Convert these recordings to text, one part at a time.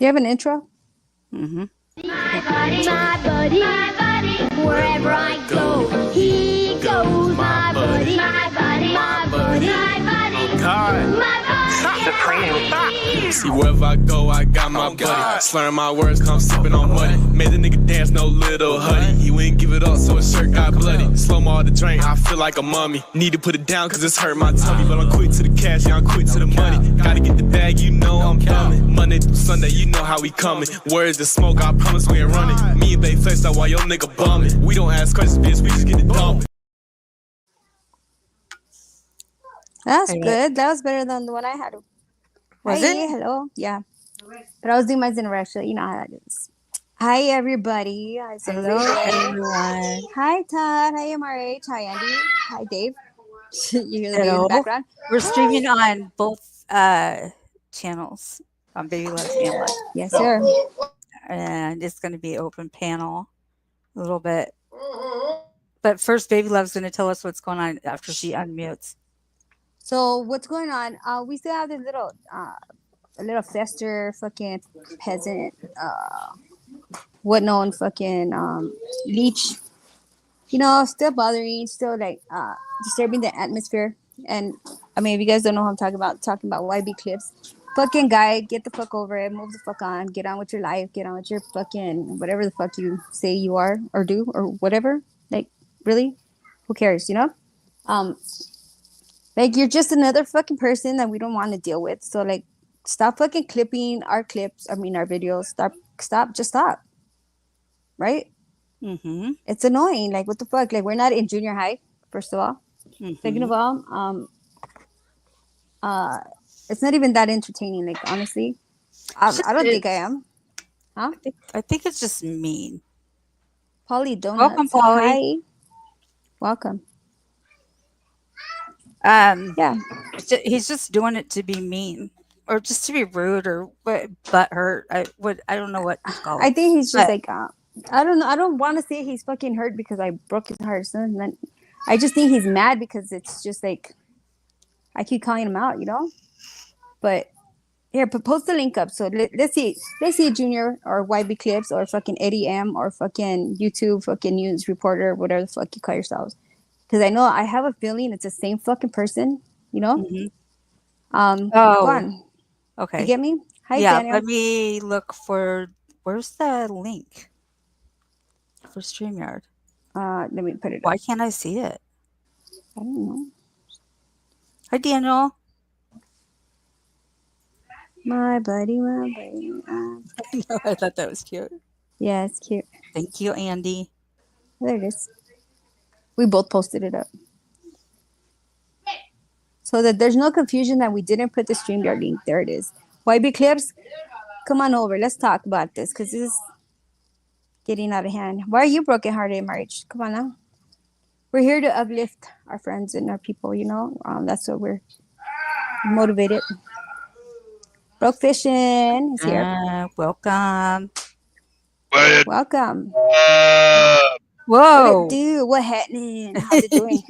Do you have an intro? Mm-hmm. My buddy, wherever I go, he goes. My buddy, Oh God. my buddy. See, wherever I go, I got my buddy. Slurring my words, come sipping on money. Made the nigga dance, no little hoodie. He wouldn't give it up, so his shirt got bloody. Slow mo all the drink, I feel like a mummy. Need to put it down, cause it's hurt my tummy. But I'm quick to the cash, yeah, I'm quick to the money. Gotta get the bag, you know I'm coming. Monday through Sunday, you know how we coming. Words and smoke, I promise we ain't running. Me and they flex out while your nigga bumming. We don't ask questions, bitch, we just get it dumping. That's Hey, good. That was better than the one I had. Was Hi, it? hello. Yeah. But I was doing my Zen actually. You know how that is. Hi, everybody. Hi, Hello, Cindy. everyone. Hi, Todd. Hi, MRH. Hi, Andy. Hi, Dave. You hear the baby in Hello. the background? We're streaming on both channels on Baby Loves and Live. Yes, sir. And it's going to be open panel a little bit. But first, Baby Love's going to tell us what's going on after she unmutes. So what's going on? We still have this little, a little fester fucking peasant, what known fucking leech. You know, still bothering, still like disturbing the atmosphere. And I mean, if you guys don't know who I'm talking about YB Clips. Fucking guy, get the fuck over it, move the fuck on, get on with your life, get on with your fucking whatever the fuck you say you are or do or whatever. Like, really? Who cares, you know? Like, you're just another fucking person that we don't want to deal with. So like, stop fucking clipping our clips. I mean, our videos. Just stop. Right? Mm-hmm. It's annoying. Like, what the fuck? Like, we're not in junior high, first of all. Second of all, it's not even that entertaining. Like, honestly, I don't think I am. Huh? I think it's just mean. Polly Donuts. Welcome, Polly. Hi. Welcome. Yeah. He's just doing it to be mean or just to be rude or butt hurt. I don't know what to call it. I think he's just But- like, I don't know. I don't want to say he's fucking hurt because I broke his heart. So then I just think he's mad because it's just like, I keep calling him out, you know? But here, post the link up. So let's see Junior or YB Clips or fucking Eddie M or fucking YouTube fucking news reporter, whatever the fuck you call yourselves. Because I have a feeling it's the same fucking person, you know? Go on. Okay. You get me? Hi, Yeah, Daniel. let me look for where's the link for StreamYard? Let me put it up. Why can't I see it? I don't know. Hi, Daniel. My buddy. I thought that was cute. Yeah, it's cute. Thank you, Andy. There it is. We both posted it up. So that there's no confusion that we didn't put the StreamYard link. There it is. YB Clips, come on over. Let's talk about this because this is getting out of hand. Why are you brokenhearted, March? Come on now. We're here to uplift our friends and our people, you know? That's what we're motivated. Broke Fishing is here. Welcome. Welcome. Whoa. What it do? What happening? How's it doing?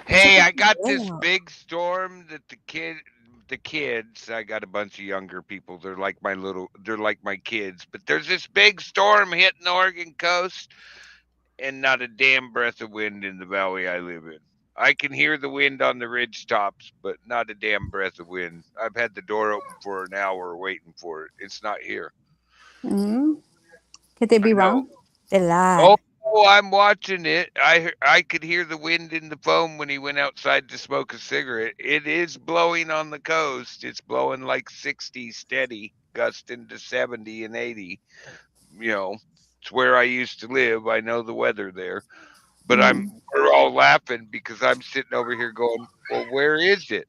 Hey, I got this Yeah. big storm that the kids, I got a bunch of younger people. They're like my kids, but there's this big storm hitting the Oregon coast and not a damn breath of wind in the valley I live in. I can hear the wind on the ridge tops, but not a damn breath of wind. I've had the door open for an hour waiting for it. It's not here. Mm-hmm. Could they be I know. wrong? They lied. Oh, I'm watching it. I could hear the wind in the phone when he went outside to smoke a cigarette. It is blowing on the coast. It's blowing like 60 steady, gusting to 70 and 80. You know, it's where I used to live. I know the weather there. But we're all laughing because I'm sitting over here going, well, where is it?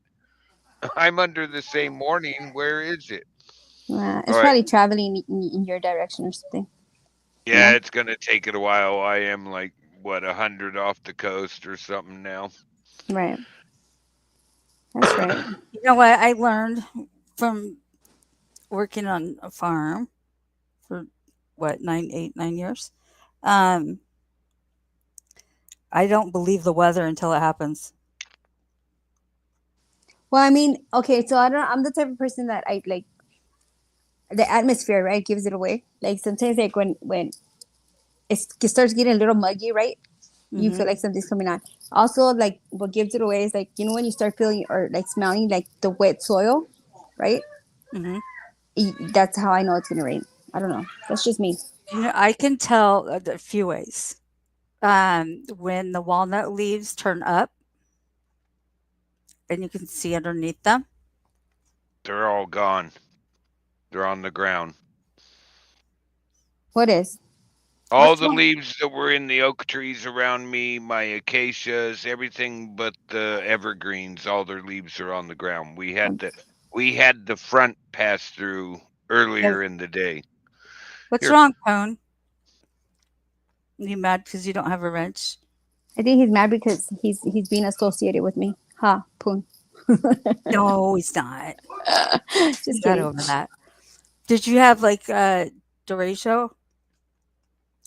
I'm under the same warning. Where is it? It's All right. probably traveling in your direction or something. Yeah, it's going to take it a while. I am like, 100 off the coast or something now. Right. That's right. You know what I learned from working on a farm for 9 years? I don't believe the weather until it happens. Well, I mean, okay, so I'm the type of person that I like the atmosphere, right, gives it away. Like sometimes, like when it starts getting a little muggy, right, you Mhm. feel like something's coming on. Also, like what gives it away is like when you start feeling or like smelling like the wet soil, right? Mhm. That's how I know it's gonna rain. I don't know. That's just me. I can tell a few ways. When the walnut leaves turn up and you can see underneath them. They're all gone. They're on the ground. What is? All What's the wrong? leaves that were in the oak trees around me, my acacias, everything but the evergreens, all their leaves are on the ground. We had the front pass through earlier in the day. What's Here. wrong, Pone? You mad because you don't have a wrench? I think he's mad because he's being associated with me. Ha, poon. No, he's not. Just You got kidding. over that. Did you have like derecho?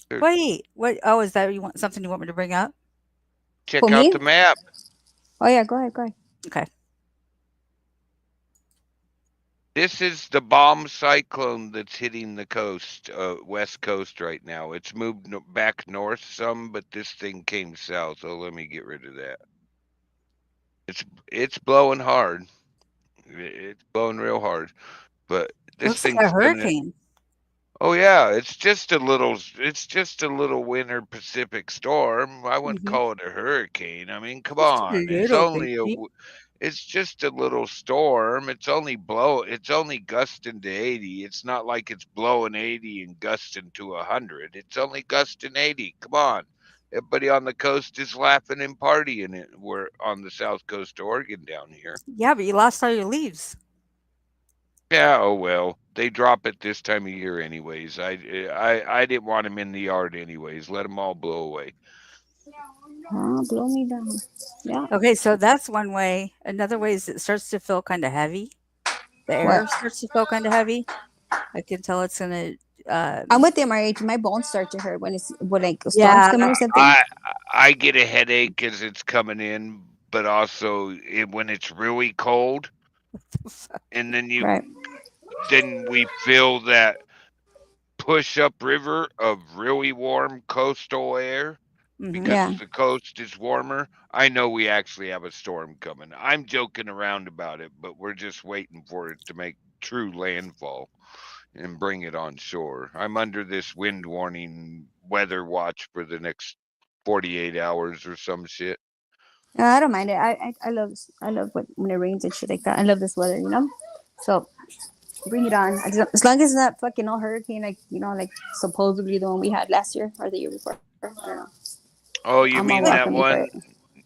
Here. Wait, what? Oh, is that something you want me to bring up? Check For out me? the map. Oh yeah, go ahead, go ahead. Okay. This is the bomb cyclone that's hitting the coast, west coast right now. It's moved back north some, but this thing came south. Oh, let me get rid of that. It's blowing hard. It's blowing real hard, but this Looks like thing's a gonna. hurricane. Oh yeah, it's just a little winter Pacific storm. I wouldn't Mhm. call it a hurricane. I mean, come Just a on. little baby. It's just a little storm. It's only gusting to 80. It's not like it's blowing 80 and gusting to 100. It's only gusting 80. Come on. Everybody on the coast is laughing and partying it. We're on the south coast of Oregon down here. Yeah, but you lost all your leaves. Yeah, oh well. They drop it this time of year anyways. I didn't want them in the yard anyways. Let them all blow away. Blow me down. Yeah. Okay, so that's one way. Another way is it starts to feel kind of heavy. The air What? starts to feel kind of heavy. I can tell it's gonna. I'm with them, RH. My bones start to hurt when like storms Yeah. coming or something. I get a headache as it's coming in, but also when it's really cold, and Right. then we feel that push up river of really warm coastal air because Yeah. Mhm. the coast is warmer. I know we actually have a storm coming. I'm joking around about it, but we're just waiting for it to make true landfall and bring it on shore. I'm under this wind warning weather watch for the next 48 hours or some shit. I don't mind it. I love when it rains and shit like that. I love this weather, So bring it on. As long as it's not fucking no hurricane like like supposedly the one we had last year or the year before. I don't know. Oh, you I'm all mean that welcome for one? it.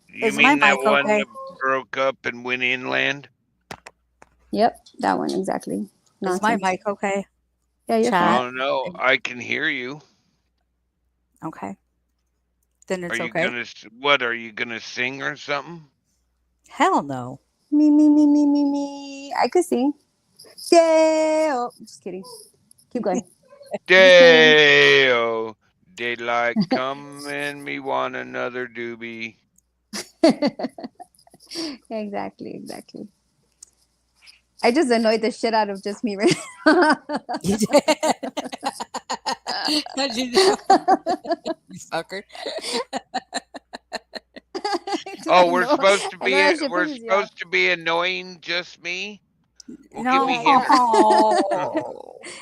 You Is my mean that mic one okay? that broke up and went inland? Yep, that one exactly. Is my Nonsense. mic okay? Yeah, you're Chat. fine. Oh no, I can hear you. Okay. Then Are it's you okay. what are you gonna sing or something? Hell no. Me. I could sing. Yeah. Oh, just kidding. Keep going. Day-o, daylight come and me want another doobie. Exactly. I just annoyed the shit out of just me right now. You did. How'd you know? You fucker. Oh, we're supposed to I know that be shit we're pisses you off. supposed to be annoying just me? Well, give No, me him.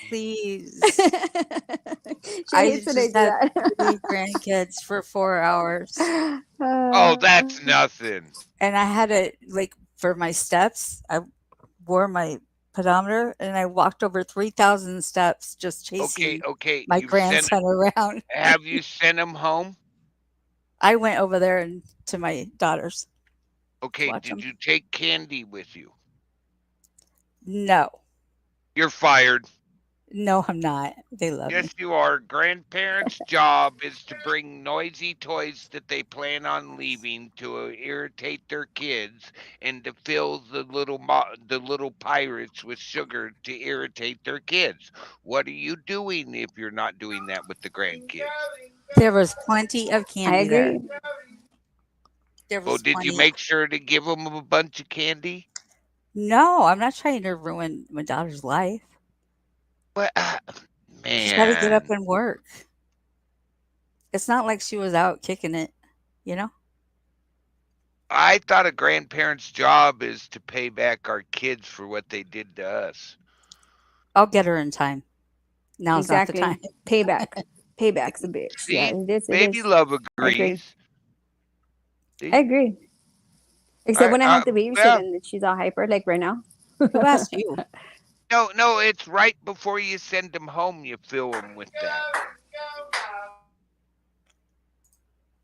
please. She I hates when I just do had that. 3 grandkids for 4 hours, Oh, that's nothing. and I had to for my steps, I wore my pedometer, and I walked over 3,000 steps just chasing Okay. my grandson around. Have you sent him home? I went over there and to my daughters to Okay, watch did them. you take Candy with you? No. You're fired. No, I'm not. They love me. Yes, you are. Grandparents' job is to bring noisy toys that they plan on leaving to irritate their kids, and to fill the little pirates with sugar to irritate their kids. What are you doing if you're not doing that with the grandkids? There was plenty of I candy there. agree. There Well, was did you plenty. make sure to give them a bunch of candy? No, I'm not trying to ruin my daughter's life. Well, She's got to get up man, and work. It's not like she was out kicking it, you know? I thought a grandparent's job is to pay back our kids for what they did to us. I'll get her in time. Now's not the Exactly. time. Payback. Payback's a bitch. Yeah, See, it is. It baby is. love I agree. agrees. See? I agree. Except when I have to babysit Yeah. and she's all hyper, like right now. Who asked you? No, it's right before you send them home. You fill them with that.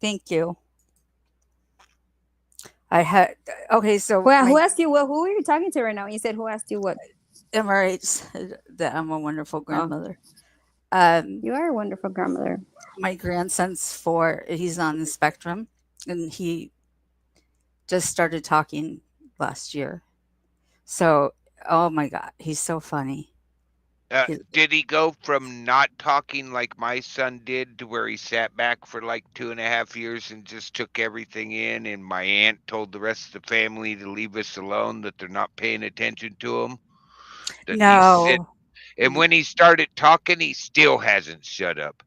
Thank you. I had okay. So Well, who my asked you what? Who are you talking to right now? You said who asked you what? MRH said that I'm a wonderful grandmother. You are a wonderful grandmother. My grandson's 4. He's on the spectrum, and he just started talking last year. So, oh my God, he's so funny. Did he go from not talking like my son did to where he sat back for like 2.5 years and just took everything in? And my aunt told the rest of the family to leave us alone, that they're not paying attention to him. No, And when he started talking, he still hasn't shut up.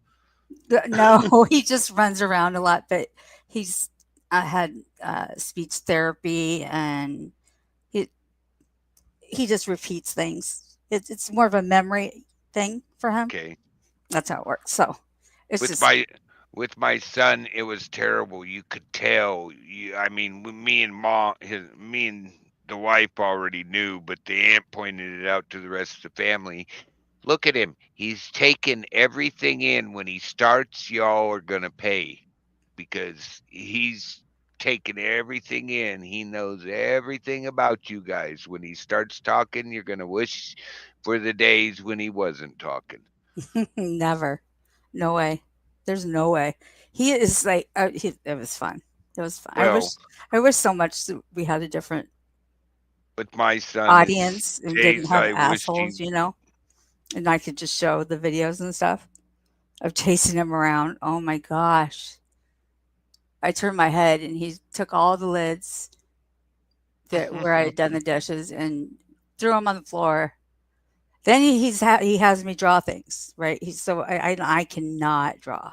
no, he just runs around a lot. But I had speech therapy, and he just repeats things. It's more of a memory thing for him. Okay. That's how it works. So it's With just with my son, it was terrible. You could tell. I mean, me and the wife already knew, but the aunt pointed it out to the rest of the family. Look at him. He's taken everything in. When he starts, y'all are gonna pay, because he's taken everything in. He knows everything about you guys. When he starts talking, you're gonna wish for the days when he wasn't talking. never. No way. There's no way. He is like it was fun. It was fun. Well, I wish so much that we had a different with my son, audience and didn't days have I wish assholes, he you know, and I could just show the videos and stuff of chasing him around. Oh my gosh. I turned my head and he took all the lids where I had done the dishes and threw them on the floor. Then he has me draw things, right? I cannot draw.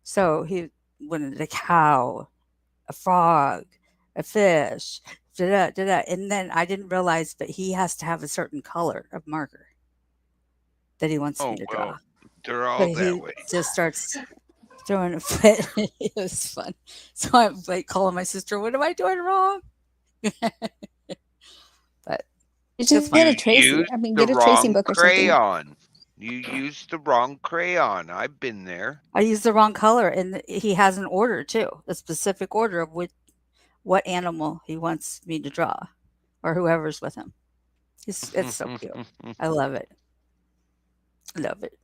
So he wanted a cow, a frog, a fish, and then I didn't realize, but he has to have a certain color of marker that he wants me to draw. well, they're all But that he way. just starts throwing a fit. It was fun. So I'm like calling my sister, "What am I doing wrong?" But You just fine. get a You tracing. used I mean, the get a tracing wrong book or something. crayon. You used the wrong crayon. I've been there. I used the wrong color, and he has an order too, a specific order of what animal he wants me to draw, or whoever's with him. It's so cute. I love it. Love it.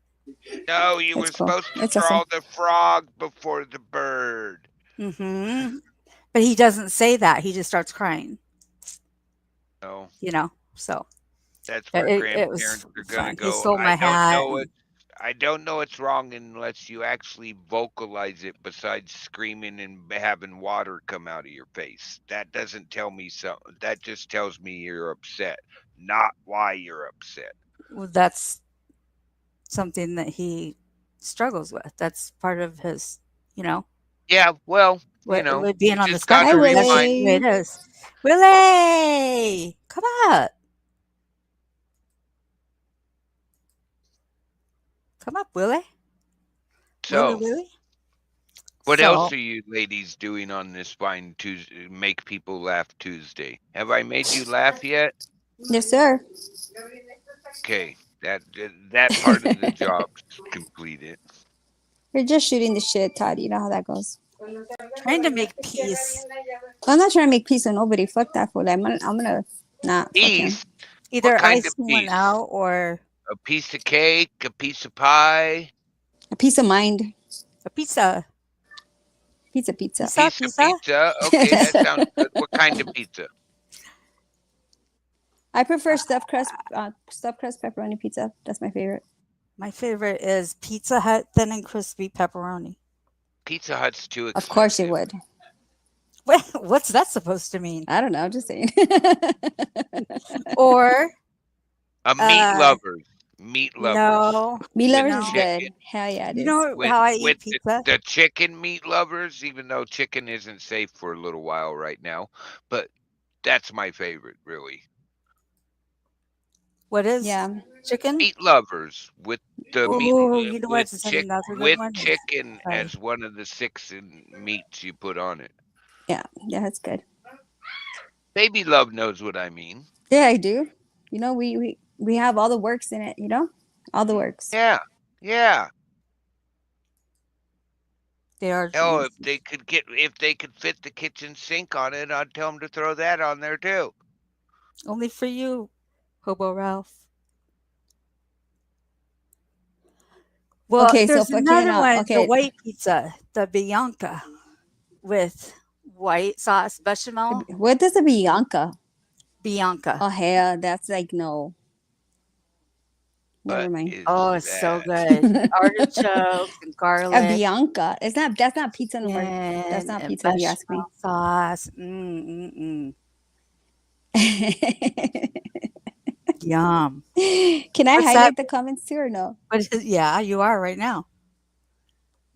No, you were That's cool. supposed to That's draw awesome. the frog before the bird. Hmm. But he doesn't say that. He just starts crying. No, You know. So that's where it was grandparents are fun. gonna He go. stole my hat. I don't know it's wrong unless you actually vocalize it, besides screaming and having water come out of your face. That doesn't tell me something. That just tells me you're upset, not why you're upset. Well, that's something that he struggles with. That's part of his, you know, Yeah, well, with being on the just gotta spectrum. That's the remind- way it is. Willie, come up. Come up, Willie. So, Willie. what So, else are you ladies doing on this fine Tuesday? Make people laugh Tuesday. Have I made you laugh yet? Yes, sir. Okay, that part of the job's completed. You're just shooting the shit, Todd. You know how that goes. trying to make peace. I'm not trying to make peace with nobody. Fuck that fool. I'm gonna not. Fuck him. Peace. Either kind ice of one peace? out or A piece of cake, a piece of pie, A piece of mind. a pizza. Pizza. Pizza, piece of pizza. Okay, that sounds good. What kind of pizza? I prefer stuffed crust pepperoni pizza. That's my favorite. My favorite is Pizza Hut thin and crispy pepperoni. Pizza Hut's too expensive. Of course you would. What's that supposed to mean? I don't know. I'm just saying. Or Meat lovers. Meat lovers. No. Meat With lovers is chicken. good. Hell yeah, it You is. know With how I with eat pizza? the chicken meat lovers, even though chicken isn't safe for a little while right now, but that's my favorite, really. What is Yeah. chicken? Meat lovers with the meat Oh, you know with what's another good with one? chicken Sorry. as one of the 6 meats you put on it. Yeah, that's good. Baby Love knows what I mean. Yeah, I do. You know, we have all the works in it, you know? All the works. Yeah, yeah. They are Hell, delicious. if they could fit the kitchen sink on it, I'd tell them to throw that on there too. Only for you, Hobo Ralph. Well, Okay, so there's fucking another one, the okay. white pizza, the Bianca, with white sauce bechamel. What is a Bianca? Bianca. Oh hell, that's like no. Never What mind. is Oh, it's so that? good. Artichokes and A garlic Bianca. It's not. That's not pizza no more. That's not and pizza. If you ask me. bechamel sauce. Mm-mm-mm. Yum. Can I What's highlight that? the comments too or no? What is it? Yeah, you are right now.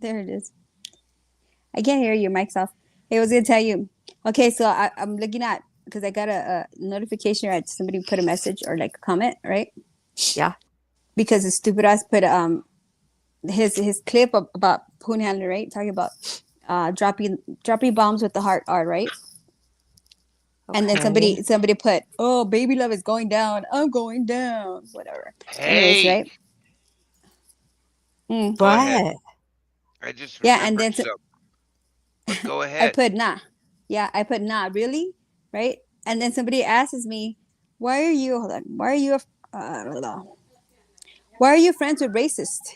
There it is. I can't hear you. Mic's off. Hey, I was gonna tell you. Okay, so I'm looking at because I got a notification or somebody put a message or like a comment, right? Yeah. Because the stupid ass put his clip about Poon Handler, right? Talking about dropping bombs with the heart R, right? And then Okay. somebody put, "Oh, Baby Love is going down. I'm going down." Whatever. Anyways, Hey, right? Mm. go ahead. What? I just Yeah, and remembered then something. But go I ahead. put nah. Yeah, I put nah. Really, right? And then somebody asks me, "Why are you? Hold on. Why are you? Why are you friends with racist?"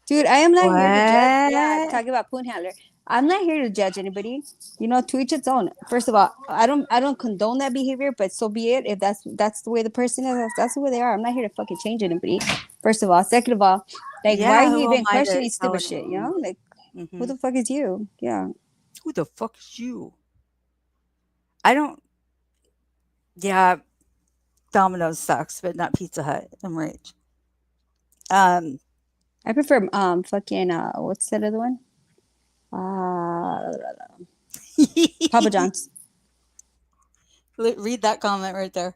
Dude, I am not here to judge. Yeah, What? talking about Poon Handler. I'm not here to judge anybody. You know, to each its own. First of all, I don't condone that behavior, but so be it. If that's the way the person is, that's the way they are. I'm not here to fucking change anybody. First of all, second of all, like why are Yeah, you who am even I to questioning tell stupid shit? You anyone? know, like who Hmm. the fuck is you? Yeah. Who the fuck is you? I don't. Yeah, Domino's sucks, but not Pizza Hut. I'm rich. Um, I prefer fucking what's that other one? Papa John's. read that comment right there.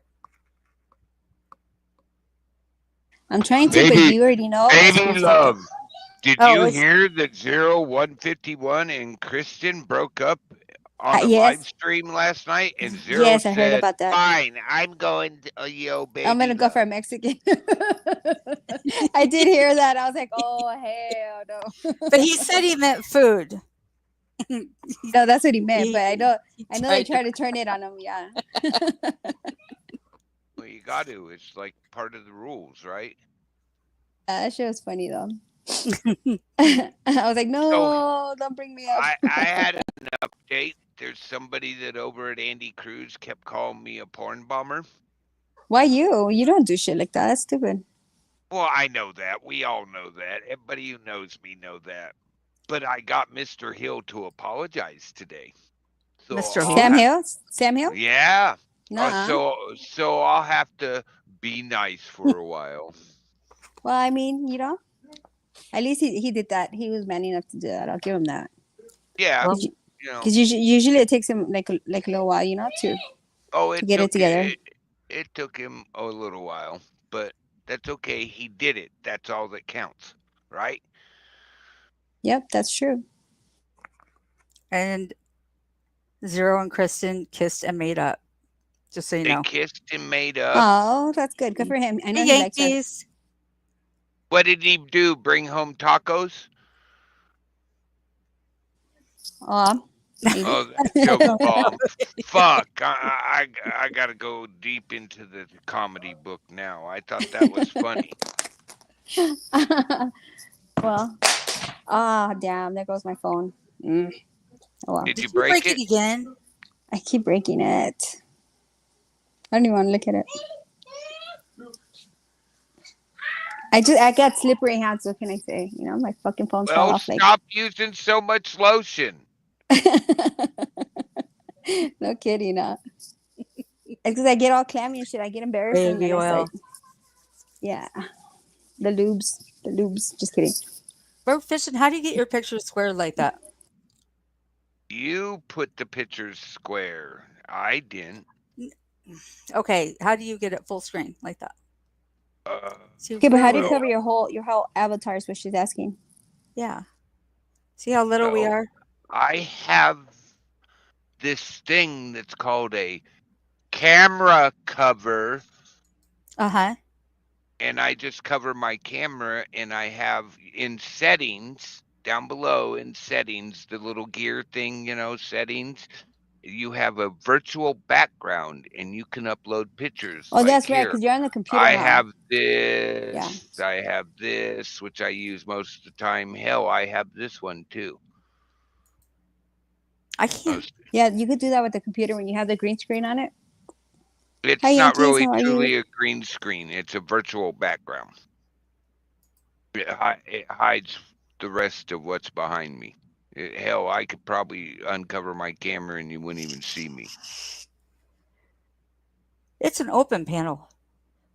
I'm trying to, but Baby, you already know. Baby Love. Did Oh, you it's hear that 0151 and Kristen broke up on a Yes, live stream last night? And Zero yes, I heard said, about that. "Fine, I'm going to yo, I'm Baby gonna go Love." for a Mexican. I did hear that. I was like, oh hell no. but he said he meant food. No, that's what he meant. But I know He they tried try to turn it on him. Yeah. Well, you got to. It's like part of the rules, right? That shit was funny though. I was like, no, don't bring me up. I had an update. There's somebody that over at Andy Cruz kept calling me a porn bomber. Why you? You don't do shit like that. That's stupid. Well, I know that. We all know that. Everybody who knows me know that. But I got Mr. Hill to apologize today. So Mr. I'll Who? Sam have- Hill? Sam Hill? Yeah. Nah. So I'll have to be nice for a while. Well, I mean, you know, at least he did that. He was man enough to do that. I'll give him that. Yeah. Well, You know. Because usually it takes him like a little while, you know, to get it together. It took him a little while, but that's okay. He did it. That's all that counts, right? Yep, that's true. and Zero and Kristen kissed and made up. Just so you They know. kissed and made up. Oh, that's good. Good for him. I know The he likes her. Yankees. What did he do? Bring home tacos? Oh, maybe. Oh, that joke bomb. Fuck. I gotta go deep into the comedy book now. I thought that was funny. Well, damn, there goes my phone. Oh, well. Did you Did you break break it? it again? I keep breaking it. I don't even want to look at it. I got slippery hands. What can I say? You know, my fucking phone fell Well, off. Like, stop using so much lotion. no kidding, It's because I get all clammy and shit. I get embarrassed and Baby then I oil. start. Yeah. The lubes. The lubes. Just kidding. Bro, Fishing, how do you get your pictures squared like that? You put the pictures square. I didn't. Okay, how do you get it full screen like that? See, Okay, but how do you Well- cover your whole avatar is what she's asking. yeah. See how little we So- are? I have this thing that's called a camera cover, Uh-huh. and I just cover my camera, and I have in settings down below in settings, the little gear thing, settings. You have a virtual background, and you can upload pictures. Oh, like that's right, here. because you're on the computer I now. have this. I have this, which I use most of the time. Hell, I have this one too. I can't. Yeah, you could do that with the computer when you have the green screen on it. It's Hi, not Yankees, really how are you? truly a green screen. It's a virtual background. It hides the rest of what's behind me. Hell, I could probably uncover my camera and you wouldn't even see me. It's an open panel.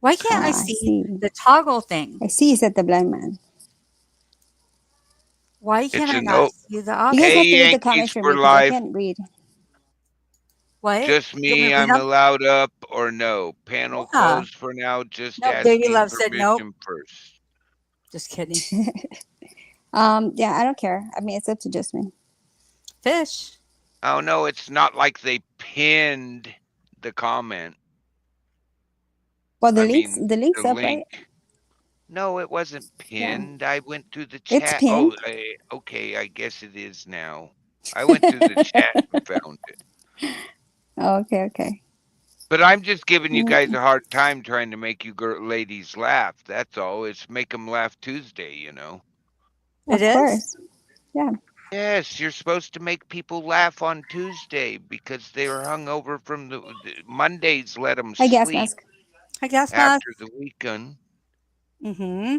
Why can't I I see see. the toggle thing? I see, said the blind man. Why can't It's I an not see the You option? guys Hey, have to read the Yankees, comments for me we're because I live. can't read. What? Just You want me me, to I'm read 'em? allowed up or no? Panel Yeah. closed for now. Just Nope, Baby asking Love said nope. permission first. Just kidding. Yeah, I don't care. I mean, it's up to just me. Fish. Oh no, it's not like they pinned the comment. Well, the I link's mean, the link's the up, link. right? No, it wasn't pinned. I went through the It's chat. pinned. Oh, okay. I guess it is now. I went through the chat and found it. Oh, okay. But I'm just giving you Mm. guys a hard time trying to make you ladies laugh. That's all. It's Make 'em Laugh Tuesday, Of It is? course. Yes, you're supposed to make people laugh on Tuesday because they were hungover from the Mondays. Let them Hi, gas sleep mask. I guess not. after the weekend. Mm-hmm.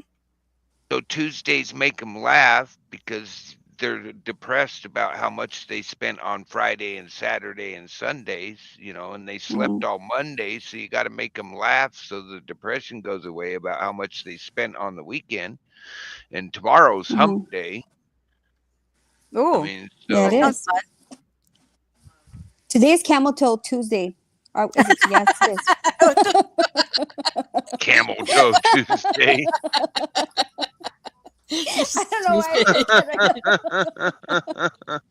So Tuesdays make them laugh because they're depressed about how much they spent on Friday and Saturday and Sundays, and they slept all Monday. So you got to make them laugh so the depression goes away about how much they spent on the weekend. And tomorrow's hump day. I Ooh. mean, Yeah, it so Sounds is. fun. Today's Camel Toe Tuesday. Or is it? Yeah, it is. Camel Toe Tuesday. I don't know why I said it.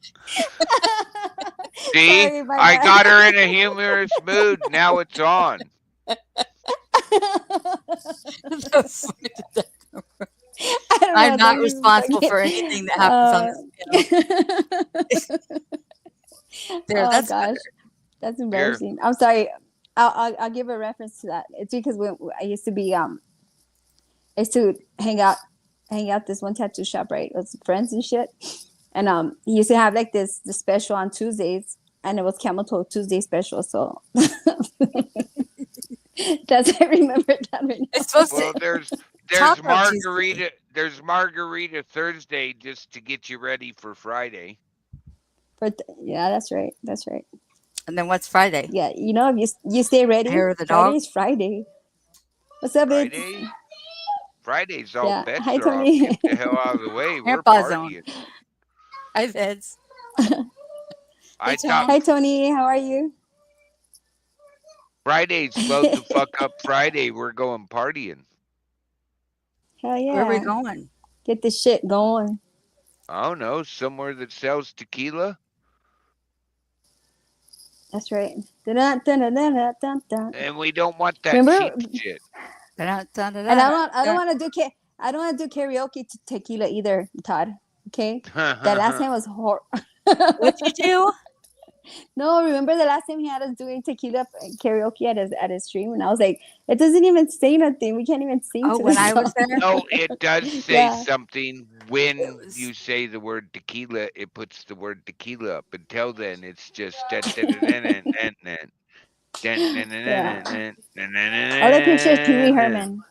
See, Sorry, my I bad. got her in a humorous mood. Now it's on. I don't know, I'm not that is responsible fucking- for anything that happens on this channel. There, Oh that's gosh, better. that's embarrassing. I'm sorry. I'll give a reference to that. It's because when I used to be I used to hang out this one tattoo shop, right, with friends and shit, and he used to have like this special on Tuesdays, and it was Camel Toe Tuesday special. So that's I remember that right now. It's supposed Well, to. there's Taco margarita. There's margarita Thursday just to get you ready for Friday. Yeah, that's right. That's right. And then what's Friday? Yeah, if you stay ready. Hair of the dog? Friday's Friday. What's up, it's Friday? Friday's all Yeah. bets Hi, are off. Tony. Get the hell out of the way. We're Grandpa zone. partying. Hi, Vids. I Hey, thought Hi, Tony. How are you? Friday's load the fuck up Friday. We're going partying. Hell yeah. Where are we going? Get this shit going. I don't know, somewhere that sells tequila. That's right. Dun-dun-dun-dun-dun-dun-dun. And we don't want that Remember- cheap shit. And I don't want to do I don't want to do karaoke to tequila either, Todd. Okay, that last time was horrible. What'd you do? No, remember the last time he had us doing tequila karaoke at his stream, and I was like, it doesn't even say nothing. We can't even sing. Oh, to when this I was song. there? No, it does say Yeah. something when It was- you say the word tequila. It puts the word tequila up. Until then, it's just. All I picture is Pee Wee Herman.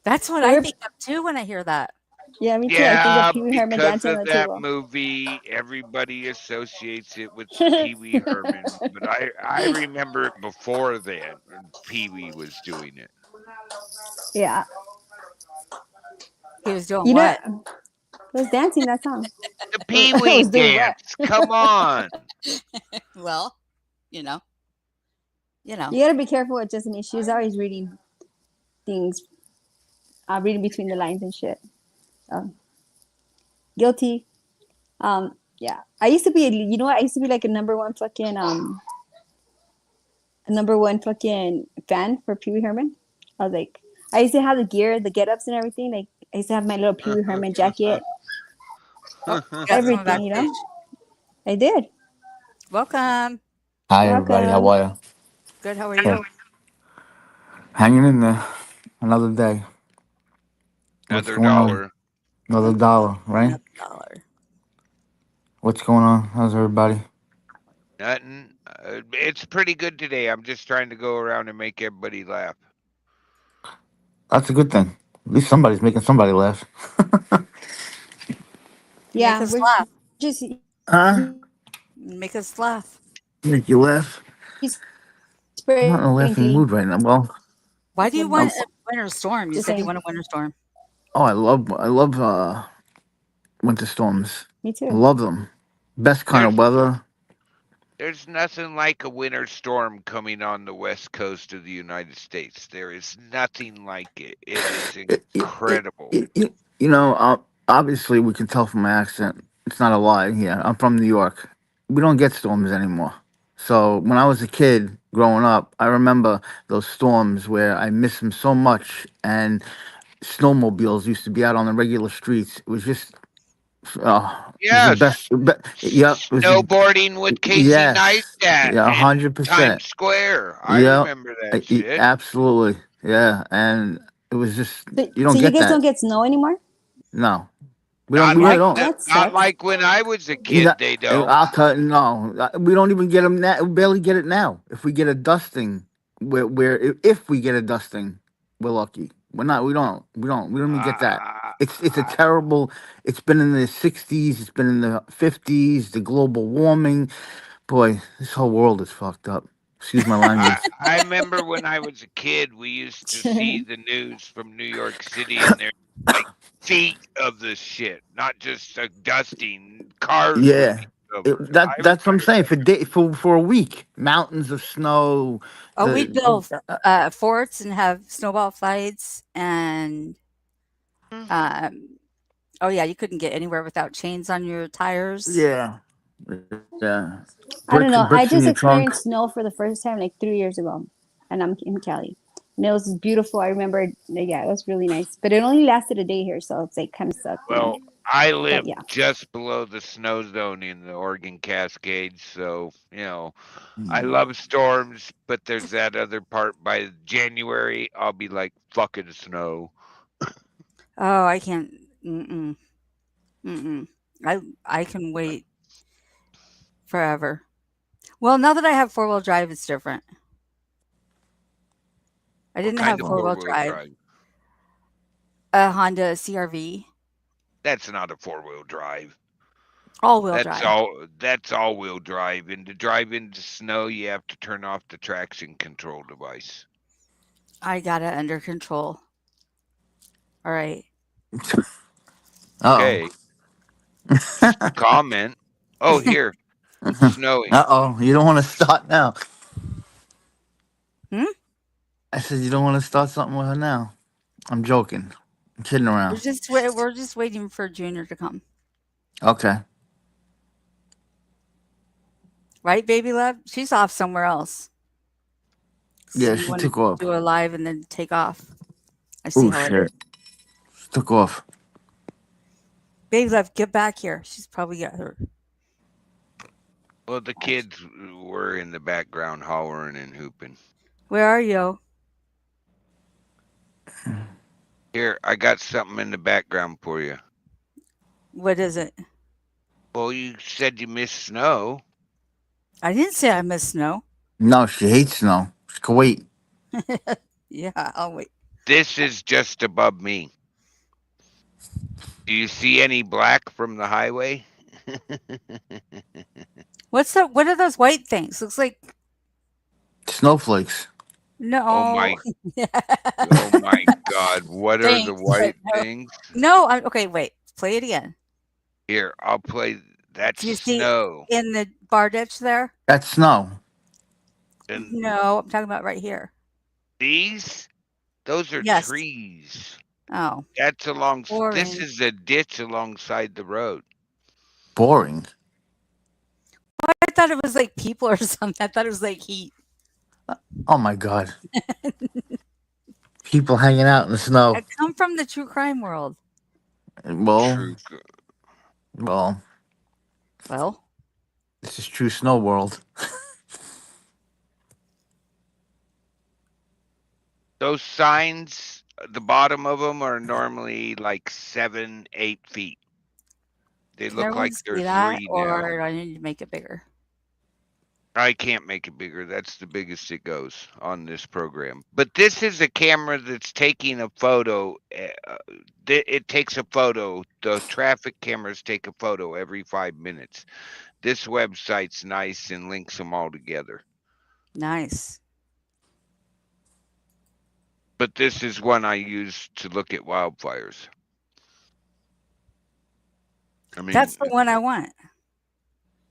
That's what We're- I think of too when I hear that. Yeah, me too. I think Yeah, of Pee Wee Herman because dancing on of the that table. movie, everybody associates it with Pee Wee Herman. But I remember it before then when Pee Wee was doing it. Yeah. He was doing You know, what? I was dancing that song. The Pee I Wee was doing what? dance. Come on. Well, you know. You gotta be careful with Justin. She's always reading things, reading between the lines and shit. Guilty. Yeah. I used to be. You know what? I used to be like a number one fucking fan for Pee Wee Herman. I was like, I used to have the gear, the get ups, and everything. Like, I used to have my little Pee Wee Herman jacket, Oh, you got someone everything. You know, backstage. I did. Welcome. Hi, everybody. How Welcome. are you? Good. How are Good. you? Hanging in there. Another day. What's Another going on? dollar. Another dollar, right? $1. What's going on? How's everybody? Nothing. It's pretty good today. I'm just trying to go around and make everybody laugh. That's a good thing. At least somebody's making somebody laugh. Yeah, Make us we're laugh. just Huh? Make us laugh. Make you laugh? he's I'm not in a laughing sprinkling. mood right now. Well, Why do you What want he's a winter storm? You just said you saying. want a winter storm. oh, I love winter storms. Me I too. love them. Best kind of weather. There's nothing like a winter storm coming on the west coast of the United States. There is nothing like it. It is It- incredible. you know, obviously we can tell from my accent. It's not a lie. Yeah, I'm from New York. We don't get storms anymore. So when I was a kid growing up, I remember those storms where I miss them so much. And snowmobiles used to be out on the regular streets. It was just, it was the Yes. best. Yeah, it was the, Snowboarding with Casey yes, Neistat yeah, in 100%. Times Square. I Yeah, remember that shit. absolutely, yeah. And it was just So, you don't so you get guys that. don't get snow anymore? No, we Not don't. We really like don't. That not sucks. like when I was a You kid. got, They don't. I'll cut. No, we don't even get them now. We barely get it now. If we get a dusting, if we get a dusting, we're lucky. We're not. We don't. We don't even get that. It's a terrible. It's been in the 60s. It's been in the 50s. The global warming. Boy, this whole world is fucked up. Excuse my language. I remember when I was a kid, we used to see the news from New York City, and there like feet of this shit, not just a dusting. Cars would Yeah. be covered. That's what I'm saying. For a week, mountains of snow. Oh, we'd The build forts and have snowball fights and oh yeah, you couldn't get anywhere without chains on your tires. yeah. I don't know. I Bricks in just your trunk. experienced snow for the first time like 3 years ago, and I'm in Cali. And it was beautiful. I remember, yeah, it was really nice. But it only lasted a day here, so it's like kind of sucked. Well, I live yeah. just below the snow zone in the Oregon Cascades, so I love storms. But there's that other part. By January, I'll be like fucking snow. Oh, I can't. I can wait forever. Well, now that I have 4-wheel drive, it's different. I didn't have Kind of 4-wheel four-wheel drive. A Honda CRV, That's not a 4-wheel drive. all-wheel drive. That's all-wheel drive. And to drive into snow, you have to turn off the traction control device. I got it under control. All right. Okay. Comment. Oh, here. It's snowing. You don't want to start now. Hmm? I said you don't want to start something with her now. I'm joking. I'm kidding around. We're just waiting for Junior to come. Okay. Right, baby love? She's off somewhere else. Yeah, you she wanna took off. Do a live and then take off. I see Oh how it shit. is. She took off. Baby love, get back here. She's probably got her. Well, the kids were in the background hollering and hooping. Where are you? Here, I got something in the background for you. What is it? Well, you said you miss snow. I didn't say I miss snow. No, she hates snow. She can wait. Yeah, I'll wait. This is just above me. Do you see any black from the highway? What's that? What are those white things? Looks like Snowflakes. no. Oh my Oh my God! What are the Thanks, but white no. things? No, okay, wait. Play it again. Here, I'll play. That's Do you see snow. in the bar ditch there? That's snow. And No, I'm talking about right here. these, those are Yes. trees. Oh, That's along. This boring. is a ditch alongside the road. Boring. Oh, I thought it was like people or something. I thought it was like heat. Oh my God. People hanging out in the snow. I come from the true crime world. Well, True. well, Well, this is true snow world. Those signs, the bottom of them are normally like 7, 8 feet. They can look everyone like they're see that, 3 now. or do I need to make it bigger? I can't make it bigger. That's the biggest it goes on this program. But this is a camera that's taking a photo. It takes a photo. The traffic cameras take a photo every 5 minutes. This website's nice and links them all together. Nice. But this is one I use to look at wildfires. I mean, That's the one I want.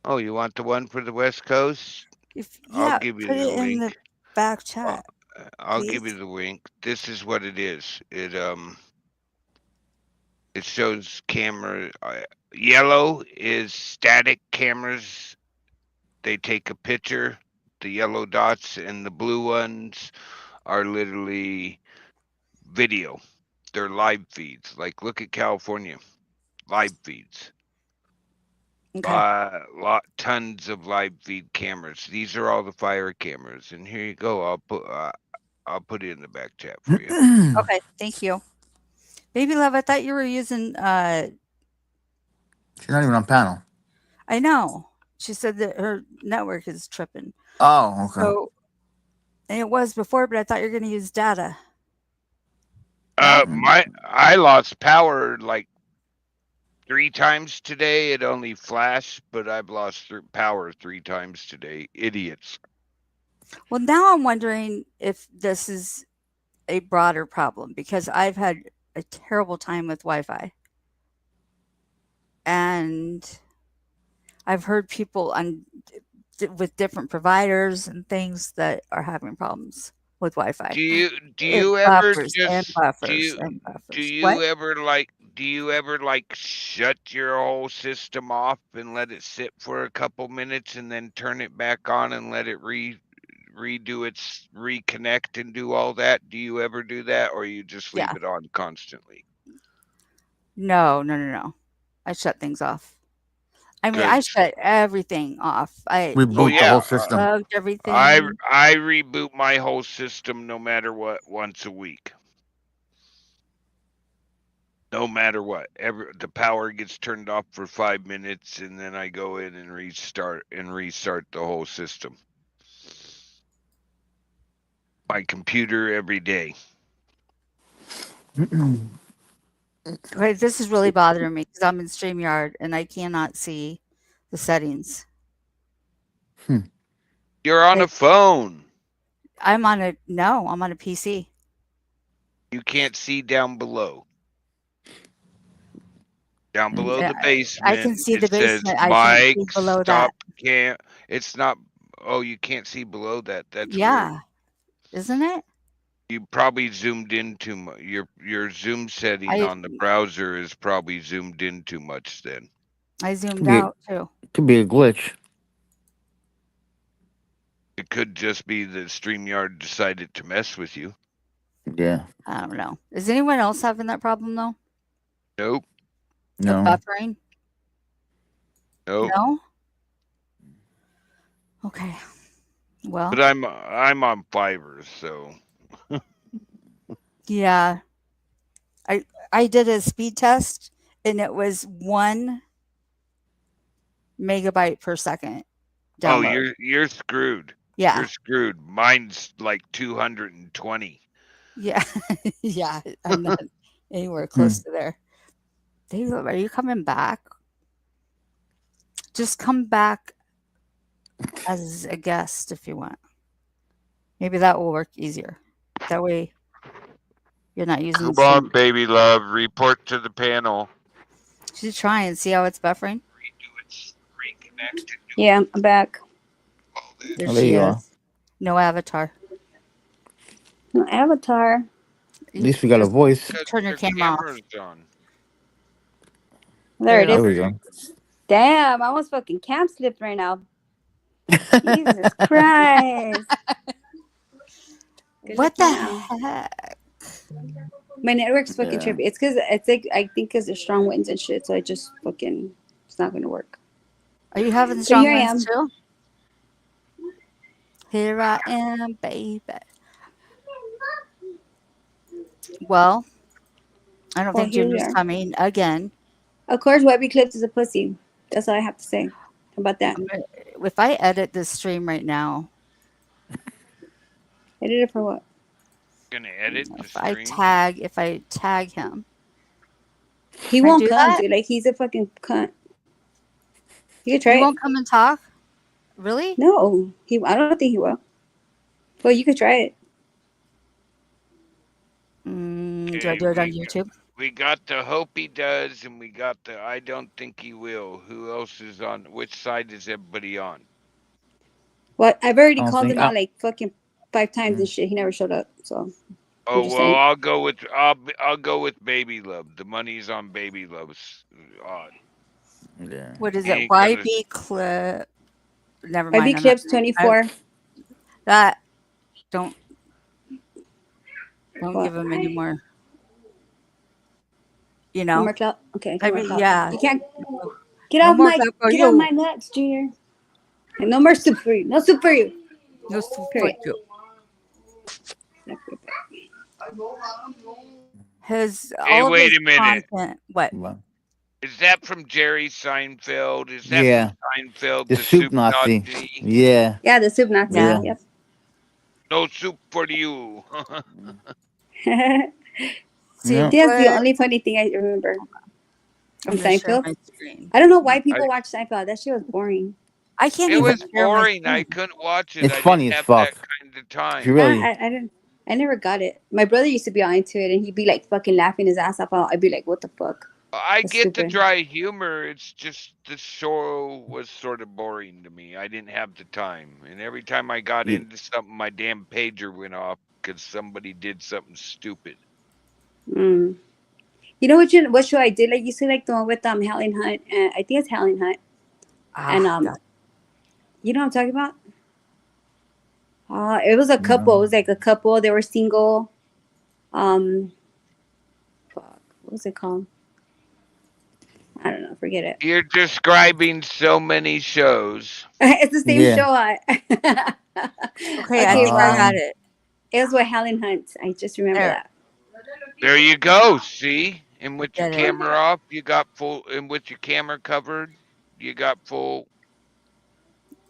oh, you want the one for the West Coast? I'll give you put the it in the link. back chat. I'll give please. you the link. This is what it is. It shows camera. Yellow is static cameras. They take a picture. The yellow dots, and the blue ones are literally video. They're live feeds. Like, look at California, live feeds. Okay. Tons of live feed cameras. These are all the fire cameras, and here you go. I'll put it in the back chat for you. Okay. Thank you. Baby love, I thought you were using She's not even on panel. I know. She said that her network is tripping. Oh, okay. So and it was before, but I thought you were gonna use data. I lost power like 3 times today. It only flashed, but I've lost power 3 times today. Idiots. Well, now I'm wondering if this is a broader problem because I've had a terrible time with Wi-Fi. And I've heard people with different providers and things that are having problems with Wi-Fi. Do you ever buffers just and buffers do you, and buffers. do you What? ever shut your whole system off and let it sit for a couple minutes and then turn it back on and let it redo its reconnect and do all that? Do you ever do that, or you just leave it on constantly? No. I shut things off. I mean, I shut everything off. Reboot the whole system. Plugged everything. I reboot my whole system no matter what once a week. No matter what, the power gets turned off for 5 minutes, and then I go in and restart the whole system. My computer every day. Okay, this is really bothering me because I'm in StreamYard and I cannot see the settings. You're on a phone. I'm on a PC. You can't see down below. Down below the basement. I can see the basement. Says, I can't see below that. It's not. Oh, you can't see below that. That's yeah, weird. Isn't it? You probably zoomed in too much. Your zoom setting on the browser is probably zoomed in too much. Then I zoomed out too. Could be a glitch. It could just be that StreamYard decided to mess with you. Yeah. I don't know. Is anyone else having that problem though? Nope. No. Buffering? Nope. No. Okay. Well. But I'm on Fiverr, so. Yeah. I did a speed test and it was 1 megabyte per second. Download. Oh, you're screwed. Yeah. You're screwed. Mine's like 220. Yeah. Yeah. I'm not anywhere close to there. Are you coming back? Just come back as a guest if you want. Maybe that will work easier. That way you're not using Come the on, same. baby love. Report to the panel. She's trying. See how it's buffering? Yeah, I'm back. There Oh, there she you are. is. No avatar. No avatar. At least we got a Just voice. turn your camera off. camera's on. There it you is. There we go. Damn, I almost fucking camp slipped right now. Jesus Christ. Good What luck the now. heck? My network's fucking Yeah. trippy. It's because it's like I think because there's strong winds and shit, so I just fucking it's not gonna work. Are you having So strong here I winds too? Here I am, baby. Well, I don't Well, think here we Junior's are. coming again. Of course, Webby Clips is a pussy. That's all I have to say. How about that? If I edit this stream right now, Edit it for what? Gonna edit the if I stream. tag him, He Can I won't do come, that? dude. Like he's a fucking cunt. You could he try it. won't come and talk. Really? No, I don't think he will. Well, you could try it. Do I Okay, do it on YouTube? We got the hope he does, and we got the I don't think he will. Who else is on? Which side is everybody on? Well, I've already I don't called think- him out like fucking 5 times and shit. He never showed up. So Oh just well, saying. I'll go with Baby Love. The money's on Baby Love's odd. Yeah. What is He it? ain't gonna- YB clip. Never mind. Webby I'm not- Clips 24. That don't What? give him any more. You No know. more clout. Okay. I no more mean, clout. yeah. You can't get No off more my clout for get off you. my nuts, Junior. And no more soup for you. No soup for you. No soup Period. for you. His Hey, all of wait his a minute. content. What? Well, Is that from Jerry Seinfeld? Is that Yeah. from Seinfeld? The soup Nazi. Yeah. Yeah, the soup Nazi. Yeah. Yep. No soup for you. See, Yeah. That's the what- only funny thing I remember I'm from gonna share Seinfeld. my screen. I don't know why people watch Seinfeld. That shit was boring. I can't It even was share my boring. I screen. couldn't watch it. It's I funny didn't as have fuck. that kind of time. If you really, I didn't. I never got it. My brother used to be on into it, and he'd be like fucking laughing his ass off. I'd be like, "What the fuck?" I That's get the stupid. dry humor. It's just the show was sort of boring to me. I didn't have the time, and every time I got Yeah. into something, my damn pager went off because somebody did something stupid. Mm. You know what show I did like? You see like the one with Helen Hunt. I think it's Helen Hunt. And God. you know what I'm talking about? It was a couple. It was like a couple. They were single. Fuck. What was it called? I don't know. Forget it. You're describing so many shows. It's the same Yeah. show. Okay, I think I got it. It was with Helen Hunt. I just remember There. that. There you go. See, and with your Get it. camera off, you got full. And with your camera covered, you got full.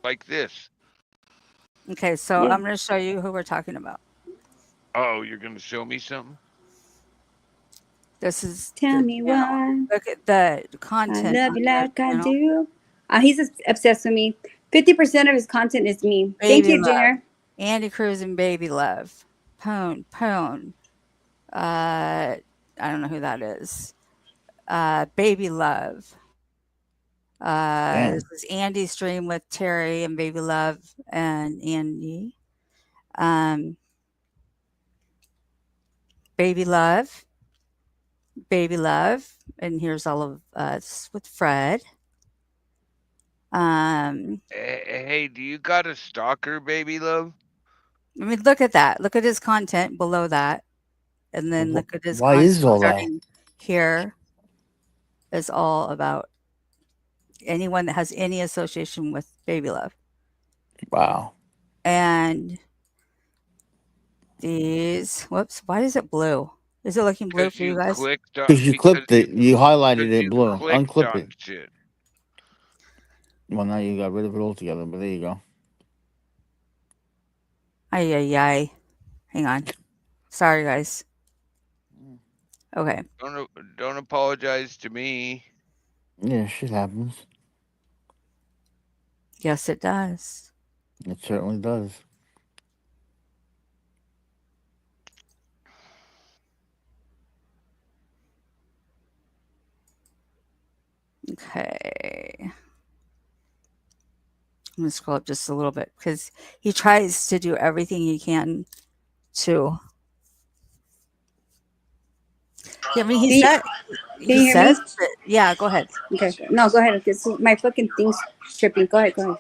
Like this. Okay, so Yeah. I'm gonna show you who we're talking about. Oh, you're gonna show me something? This is Tell the me channel. why Look at the I content. love on you their like I channel. do. He's obsessed with me. 50% of his content is me. Thank Baby you, love. Junior. Andy Cruz and Baby Love. Pone. I don't know who that is. Baby Love. This is Andy's stream with Terry and Baby Love and Andy. Baby Love. And here's all of us with Fred. Hey, do you got a stalker, Baby Love? I mean, look at that. Look at his content below that. And then look at his why content is all that? starting here is all about anyone that has any association with Baby Love. Wow. And these, whoops, why is it blue? Is it looking blue for you guys? Because you clipped it, you highlighted it blue. clicked Unclip on it. shit. Well, now you got rid of it altogether, but there you go. Ay. Hang on. Sorry, guys. Okay. Don't apologize to me. Yeah, shit happens. Yes, it does. It certainly does. Okay. I'm gonna scroll up just a little bit because he tries to do everything he can to. Yeah, I mean, Can you hear me? says that. Yeah, go ahead. Okay. No, go ahead. This my fucking thing's tripping. Go ahead. Go ahead.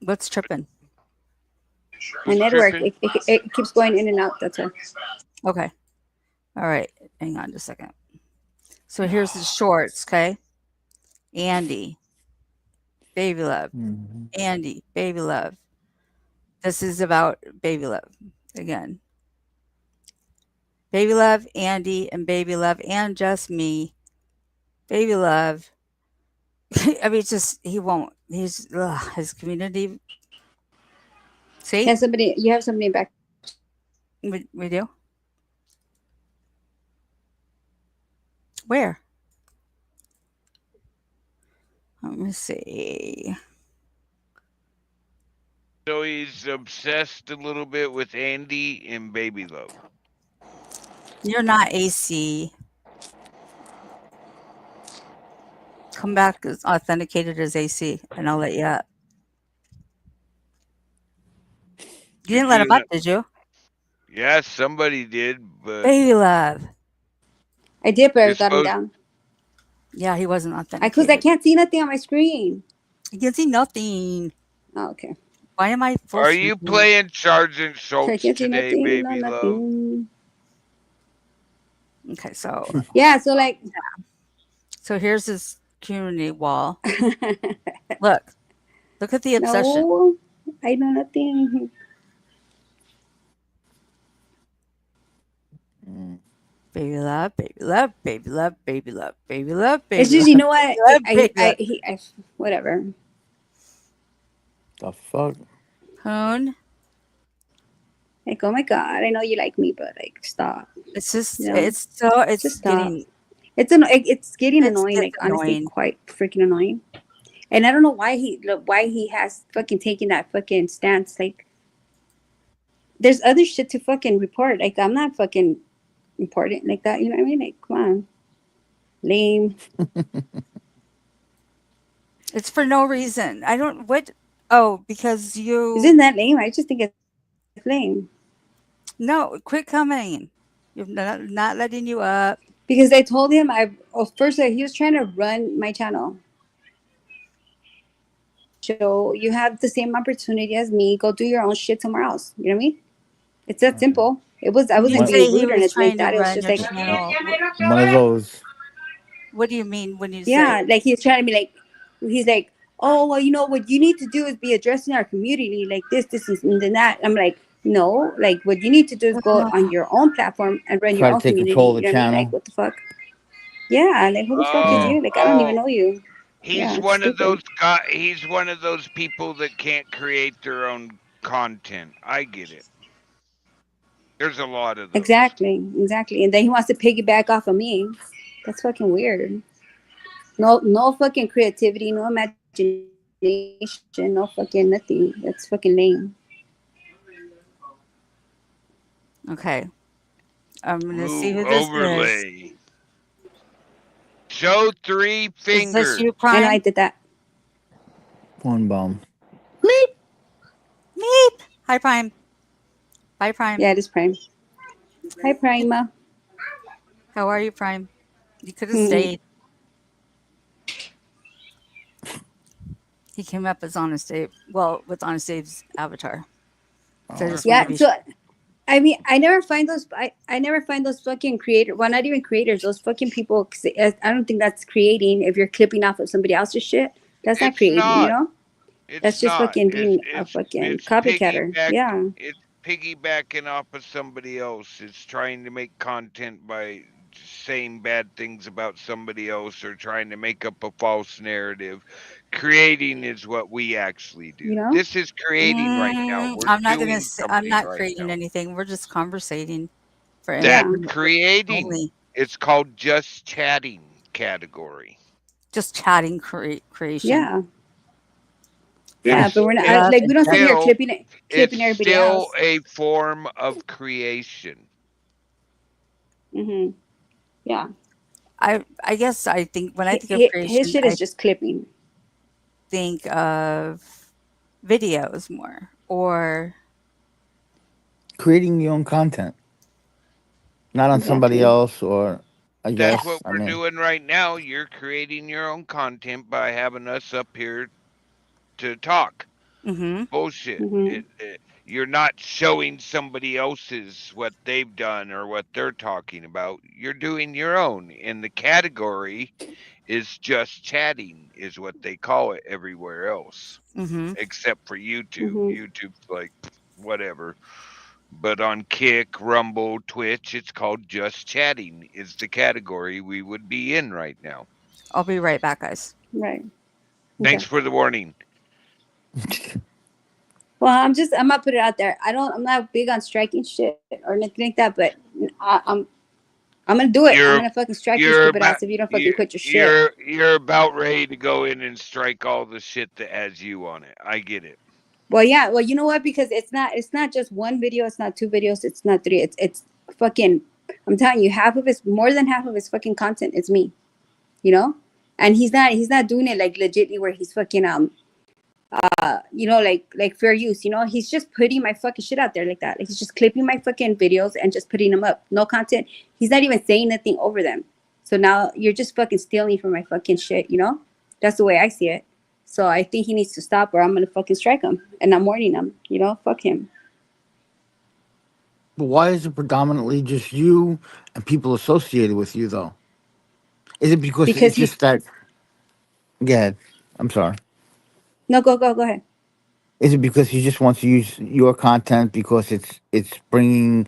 What's tripping? My Who's network. tripping? It keeps going in and out. That's why. Okay. All right. Hang on just a second. So here's the shorts, okay? Andy, Baby Love, Mhm. Andy, Baby Love. This is about Baby Love again. Baby Love, Andy, and Baby Love, and just me. Baby Love. I mean, it's just, he won't. He's, his community. See? Yeah, somebody. You have somebody back. We do? Where? Let me see. So he's obsessed a little bit with Andy and Baby Love. You're not AC. Come back as authenticated as AC, and I'll let you up. You didn't let him up, did you? Yeah, somebody did, but Baby Love. I did, but I You're got him supposed- down. Yeah, he wasn't Because authenticated. I can't see nothing on my screen. You can see nothing. Oh, okay. Why am I full are you screen? playing Sergeant I Schultz can't see today, nothing. Baby No, Love? nothing. Okay, so Yeah. So like. here's his community wall. Look at the obsession. No, I know nothing. Mm. Baby Love, Baby Love, Baby Love, Baby Love, Baby Love, Baby It's just Love. you know what Love, baby love. I whatever. The fuck? Poon. Like, oh my god, I know you like me, but like, stop. It's just, Yeah. it's Just stop. getting, It's getting It's annoying. Like honestly, annoying. quite freaking annoying. And I don't know why he has fucking taken that fucking stance. Like, there's other shit to fucking report. Like, I'm not fucking important like that. You know what I mean? Like, come on, lame. It's for no reason. I don't, what? Oh, because you, Isn't that lame? I just think it's lame no, quit coming. You're not letting you up. because I told him first he was trying to run my channel. So you have the same opportunity as me. Go do your own shit somewhere else. You know what I mean? It's that simple. I You wasn't say being he rude or was anything trying like to that. It was run just your like, channel. One of those. What do you mean when you yeah, say? like he's trying to be like, he's like, oh well, you know what you need to do is be addressing our community like this, and then that. I'm like, no, like what you need to do is go on your own platform and run your Try to own take community. control of the You know what I mean? Like channel. what the fuck? Yeah, like who the fuck is you? Like I don't even know you. He's Yeah, it's one of stupid. those he's one of those people that can't create their own content. I get it. There's a lot of those. Exactly. And then he wants to piggyback off of me. That's fucking weird. No fucking creativity, no imagination, no fucking nothing. That's fucking lame. Okay. I'm going to see Ooh, who this is. overlay. Show 3 Is fingers. this you, I know I Prime? did that. One bomb. Meep. Hi, Prime. Bye, Prime. Yeah, it is Prime. Hi, Prima. How are you, Prime? You could have Mhm. stayed. He came up as Honest Dave. Well, with Honest Dave's avatar. So I just wanted Yeah, to be so I mean, I never find those. I never find those fucking creators. Well, not even creators. Those fucking people. 'Cause I don't think that's creating. If you're clipping off of somebody else's shit, that's not It's creating. not. You know, It's that's just not. fucking being a It's fucking copycatter. Yeah. It's piggybacking off of somebody else. It's trying to make content by saying bad things about somebody else or trying to make up a false narrative. Creating is what we actually do. You know? This is creating right now. We're I'm not doing gonna. I'm something not right creating now. anything. We're just conversating for That's entertainment creating. only. It's called just chatting category. Just chatting creation. Yeah. Yeah, but we're not Yeah, like we don't sit here Still, clipping it's everybody still else. a form of creation. Mm-hmm. Yeah. I guess I think when I think of His creation, shit I is just clipping. think of videos more or Creating your own content, not on somebody Exactly. else, or I That's guess. what I we're mean, doing right now. You're creating your own content by having us up here to talk. mm-hmm. Bullshit. Mm-hmm. You're not showing somebody else's what they've done or what they're talking about. You're doing your own. And the category is just chatting, is what they call it everywhere else, Mm-hmm. except for YouTube. Mm-hmm. YouTube's like whatever. But on Kick, Rumble, Twitch, it's called just chatting, is the category we would be in right now. I'll be right back, guys. Right. Thanks Okay. for the warning. Well, I'm gonna put it out there. I'm not big on striking shit or anything like that, but I'm gonna do it. I'm You're gonna fucking strike your you're stupid about ass if you don't fucking quit your shit. you're about ready to go in and strike all the shit that has you on it. I get it. Well, yeah. Well, you know what? Because it's not just one video. It's not two videos. It's not three. It's fucking. I'm telling you, more than half of his fucking content is me. You know, and he's not doing it like legitly where he's fucking you know, like fair use. You know, he's just putting my fucking shit out there like that. Like he's just clipping my fucking videos and just putting them up. No content. He's not even saying nothing over them. So now you're just fucking stealing from my fucking shit. You know, that's the way I see it. So I think he needs to stop, or I'm gonna fucking strike him. And I'm warning him. You know, fuck him. but why is it predominantly just you and people associated with you, though? Is it because Because it's just that? Yeah, I'm sorry. No, go ahead. Is it because he just wants to use your content because it's bringing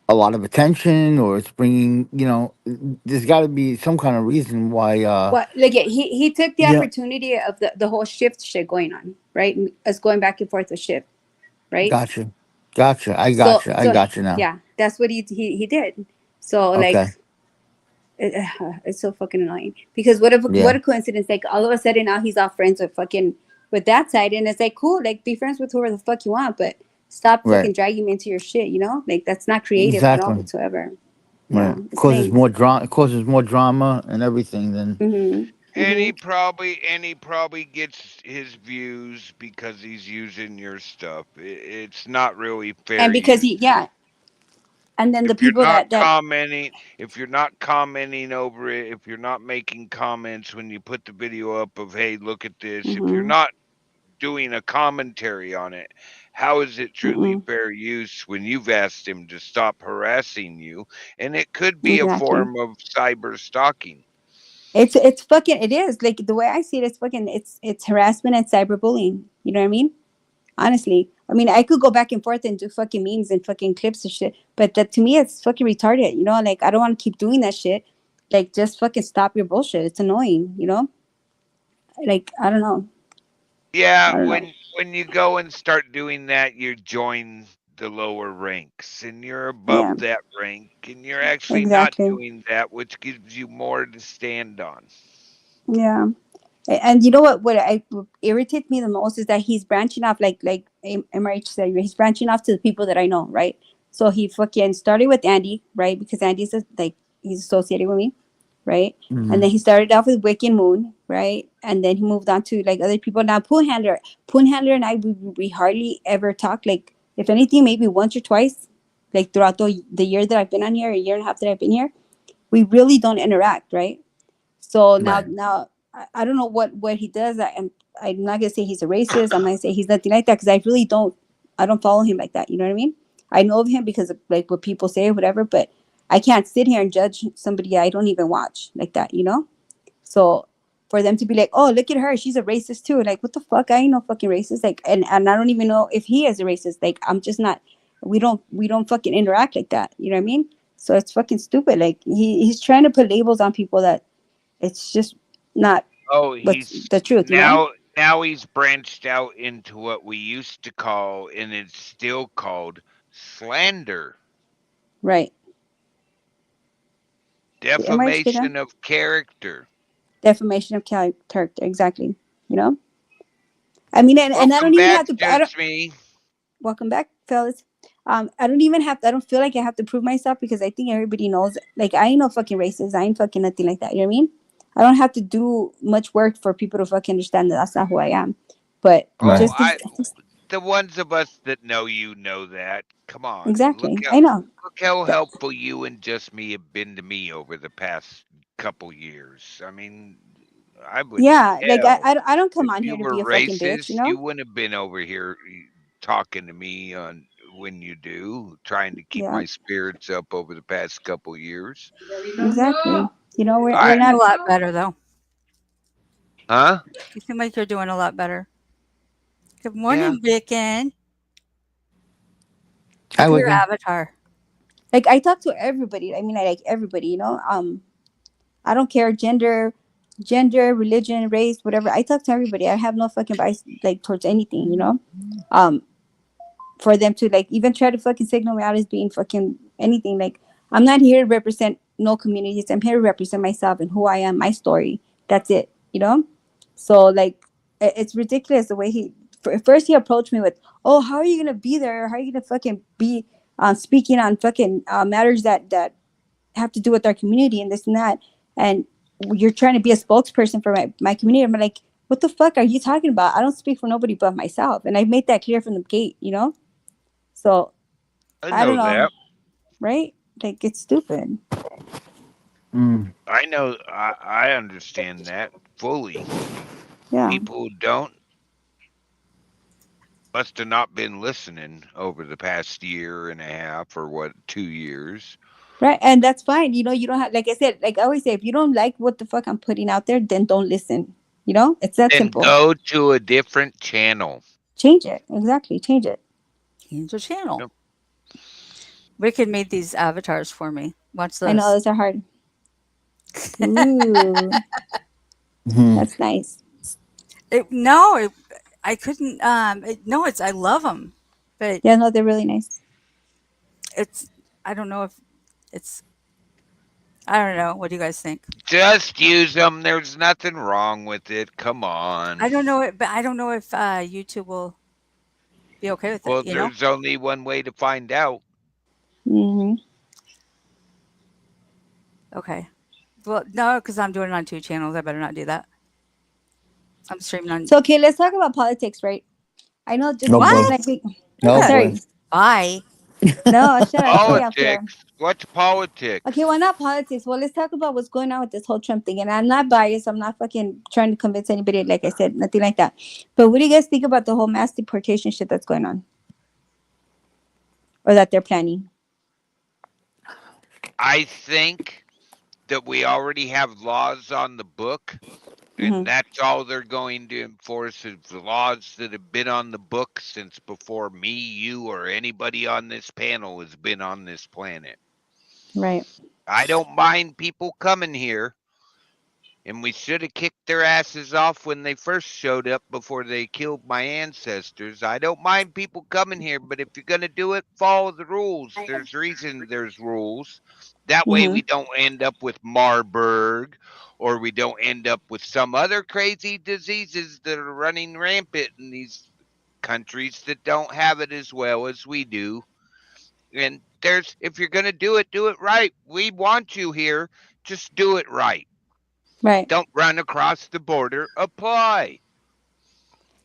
a lot of attention, or it's bringing, there's got to be some kind of reason why. What like he took the Yeah, opportunity of the whole shift shit going on, right? Us going back and forth with shift, right? gotcha, So I got you now. yeah, that's what he did. So like Okay, it's so fucking annoying because what yeah, a coincidence! Like all of a sudden now he's all friends with that side, and it's like cool, like be friends with whoever the fuck you want, but stop right, fucking dragging me into your shit. You know, like that's not creative at all exactly, whatsoever. right. Yeah, it's lame. Causes more drama and everything. Then Mm-hmm. And he Mm-hmm. probably gets his views because he's using your stuff. It's not really fair And because use. and then the If you're people not that commenting, if you're not commenting over it, if you're not making comments when you put the video up of, hey, look at this, if you're mm-hmm, not doing a commentary on it, how is it truly mm-hmm, fair use when you've asked him to stop harassing you? And it could be a exactly. form of cyber stalking. It's fucking it is like the way I see it. It's fucking it's harassment and cyberbullying. You know what I mean? Honestly, I mean I could go back and forth and do fucking memes and fucking clips and shit, but that to me it's fucking retarded. You know, like I don't want to keep doing that shit. Like just fucking stop your bullshit. It's annoying. You know, like I don't know. Yeah, I don't know. when you go and start doing that, you join the lower ranks and you're Yeah, above that rank and you're actually not exactly. doing that, which gives you more to stand on. Yeah. And you know what irritates me the most is that he's branching off like MRH said, he's branching off to the people that I know, right? So he fucking started with Andy, right? Because Andy's like he's associated with me, right? And hmm then he started off with Wick and Moon, right? And then he moved on to like other people. Now Poon Handler and I we hardly ever talk. Like if anything, maybe once or twice, like throughout the year that I've been on here, a year and a half that I've been here, we really don't interact, right? So right, now I don't know what he does. I'm not gonna say he's a racist. I'm not gonna say he's nothing like that because I don't follow him like that. You know what I mean? I know of him because of like what people say or whatever, but I can't sit here and judge somebody I don't even watch like that. You know? So for them to be like, oh, look at her, she's a racist too. Like what the fuck? I ain't no fucking racist. Like and I don't even know if he is a racist. Like I'm just not. We don't fucking interact like that. You know what I mean? So it's fucking stupid. Like he's trying to put labels on people that it's just not Oh, what's he's the truth, you know? now he's branched out into what we used to call, and it's still called, slander, Right. Am I right, Chiquita? defamation of character. Defamation of character, exactly. You know? I mean, and I Welcome don't even back, have to. I don't. Just Me. Welcome back, fellas. I don't even have. I don't feel like I have to prove myself because I think everybody knows. Like, I ain't no fucking racist. I ain't fucking nothing like that. You know what I mean? I don't have to do much work for people to fucking understand that that's not who I am. But Oh, Right. just the ones of us that know you know that. Come on, exactly. I know. look how helpful you and Just Me have been to me over the past couple years. I mean, I would Yeah, like hell. I don't come If on here you to were be a fucking bitch. You racist, know? you wouldn't have been over here talking to me on when you do, trying to keep Yeah, my spirits up over the past couple years. exactly. You know, we're I Doing a not. lot better though. huh? You seem like you're doing a lot better. Good Yeah. morning, Vicken. Hi, Look at your Wigan. avatar. Like, I talk to everybody. I mean, I like everybody. You know. I don't care gender, religion, race, whatever. I talk to everybody. I have no fucking bias like towards anything, you know. Um, for them to like even try to fucking signal me out as being fucking anything, like I'm not here to represent no communities. I'm here to represent myself and who I am, my story. That's it, you know. So like, it's ridiculous the way first he approached me with, "Oh, how are you gonna be there? How are you gonna fucking be speaking on fucking matters that have to do with our community and this and that, and you're trying to be a spokesperson for my community." I'm like, what the fuck are you talking about? I don't speak for nobody but myself, and I made that clear from the gate, you know. So I I don't know know, that. right? Like, it's stupid. Mm. I know. I understand that fully. Yeah, People who don't must have not been listening over the past year and a half or what, 2 years. right. And that's fine. You know, you don't have, like I said, like I always say, if you don't like what the fuck I'm putting out there, then don't listen. You know, it's that Then simple. go to a different channel. Change it. Exactly. Change it. Change the channel. Yep. Wicked made these avatars for me. Watch I know this. those are hard. Ooh, Mhm. that's nice. I couldn't. No, it's I love them, but Yeah, no, they're really nice. it's I don't know if it's I don't know. What do you guys think? Just use them. There's nothing wrong with it. Come on. I don't know it, but I don't know if YouTube will be okay with it. Well, there's only one way to find out. Hmm. Okay. Well, no, because I'm doing it on 2 channels. I better not do that. I'm streaming on So okay, let's talk about politics, right? I know just No because boy. like we. No What? Sorry, boy. Bye. no, shut up, stay up here. Politics. What's politics? Okay, well, not politics. Well, let's talk about what's going on with this whole Trump thing. And I'm not biased. I'm not fucking trying to convince anybody. Like I said, nothing like that. But what do you guys think about the whole mass deportation shit that's going on, or that they're planning? I think that we already have laws on the book, Hmm. and that's all they're going to enforce is the laws that have been on the book since before me, you, or anybody on this panel has been on this planet. Right. I don't mind people coming here, and we should have kicked their asses off when they first showed up before they killed my ancestors. I don't mind people coming here, but if you're going to do it, follow the rules. There's reason there's rules. That way Hmm. we don't end up with Marburg, or we don't end up with some other crazy diseases that are running rampant in these countries that don't have it as well as we do. And if you're going to do it right. We want you here. Just do it right. Right. Don't run across the border. Apply.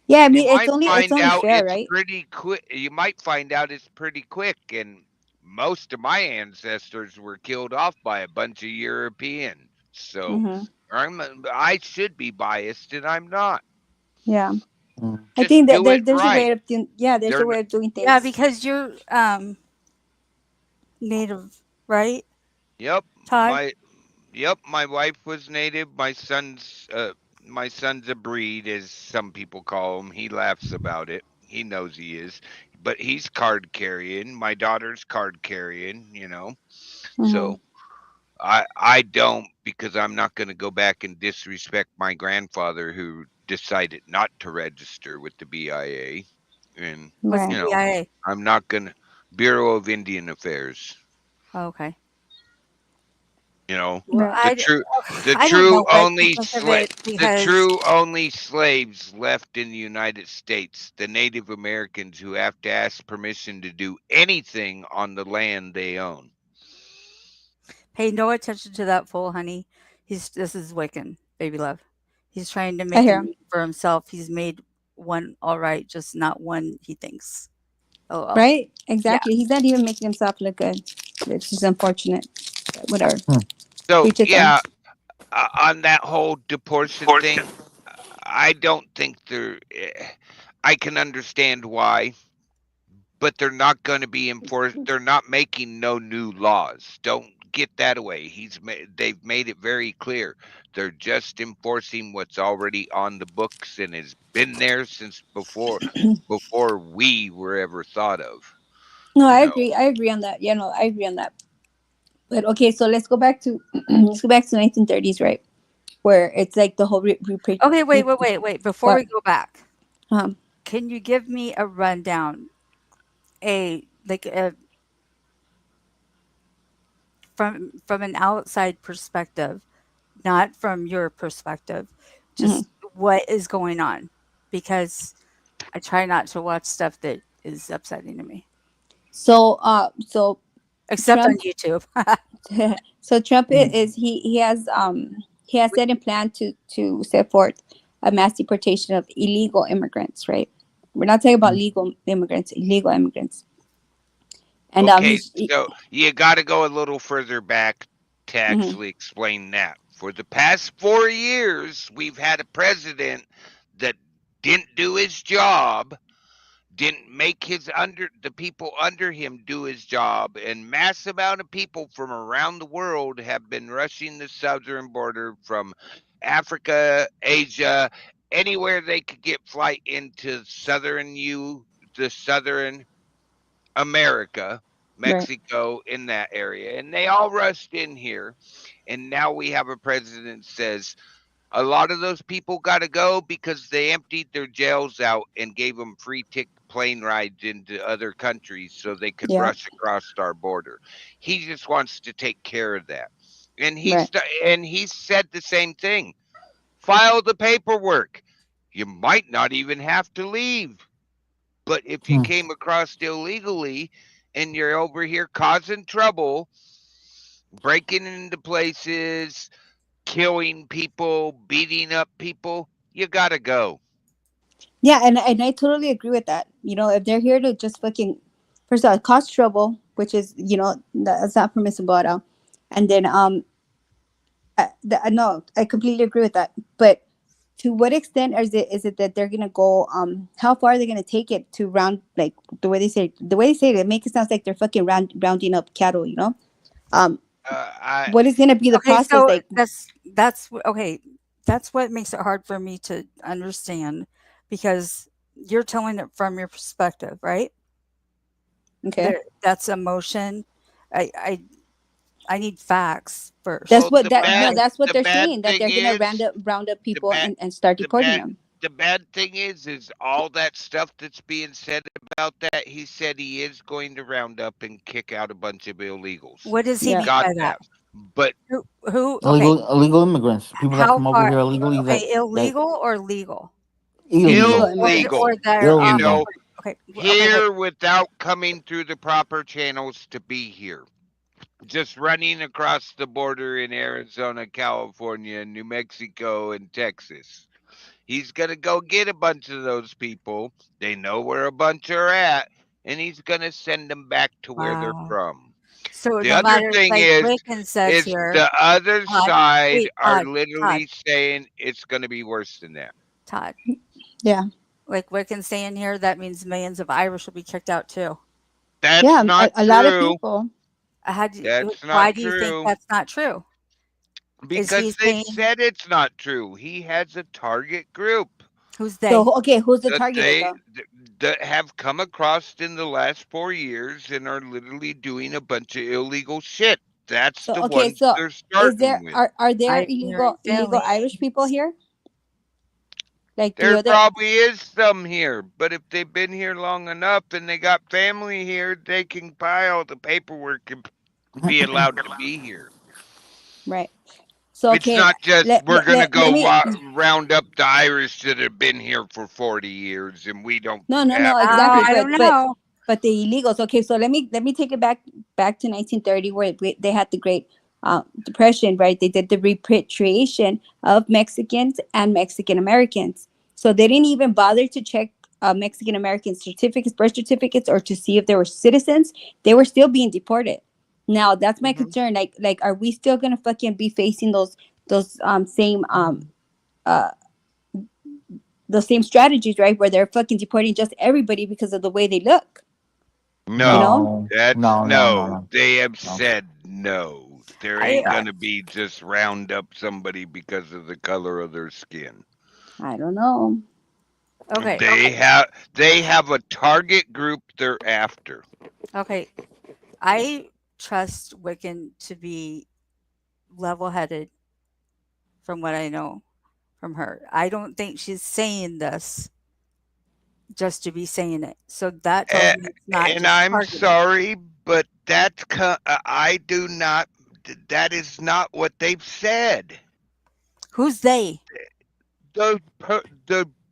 Yeah. I You mean, might it's find only out fair, it's right? pretty quick. You might find out it's pretty quick. And most of my ancestors were killed off by a bunch of Europeans. So Hmm. I should be biased, and I'm not. Yeah. Mm. I Just think that do it there's a right. way of doing. Yeah, there's They're a way of doing Yeah, things. because you're native, right, Yep. Todd? My wife was native. My son's a breed, as some people call him. He laughs about it. He knows he is. But he's card carrying. My daughter's card carrying, Hmm. So I don't, because I'm not going to go back and disrespect my grandfather who decided not to register with the BIA, and What's the Right. you know BIA? I'm not going to Bureau of Indian Affairs. Oh, okay. You know Well, Right. the I don't know true what to only think of it the because true only slaves left in the United States, the Native Americans who have to ask permission to do anything on the land they own. pay no attention to that fool, honey. This is Wiccan, baby love. He's trying to I make a hear him. name for himself. He's made one all right, just not one he thinks. Oh well. Right? Yeah. Exactly. He's not even making himself look good. Which is unfortunate. But whatever. So Preach it on. yeah, on that whole deportation thing, I don't think I can understand why, but they're not going to be enforced. They're not making no new laws. Don't get that away. They've made it very clear. They're just enforcing what's already on the books and has been there since before we were ever thought of. No, You I know, agree. I agree on that. Yeah, no, I agree on that. But okay, so let's go back to let's go back to 1930s, right? Where it's like the whole Okay, wait. Before What? we go back, Um, can you give me a rundown? Like from an outside perspective, not from your perspective, mhm. just what is going on? Because I try not to watch stuff that is upsetting to me, So except on Trump, YouTube. so Trump Mm. is he has set in plan to set forth a mass deportation of illegal immigrants, right? We're not talking about legal immigrants, illegal immigrants, and okay, he's so you got to go a little further back to mhm. actually explain that. For the past 4 years, we've had a president that didn't do his job, didn't make the people under him do his job, and mass amount of people from around the world have been rushing the southern border from Africa, Asia, anywhere they could get flight into the southern America, Right. Mexico, in that area, and they all rushed in here. And now we have a president says a lot of those people got to go because they emptied their jails out and gave them free plane rides into other countries so they could Yeah. rush across our border. He just wants to take care of that, and Right. he said the same thing. File the paperwork. You might not even have to leave. But if you Hmm. came across illegally and you're over here causing trouble, breaking into places, killing people, beating up people, you gotta go. Yeah, and I totally agree with that. You know, if they're here to just fucking first of all cause trouble, which is that's not permissible at all, and then no, I completely agree with that. But to what extent is it that they're gonna go? How far are they gonna take it to round like the way they say it? It makes it sound like they're fucking rounding up cattle. You know, I what is gonna be the Okay, process? so Like, okay. That's what makes it hard for me to understand because you're telling it from your perspective, right? okay, That's emotion. I I I need facts first. that's well, what that no, that's what the they're bad saying that thing they're gonna is round up the people bad and start the deporting bad them. the bad thing is all that stuff that's being said about that. He said he is going to round up and kick out a bunch of illegals. What does he He Yeah. mean got by that? that, but Who okay, Illegal immigrants, people that how come over far here illegally that illegal or legal? Illegal illegal, immigrants. illegal. Or they're You on the illegal. know, okay, wait. here without coming through the proper channels to be here. Just running across the border in Arizona, California, New Mexico, and Texas. He's going to go get a bunch of those people. They know where a bunch are at, and he's going to send them back to where they're Wow. from. So The no other matter thing like Wiccan says is here, the other Todd, side wait, are Todd, literally saying it's going to be worse than that. Todd. Yeah. Like Wiccan saying here, that means millions of Irish will be kicked out too. That's Yeah. not A lot of true. people. That's Why not do you think true. that's not true? Is he Because they've saying said it's not true. He has a target group who's they? So okay, who's the that targeted though? that have come across in the last 4 years and are literally doing a bunch of illegal shit. That's So the okay, ones so they're is starting there with. are there I hear illegal family. Irish people here? Like the There other probably is some here, but if they've been here long enough and they got family here, they can file the paperwork and be allowed to be here. right. So It's okay, not just we're gonna let go me round up the Irish that have been here for 40 years and we don't no have Oh, exactly, I don't but know. the illegals. Okay, so let me take it back to 1930 where they had the Great Depression, right? They did the repatriation of Mexicans and Mexican Americans. So they didn't even bother to check Mexican American certificates, birth certificates, or to see if they were citizens. They were still being deported. Now that's my concern. Like, are we still gonna fucking be facing those same uh the same strategies, right? Where they're fucking deporting just everybody because of the way they look. You know? No, that's no, no. They have no. said no. There I ain't gonna be just round up somebody because of the color of their skin. I don't know. okay. They have a target group they're after. Okay. I trust Wiccan to be level-headed from what I know from her. I don't think she's saying this just to be saying it. So that tells A- me it's not And just I'm targeted. sorry, but I do not. That is not what they've said. Who's they? The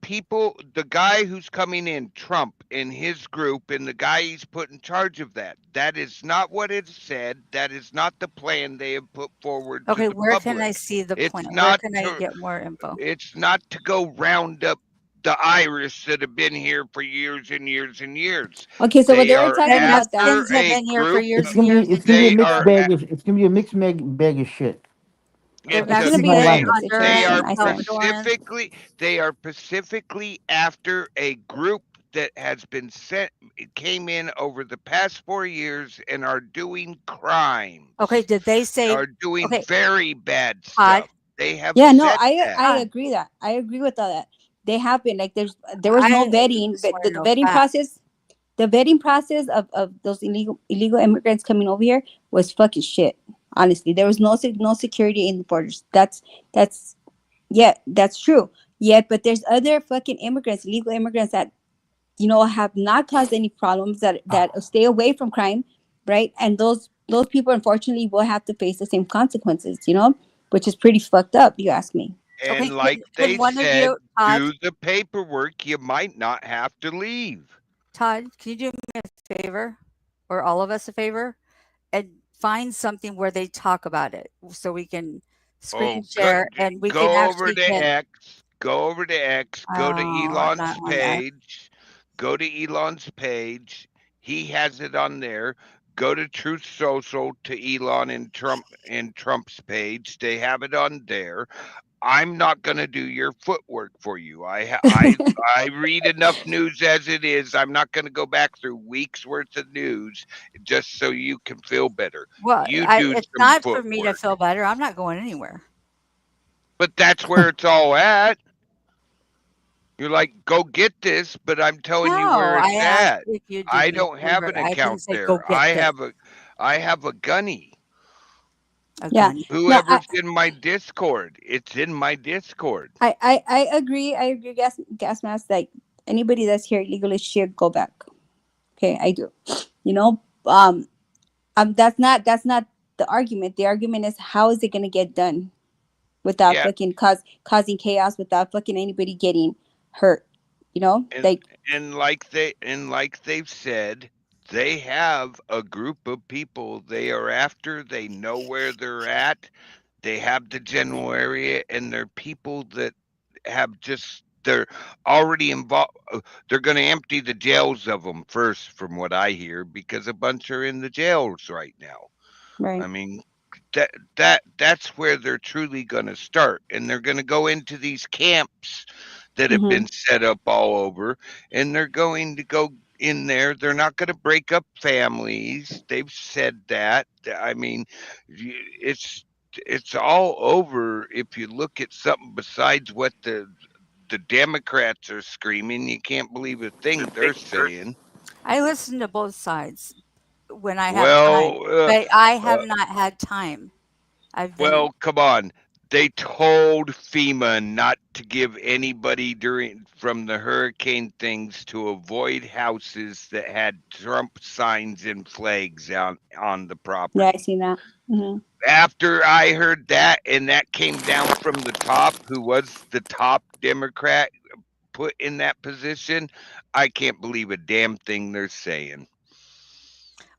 people, the guy who's coming in, Trump and his group, and the guy he's put in charge of that. That is not what it said. That is not the plan they have put forward to Okay, the where can I public. see the It's plan? Where not can I to. get more info? It's not to go round up the Irish that have been here for years and years and years. Okay, so what They they were are talking about that. after Mexicans have a been here for group. years It's and gonna years be and it's gonna be a They years. mixed are. bag. It's gonna be a mixed bag of shit. They're It's gonna Because be a my they Mexicans, language. they situation, are Hondurans, I said. Salvadorans. specifically after a group that has been sent came in over the past 4 years and are doing crimes, Okay, did they say are doing okay, very bad Todd? stuff. They have Yeah, no, said that. I Todd, agree that. I agree with all that. They have been like there was no I vetting, just but want to the know vetting facts. process, of those illegal immigrants coming over here was fucking shit. Honestly, there was no security in the borders. That's yeah, that's true. Yet, but there's other fucking immigrants, illegal immigrants that have not caused any problems that stay away from crime, right? And those people unfortunately will have to face the same consequences, which is pretty fucked up, you ask me. Okay, And like could they one of said, you, Todd, do the paperwork. You might not have to leave. Todd, can you do me a favor, or all of us a favor, and find something where they talk about it, so we can screen Oh, share and we can go over actually to get. X. Go over to X. Go to Oh, I'm Elon's not on that. page. Go to Elon's page. He has it on there. Go to Truth Social to Elon and Trump's page. They have it on there. I'm not going to do your footwork for you. I read enough news as it is. I'm not going to go back through weeks worth of news just so you can feel better. Well, You do it's some not for me to footwork. feel better. I'm not going anywhere. But that's where it's all at. You're like, go get this, but I'm telling you No, where I it's asked at. if you do I me a don't have favor. an I didn't account say go there. get this. I have a gunny. A Yeah. gun. No, Whoever's in my Discord, it's in my Discord. I agree. I agree, gas mask. Like anybody that's here illegally should go back. Okay, I do. That's not the argument. The argument is how is it gonna get done without Yeah, fucking causing chaos, without fucking anybody getting hurt. and Like like they've said, they have a group of people they are after. They know where they're at. They have the general area, and they're people that have just they're already involved. They're going to empty the jails of them first, from what I hear, because a bunch are in the jails right now. right. I mean, that's where they're truly going to start, and they're going to go into these camps that have Mm-hmm. been set up all over, and they're going to go in there. They're not going to break up families. They've said that. I mean, it's all over. If you look at something besides what the Democrats are screaming, you can't believe a thing they're saying. I listen to both sides. when I have time, Well, but I have not had time. I've been well, come on. They told FEMA not to give anybody from the hurricane things to avoid houses that had Trump signs and flags on the property. Yeah, I seen that. Hmm. After I heard that, and that came down from the top, who was the top Democrat put in that position, I can't believe a damn thing they're saying.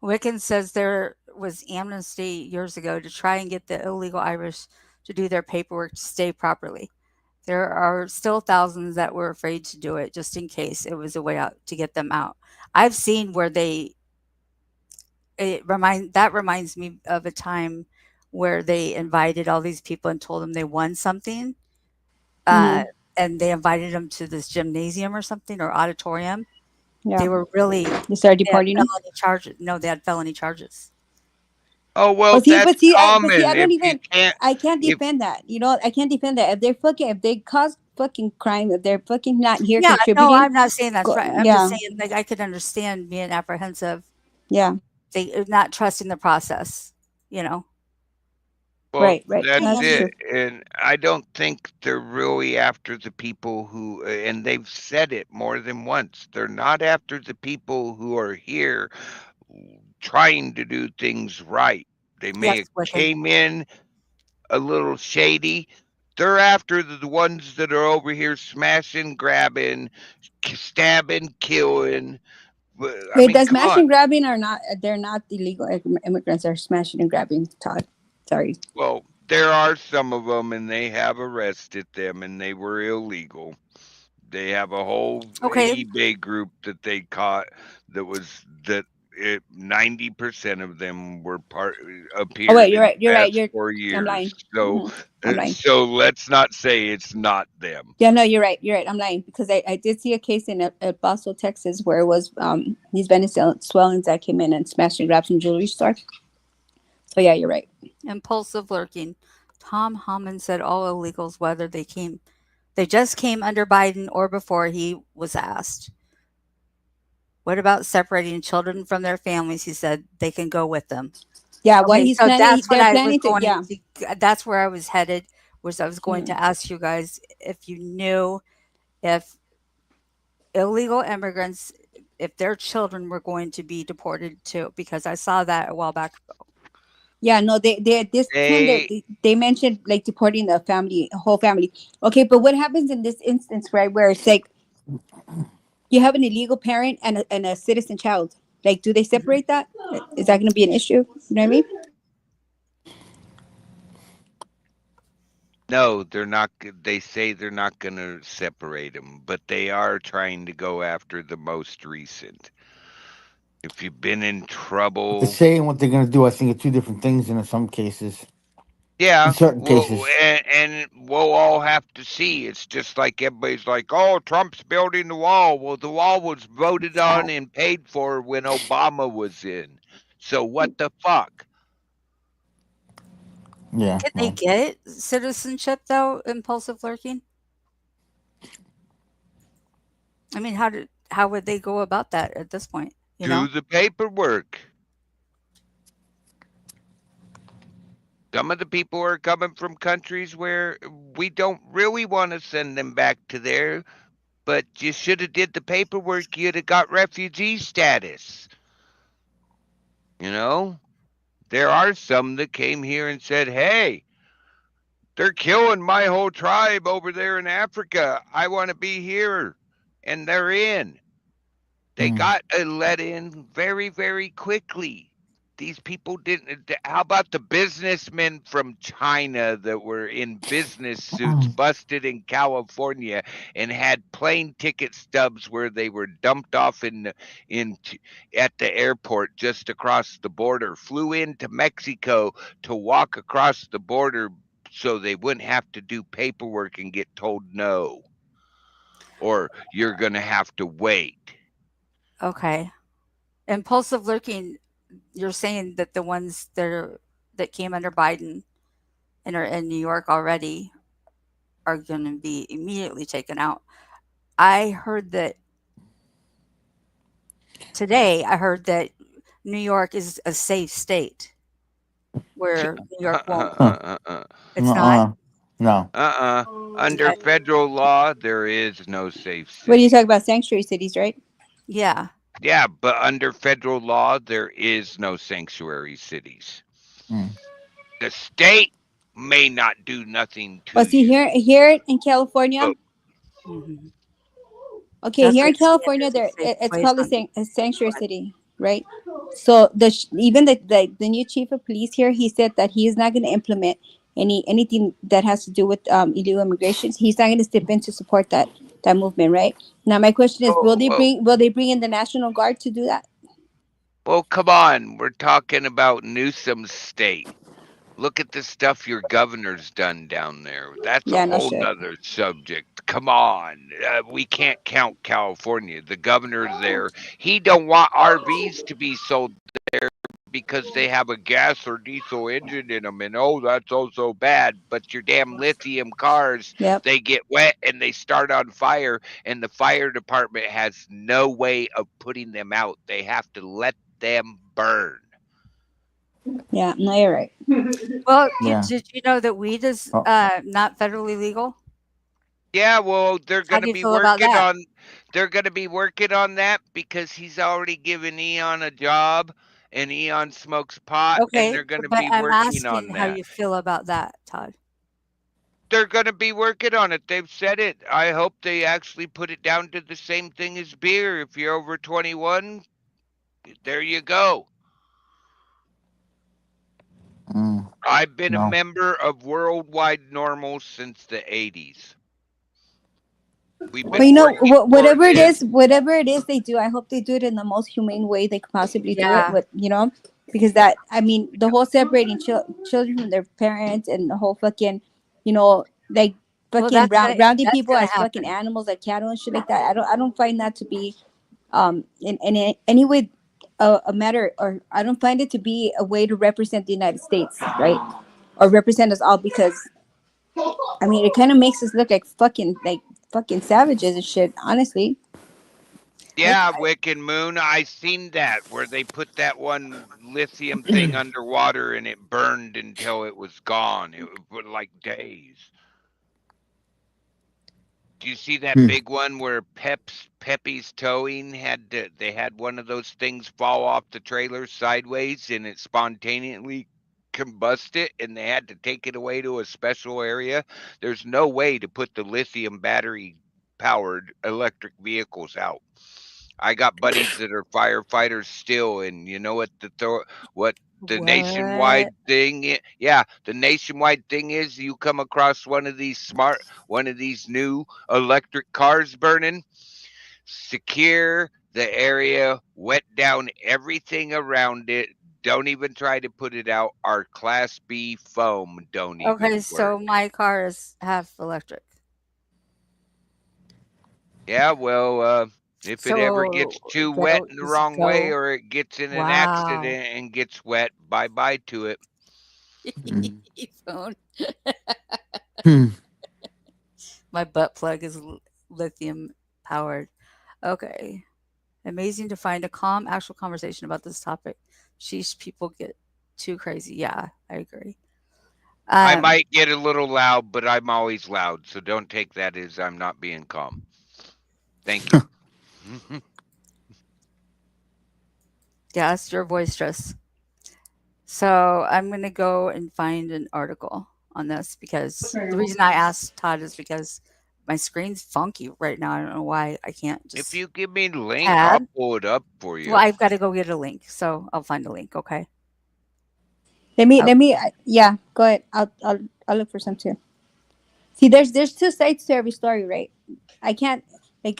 Wickens says there was amnesty years ago to try and get the illegal Irish to do their paperwork to stay properly. There are still thousands that were afraid to do it just in case it was a way out to get them out. I've seen where that reminds me of a time where they invited all these people and told them they won something. Mhm. And they invited them to this gymnasium or something or auditorium. Yeah. They were really They started deporting them. felony charges. No, they had felony charges. Oh well, But see, that's but see, common. I don't If you even. can't, I can't if defend that. You know, I can't defend that. If they cause fucking crime, if they're fucking not here Yeah, no, contributing, I'm not saying that's right. I'm yeah, just saying, like, I could understand being apprehensive, yeah, they not trusting the process, you know? well, right. No, that's that's true. it. And I don't think they're really after the people who, and they've said it more than once. They're not after the people who are here trying to do things right. They may Yes, have Wicked. came in a little shady. They're after the ones that are over here smashing, grabbing, stabbing, killing. I Wait, mean, does come smashing on. and grabbing are not? They're not illegal immigrants. Are smashing and grabbing. Todd, sorry. Well, there are some of them, and they have arrested them, and they were illegal. They have a whole Okay. eBay group that they caught that was that 90% of them were appeared Oh wait, you're in right. the You're right. past 4 I'm lying. years. So Mhm. I'm lying. so let's not say it's not them. Yeah, no, you're right. You're right. I'm lying because I did see a case in El Paso, Texas, where it was these Venezuelans that came in and smashed and grabbed some jewelry store. So yeah, you're right. Impulsive lurking. Tom Hammond said all illegals, whether they just came under Biden or before he was asked. What about separating children from their families? He said they can go with them. Yeah, what Okay, he's so planning. that's what They're I was planning to. going Yeah. to, that's where I was headed, was I was going to ask you guys if you knew if illegal immigrants, if their children were going to be deported too, because I saw that a while back ago. Yeah, no, they mentioned like deporting the whole family. Okay, but what happens in this instance, right, where it's like you have an illegal parent and a citizen child? Like, do they separate that? Is that going to be an issue? You know what I mean? No, they're not. They say they're not going to separate them, but they are trying to go after the most recent. If you've been in What trouble, they're saying, what they're going to do, I think, are two different things in some cases. yeah, In certain well, cases. and we'll all have to see. It's just like everybody's like, "Oh, Trump's building the wall." Well, the wall was voted on and paid for when Obama was in. So what the fuck? Yeah. Can they get citizenship though? Impulsive lurking. I mean, how would they go about that at this point? You know, Do the paperwork. Some of the people are coming from countries where we don't really want to send them back to there, but you should have did the paperwork. You'd have got refugee status. You know, there are some that came here and said, "Hey, they're killing my whole tribe over there in Africa. I want to be here," and they're in. They got let in very, very quickly. These people didn't. How about the businessmen from China that were in business suits, busted in California, and had plane ticket stubs where they were dumped off at the airport just across the border, flew into Mexico to walk across the border so they wouldn't have to do paperwork and get told no, or you're going to have to wait. okay. Impulsive lurking. You're saying that the ones that came under Biden and are in New York already are going to be immediately taken out. I heard that today. I heard that New York is a safe state where New York won't. It's not. No. Under Okay. federal law, there is no safe What are you city. talking about? Sanctuary cities, right? Yeah. Yeah, but under federal law, there is no sanctuary cities. Mm. The state may not do nothing to But see, you. here in California, But Mhm. okay, That's here what in I'm saying. California, There's a safe it's place called on. a sanctuary city, right? So even the new chief of police here, he said that he is not going to implement anything that has to do with illegal immigration. He's not going to step in to support that movement, right? Now, my question is, will they bring in the National Guard to do that? well, come on. We're talking about Newsom's state. Look at the stuff your governor's done down there. That's a Yeah, no whole shit. nother subject. Come on. We can't count California. The governor's there. He don't want RVs to be sold there because they have a gas or diesel engine in them. And oh, that's also bad. But your damn lithium cars, Yep. they get wet and they start on fire. And the fire department has no way of putting them out. They have to let them burn. Yeah, no, you're right. Well, Yeah. did you know that weed is Oh. not federally legal? Yeah, well, they're How going do to you be feel about working that? on they're going to be working on that because he's already given Eon a job and Eon smokes pot and Okay, they're going to but be I'm working asking on how that. you feel about that, Todd. They're going to be working on it. They've said it. I hope they actually put it down to the same thing as beer. If you're over 21, there you go. Mm. I've been a No. member of Worldwide Normal since the 80s. We've But been you know, working whatever it towards is, whatever it is they do, I hope they do it in the most humane way they could possibly do it. Yeah. With because that, I mean, the whole separating children from their parents and the whole fucking, like Well, fucking rounding that's people gonna as fucking happen. animals, like cattle and shit like that. I don't find that to be in any way a matter, or I don't find it to be a way to represent the United States, right? Or represent us all, because I mean, it kind of makes us look like fucking savages and shit, honestly. Yeah, Wick and Moon. I seen that where they put that one lithium thing underwater and it burned until it was gone. It was like days. Do you see that Hmm. big one where Pepe's Towing they had one of those things fall off the trailer sideways and it spontaneously combusted and they had to take it away to a special area? There's no way to put the lithium battery powered electric vehicles out. I got buddies that are firefighters still, and you know what the What? nationwide thing yeah, the nationwide thing is you come across one of these new electric cars burning, secure the area, wet down everything around it. Don't even try to put it out. Our Class B foam don't even Okay, work. so my car is half electric. Yeah, well, if it ever gets So too wet in the wrong way go. or it gets in an Wow. accident and gets wet, bye-bye to it. Mm. Phone. Hmm. My butt plug is lithium powered. Okay. Amazing to find a calm, actual conversation about this topic. Sheesh, people get too crazy. Yeah, I agree. I might get a little loud, but I'm always loud, so don't take that as I'm not being calm. Thank you. Yeah, that's your voice stress. So I'm gonna go and find an article on this because the reason I asked Todd is because my screen's funky right now. I don't know why I can't just. If you give me the link, I'll tab. pull it up for you. Well, I've got to go get a link, so I'll find a link. Okay. Let me yeah, go ahead. I'll look for some too. See, there's two sides to every story, right? I can't, like,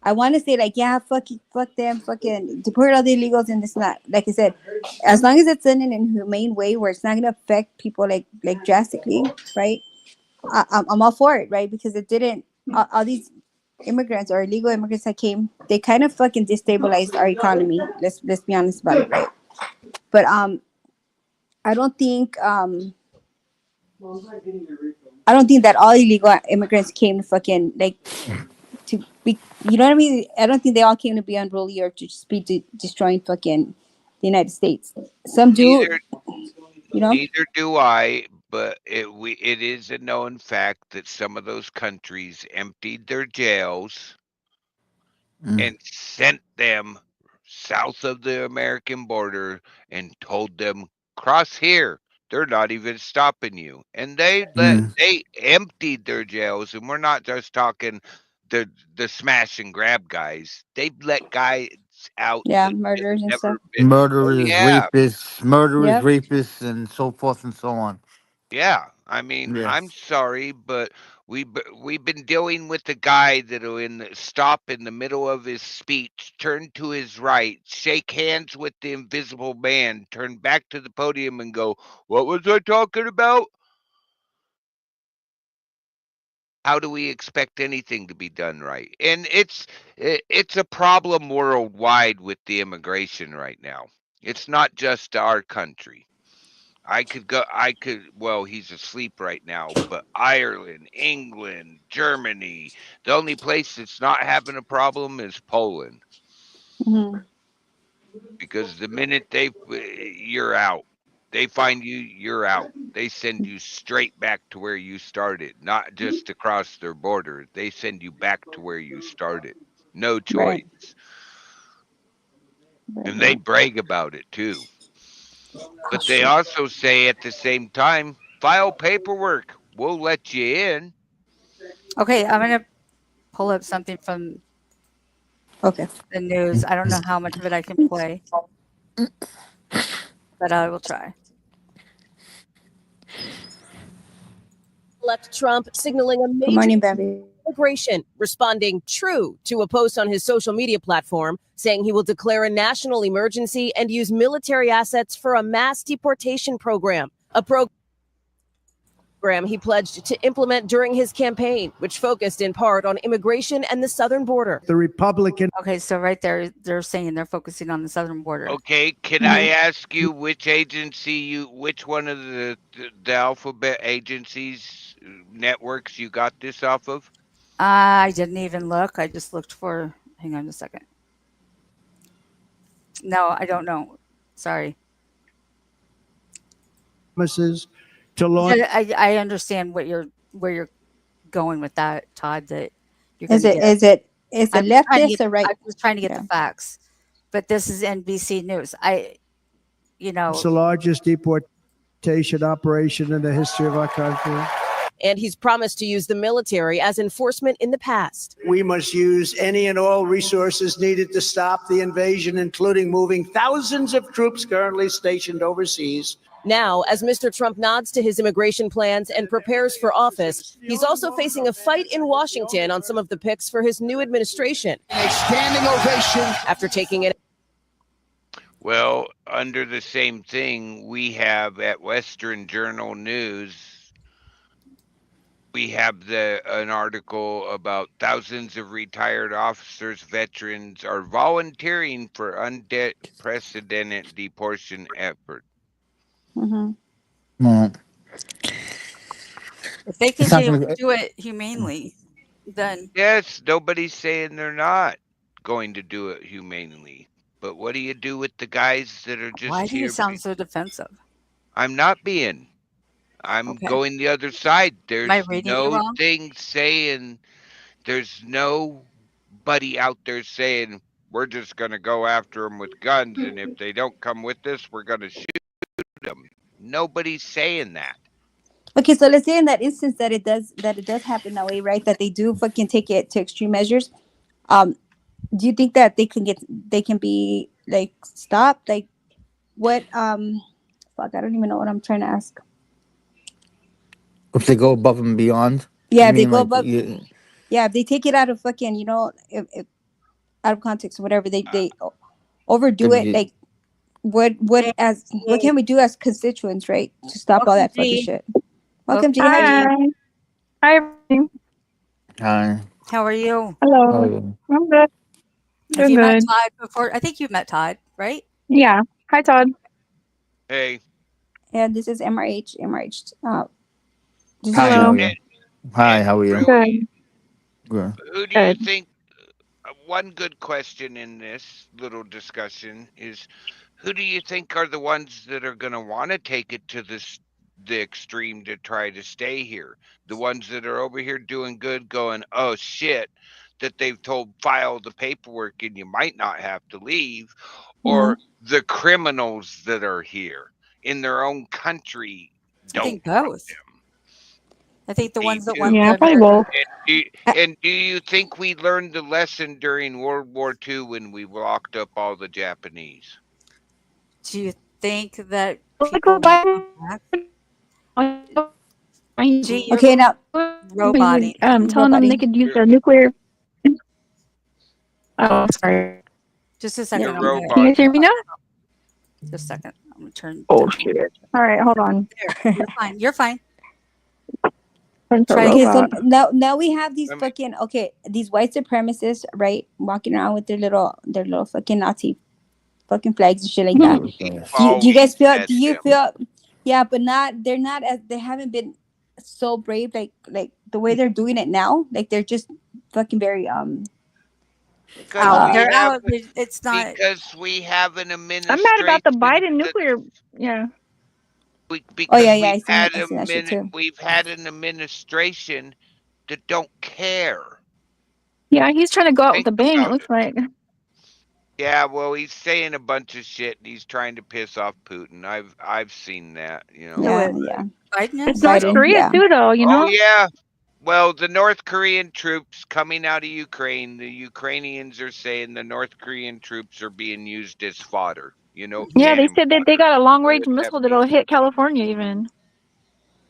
I want to say like, yeah, fuck them, fucking deport all the illegals and this and that. Like I said, as long as it's done in a humane way where it's not gonna affect people like drastically, right? I'm all for it, right? Because it didn't. All these immigrants or illegal immigrants that came, they kind of fucking destabilized our economy. Let's be honest about it, right? But I don't think that all illegal immigrants came to fucking like to be, you know what I mean? I don't think they all came to be unruly or to just be destroying fucking the United States. Some do, Neither, you know. neither do I, but it is a known fact that some of those countries emptied their jails and sent them south of the American border and told them, cross here. They're not even stopping you. And they emptied their jails, and we're not just talking the smash and grab guys. They let guys out Yeah, that murderers and stuff. never been. Oh Murderers, yeah. murderers, Yep. rapists, and so forth and so on. Yeah, I mean, Yeah. I'm sorry, but we've been dealing with the guy that'll stop in the middle of his speech, turn to his right, shake hands with the invisible man, turn back to the podium and go, "What was I talking about?" How do we expect anything to be done right? And it's a problem worldwide with the immigration right now. It's not just our country. Well, he's asleep right now, but Ireland, England, Germany, the only place that's not having a problem is Poland, Hmm. because the minute you're out, they find you, you're out. They send you straight back to where you started, not just across their border. They send you back to where you started. No choice. Right. And they brag about it too. But they also say at the same time, file paperwork. We'll let you in. Okay, I'm gonna pull up something from Okay. the news. I don't know how much of it I can play, but I will try. Elect Trump signaling a Good major morning, baby. immigration, responding true to a post on his social media platform saying he will declare a national emergency and use military assets for a mass deportation program, a program he pledged to implement during his campaign, which focused in part on immigration and the southern border. The Republican. Okay, so right there, they're saying they're focusing on the southern border. Okay, can I ask you which one of the alphabet agencies, networks you got this off of? I didn't even look. I just looked for. Hang on a second. No, I don't know. Sorry. Promises to launch. I understand where you're going with that, Todd. That you're Is gonna it? get. Is it? Is it I'm just trying to leftist get. or right? I'm just trying to get Yeah. the facts. But this is NBC News. It's the largest deportation operation in the history of our country. And he's promised to use the military as enforcement in the past. We must use any and all resources needed to stop the invasion, including moving thousands of troops currently stationed overseas. Now, as Mr. Trump nods to his immigration plans and prepares for office, he's also facing a fight in Washington on some of the picks for his new administration. A standing ovation. After taking it. Well, under the same thing, we have at Western Journal News, we have an article about thousands of retired officers, veterans are volunteering for unprecedented deportation effort. Mm-hmm. Well, If they can It's not gonna- do it humanely, then Yes, nobody's saying they're not going to do it humanely. But what do you do with the guys that are just why do you here? sound so defensive? I'm not being. I'm Okay. going the other side. There's Am I reading it no wrong? thing saying, there's nobody out there saying, we're just going to go after them with guns. And if they don't come with us, we're going to shoot them. Nobody's saying that. Okay, so let's say in that instance that it does happen that way, right? That they do fucking take it to extreme measures. Do you think that they can be like stopped? Like what? Fuck, I don't even know what I'm trying to ask. if they go above and beyond. Yeah, You if they mean, go like, above. you- Yeah, if they take it out of fucking, if out of context, whatever they overdo Then it. you- Like what can we do as constituents, right, to stop all that fucking shit? Welcome, G. Hi, G. Hi, everything. Hi. How are you? Hello. Oh, I'm good. Have Doing you met good. Todd before? I think you met Todd, right? Yeah. Hi, Todd. Hey, And this is MRH. This Hi, is how Hello. are you? Hi, how are you? Good. Good. who do you Good. think? One good question in this little discussion is, who do you think are the ones that are going to want to take it to the extreme to try to stay here? The ones that are over here doing good, going, oh shit, that they've told file the paperwork and you might not have to leave, or the criminals that are here in their own country I don't think want both. them. I think the Me ones that too. want Yeah, the probably American. both. And do you think we learned the lesson during World War II when we locked up all the Japanese? Do you think that Look people what won't Biden. come back? Gee, you're Okay, now roboting. Telling them they roboting. could use their nuclear. Oh, sorry. Just a You're second. I'm gonna, Can you robot. guys hear me now? just a second. I'm gonna turn Oh down. shit! All right, hold on. There. You're fine. You're fine. Turn to Try Okay, so robot. now we have these Let me- fucking these white supremacists, right, walking around with their little fucking Nazi fucking flags and shit like that. Do you guys feel? Always Do you had feel? Yeah, but they're not as they haven't been so brave like the way they're doing it now. Like they're just fucking very Because Out. we They're have out. It's not. because we have an I'm mad about the administration Biden that nuclear. Yeah. Oh because yeah, we've I had seen that shit too. we've had an administration that don't care. Yeah, he's trying to go out with Think a bang. It about looks it. like. Yeah, well, he's saying a bunch of shit and he's trying to piss off Putin. I've seen that, you know. Who Yeah, is yeah. Biden It's is? North Biden, Korea yeah. too, though. You Oh know. yeah. Well, the North Korean troops coming out of Ukraine, the Ukrainians are saying the North Korean troops are being used as fodder. You know, Yeah, they cannon said that they fodder. got a long You know range what that missile that'll means? hit California even.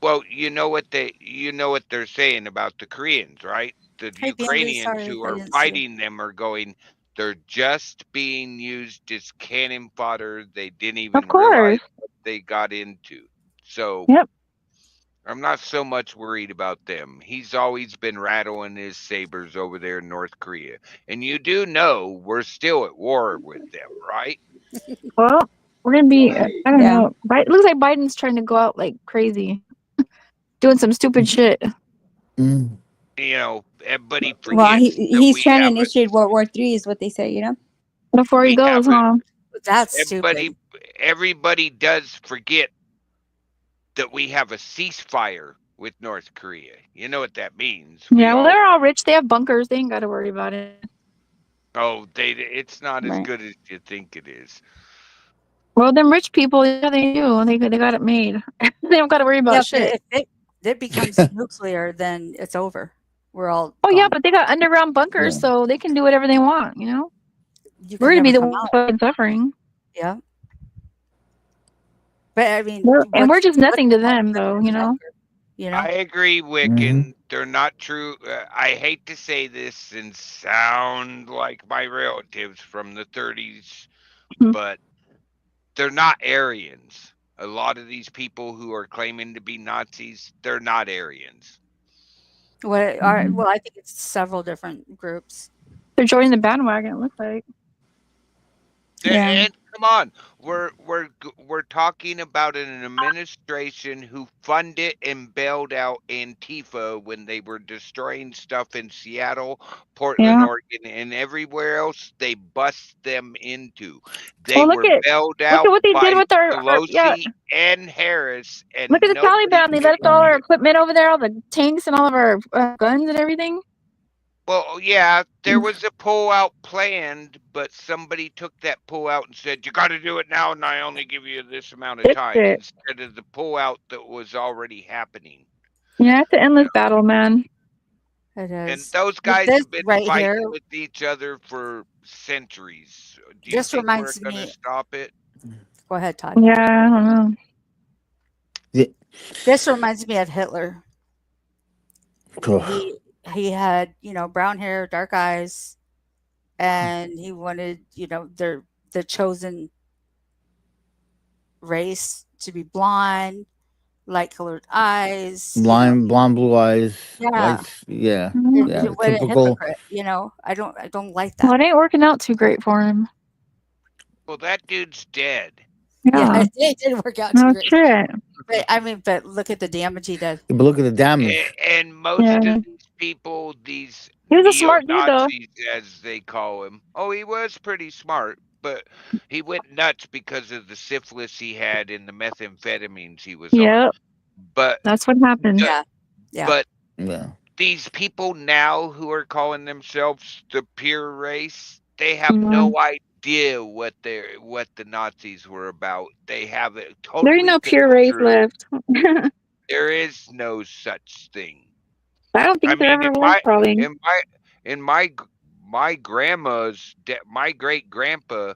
Well, you know what they're saying about the Koreans, right? The Hey, Bambi, Ukrainians sorry who I are didn't see you. fighting them are going, they're just being used as cannon fodder. They didn't even Of course. realize what they got into. So Yep. I'm not so much worried about them. He's always been rattling his sabers over there in North Korea. And you do know we're still at war with them, right? Well, we're gonna be. I don't Yeah. know. It looks like Biden's trying to go out like crazy, doing some stupid shit. Mm. You know, but he Well, forgets that he's we trying to have a initiate World War III, is what they say. You know. Before he we goes, have a huh? That's stupid. everybody does forget that we have a ceasefire with North Korea. You know what that means? Yeah. Well, they're all rich. They have bunkers. They ain't got to worry about it. It's not as Right. good as you think it is. Well, them rich people, yeah, they do. They got it made. They don't got to worry about Yeah, shit. but if it becomes nuclear, then it's over. We're all. Oh yeah, gone. but they got underground bunkers, Yeah. so they can do whatever they want. You know, You we're can gonna be never the come out. ones suffering. Yeah. But I mean, And we're what's- just nothing to what's them, though. You know. You know. I agree, Wiccan. They're not true. I hate to say this and sound like my relatives from the 30s, Mhm. but they're not Aryans. A lot of these people who are claiming to be Nazis, they're not Aryans. What are, well, I think it's several different groups. They're joining the bandwagon. It looks like. Yeah. And come on, we're talking about an administration who funded and bailed out Antifa when they were destroying stuff in Seattle, Portland, Yeah. Oregon, and everywhere else they bust them into. They Well, were bailed look out at what they by did with our Pelosi yeah. and Harris, and Look at the nobody Taliban. They did left all our anything. equipment over there, all the tanks and all of our guns and everything. Well, yeah, there was a pullout planned, but somebody took that pullout and said, you got to do it now, and I only give you this amount of Fix time, it. instead of the pullout that was already happening. Yeah, it's an endless battle, man. It And is. those But guys this have been right fighting here, with each other for centuries. Do you this think we're reminds going to me. stop it? Go ahead, Todd. Yeah, I don't know. This reminds me of Hitler. Oh. He had, brown hair, dark eyes, and he wanted, the chosen race to be blonde, light colored eyes. Blonde, blue eyes. Yeah. White, yeah. Mhm. Yeah, What a typical. hypocrite, I don't like Well, that. it ain't working out too great for him. Well, that dude's dead. Yeah. Yeah, it didn't work out too No great. shit. But look at the damage he did. But look at the damage. And most Yeah. of these people, these He was a smart dude, though. neo-Nazis, as they call him. Oh, he was pretty smart, but he went nuts because of the syphilis he had and the methamphetamines he was on. Yep, But that's what happened. the- Yeah. Yeah. but Yeah. these people now who are calling themselves the pure race, they have no idea what the Nazis were about. They have it totally. There ain't no pure race construed. left. There is no such thing. I don't think I there mean, ever was, probably. my grandma's my great grandpa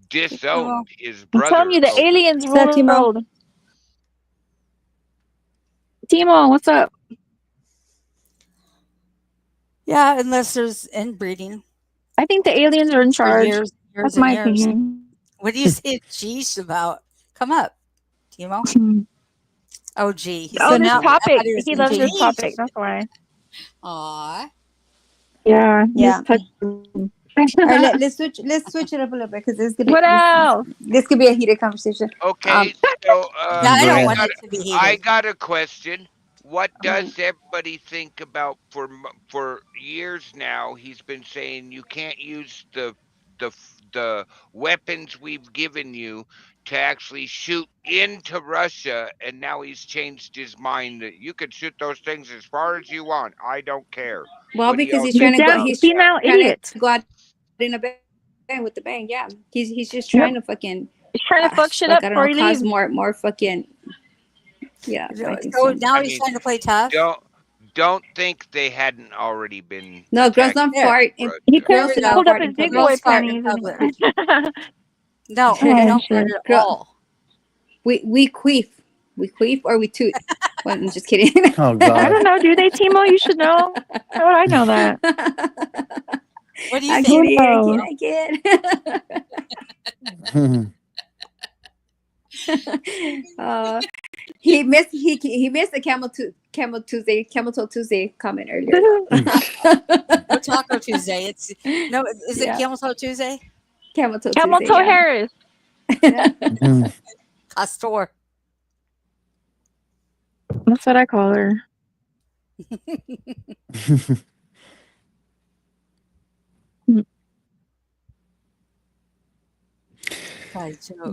disowned his I'm brother. telling you, the over- aliens What's up, rule the Timo? world. Timo, what's up? Yeah, unless there's inbreeding I think the aliens are in for charge. years That's and my years. opinion. What do you say geez about? Come up, Timo. Hmm. Oh, gee. He Oh, said this gee. I topic. thought was He saying loves this geez. topic. That's why. Aw. Yeah. Yeah. All All right, let's switch it up a little bit because What else? this could be a heated conversation. Okay, so Yeah, I don't Right. want it to be heated. I got a question. What does everybody think about for years now? He's been saying you can't use the weapons we've given you to actually shoot into Russia, and now he's changed his mind that you can shoot those things as far as you want. I don't care. Well, What do because y'all he's think trying to go. about He's that? Female trying idiot. to go out in a bang with the bang. Yeah, he's just trying to fucking He's trying to fuck shit up I before don't he know, cause leaves. more fucking. Yeah, I think So so. now I he's mean, trying to play tough. Don't think they hadn't already been. No, girls attacking don't fart. In, Russia. He girls do not pulled up fart his in big public. boy Girls fart in panties. public. No, Oh, they don't shit. fart at Girl- all. We queef. We queef or we toot. Well, I'm just kidding. Oh I God. don't know. Do they, Timo? You should know. How would I know that? What do you I think? get it. He missed the Camel Toe Tuesday comment earlier. No Taco Tuesday. It's no. Is it Yeah. Camel Toe Tuesday? Camel Toe Camel Tuesday. Toe Yeah. Harris. Castor. That's what I call her.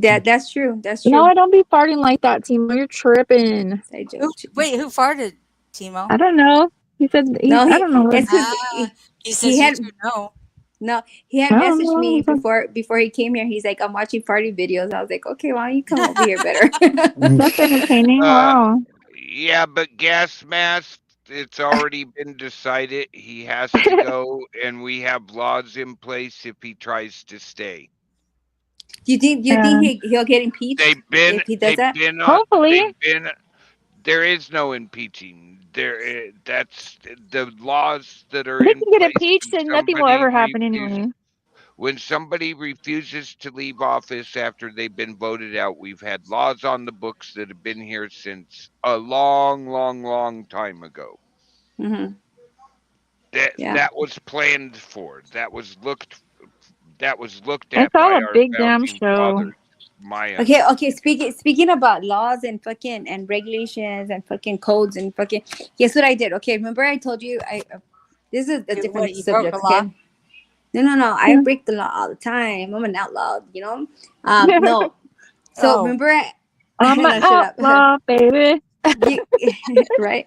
That's true. That's true. No, I don't be farting like that, Timo. You're tripping. Side joke. Wait, who farted? Timo. I don't know. He said, No, I don't know. it's 'cause He says had- you two know. No, he had I don't messaged me know. before he came here. He's like, I'm watching party videos. I was like, okay, why don't you come over here better? That's entertaining. Wow. Yeah, but gas mask, it's already been decided. He has to go, and we have laws in place if he tries to stay. you think he'll get impeached They've been. if he does they've that? been Hopefully. There is no impeaching. That's the laws that are If they in can get place impeached, when then nothing will somebody ever happen refuses- anyway. When somebody refuses to leave office after they've been voted out, we've had laws on the books that have been here since a long, long, long time ago. Mm-hmm. That was planned for. That was looked at It's by all a our big damn founding show. fathers. My Okay. Speaking about laws and fucking and regulations and fucking codes and fucking. Guess what I did? Okay, remember I told you this is a different you broke subject. a law? Okay. No. I break the law all the time. I'm an outlaw. You know. No. So Oh. remember I'm No, an shut up. outlaw, baby. right?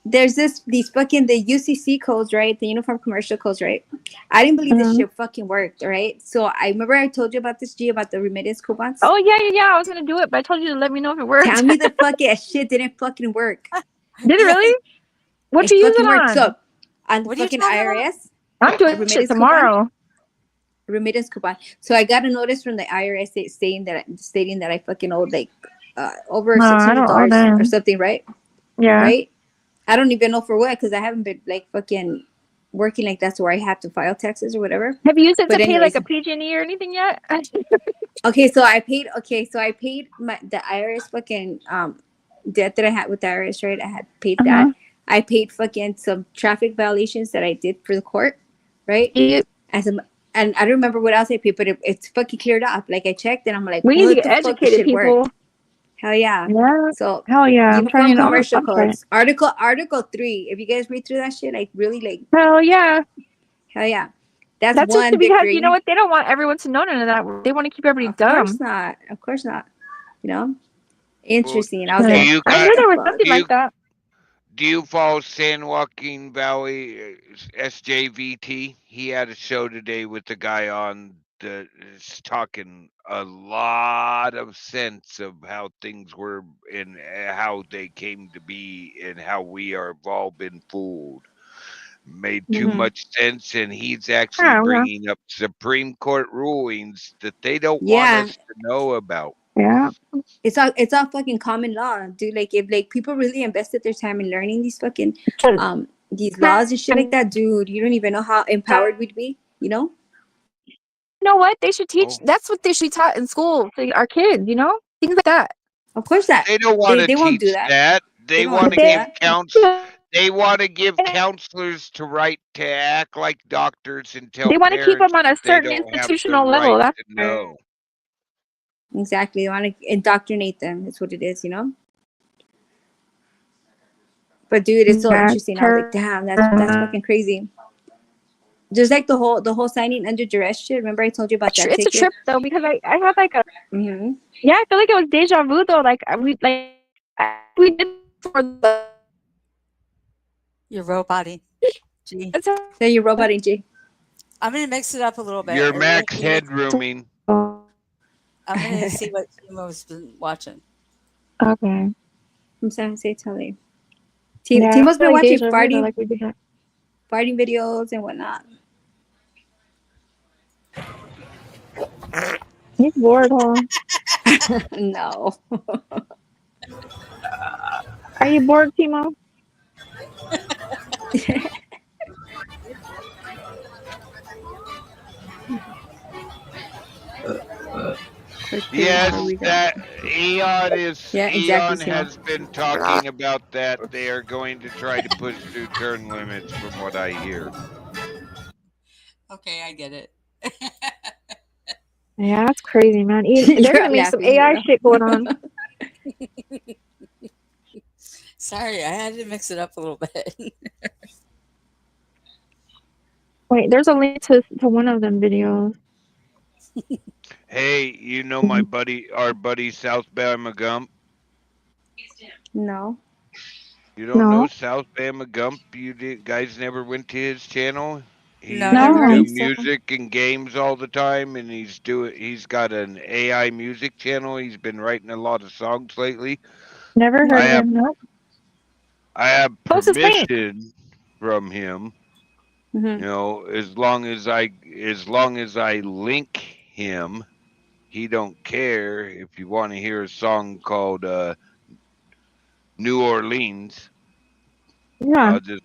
There's these fucking the UCC codes, right? The Uniform Commercial Codes, right? I didn't believe this shit fucking worked, right? So I remember I told you about this G about the remittance coupons. Oh, yeah. I was going to do it, but I told you to let me know if it worked. Tell me the fucking shit didn't fucking work. Did it really? What It you use fucking it worked. on? So on the What are you fucking talking about? IRS I'm doing remittance shit coupon? tomorrow. remittance coupon. So I got a notice from the IRS stating that I fucking owed like over No, I don't owe $600 them. or something, right? Yeah. Right? I don't even know for what, because I haven't been like fucking working like that's where I have to file taxes or whatever. Have you used it But to pay like anyways. a PG&E or anything yet? Okay, so I paid the IRS fucking debt that I had with the IRS, right? I had paid that. Uh-huh. I paid fucking some traffic violations that I did for the court, right? Yep. And I don't remember what else I paid, but it's fucking cleared up. Like I checked and I'm like, We need what to get the fuck, this educated, shit work? people. Hell yeah. Yeah. So Hell yeah. I'm trying Uniform to Commercial I'm trying. Codes. Article 3. If you guys read through that shit, like really like Hell yeah. hell yeah. That's That's one just because victory. you know what? They don't want everyone to know none of that. They want to keep everybody Of dumb. course not. Of course not. You know, interesting. And I was Do Yeah. like, you I got? heard there was fuck. something Do you like that. do you follow San Joaquin Valley SJVT? He had a show today with the guy on the is talking a lot of sense of how things were and how they came to be and how we are have all been fooled. Made too Mhm. much sense, and he's actually Yeah, yeah, bringing up Supreme Court rulings that they don't want Yeah, us to know about. yeah. it's all fucking common law, dude. Like if like people really invested their time in learning these fucking these laws and shit like that, dude, you don't even know how empowered we'd be. You know? You know what? They should teach. Oh, That's what they should be taught in school to our kids. You know, things like that. Of course that they don't want to they won't do teach that. that. They They don't want want to to do give that. They want to give counselors to right to act like doctors and tell They want to keep parents them on a that they certain don't have the institutional right level. That's to know. Exactly. They want to indoctrinate them. That's what it is. You know? But dude, it's so yeah, interesting. I was like, damn, that's fucking crazy. Just like the whole signing under duress shit. Remember I told you about that It's a ticket? trip though because I had like a Mm-hmm. yeah. I feel like it was deja vu though. Like we did for the. Your robot-y. Gee. That's So you robot G. I'm gonna mix it up a little bit. Your I really max feel like- headrooming. how. I'm gonna see what Timo's been watching. Okay. I'm sorry, say Telly. Yeah, Timo's I feel been like watching deja vu, though, farting like we did that. videos and whatnot. He's bored, huh? No. Are you bored, Timo? Yes, Here we go. that Eon is Yeah, exactly, Eon Timo. has been talking about that. They are going to try to push through turn limits, from what I hear. Okay, I get it. Yeah, that's crazy, man. They're You're gonna make some laughing, AI bro. shit going on. Sorry, I had to mix it up a little bit. Wait, there's a link to one of them videos. Hey, you know my buddy, our buddy South Bama Gump? No. You don't know No. South Bama Gump? Guys never went to his channel? He No, No. never heard do of think so. music and games all the time, and he's got an AI music channel. He's been writing a lot of songs lately. Never heard I of have him. Nope. I have Post his link. permission from him. Mm-hmm. You know, as long as I link him, he don't care. If you want to hear a song called New Orleans, Yeah. I'll just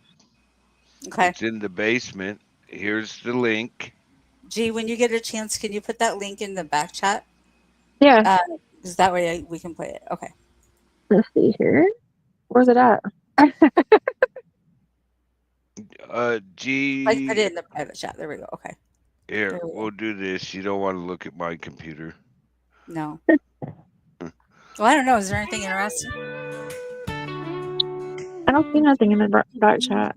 Okay. it's in the basement. Here's the link. Gee, when you get a chance, can you put that link in the back chat? Yeah. Because that way we can play it. Okay. Let's see here. Where's it at? G. Like put it in the private chat. There we go. Okay. Here, There we go. we'll do this. You don't want to look at my computer. No. Well, I don't know. Is there anything interesting? I don't see nothing in the back chat.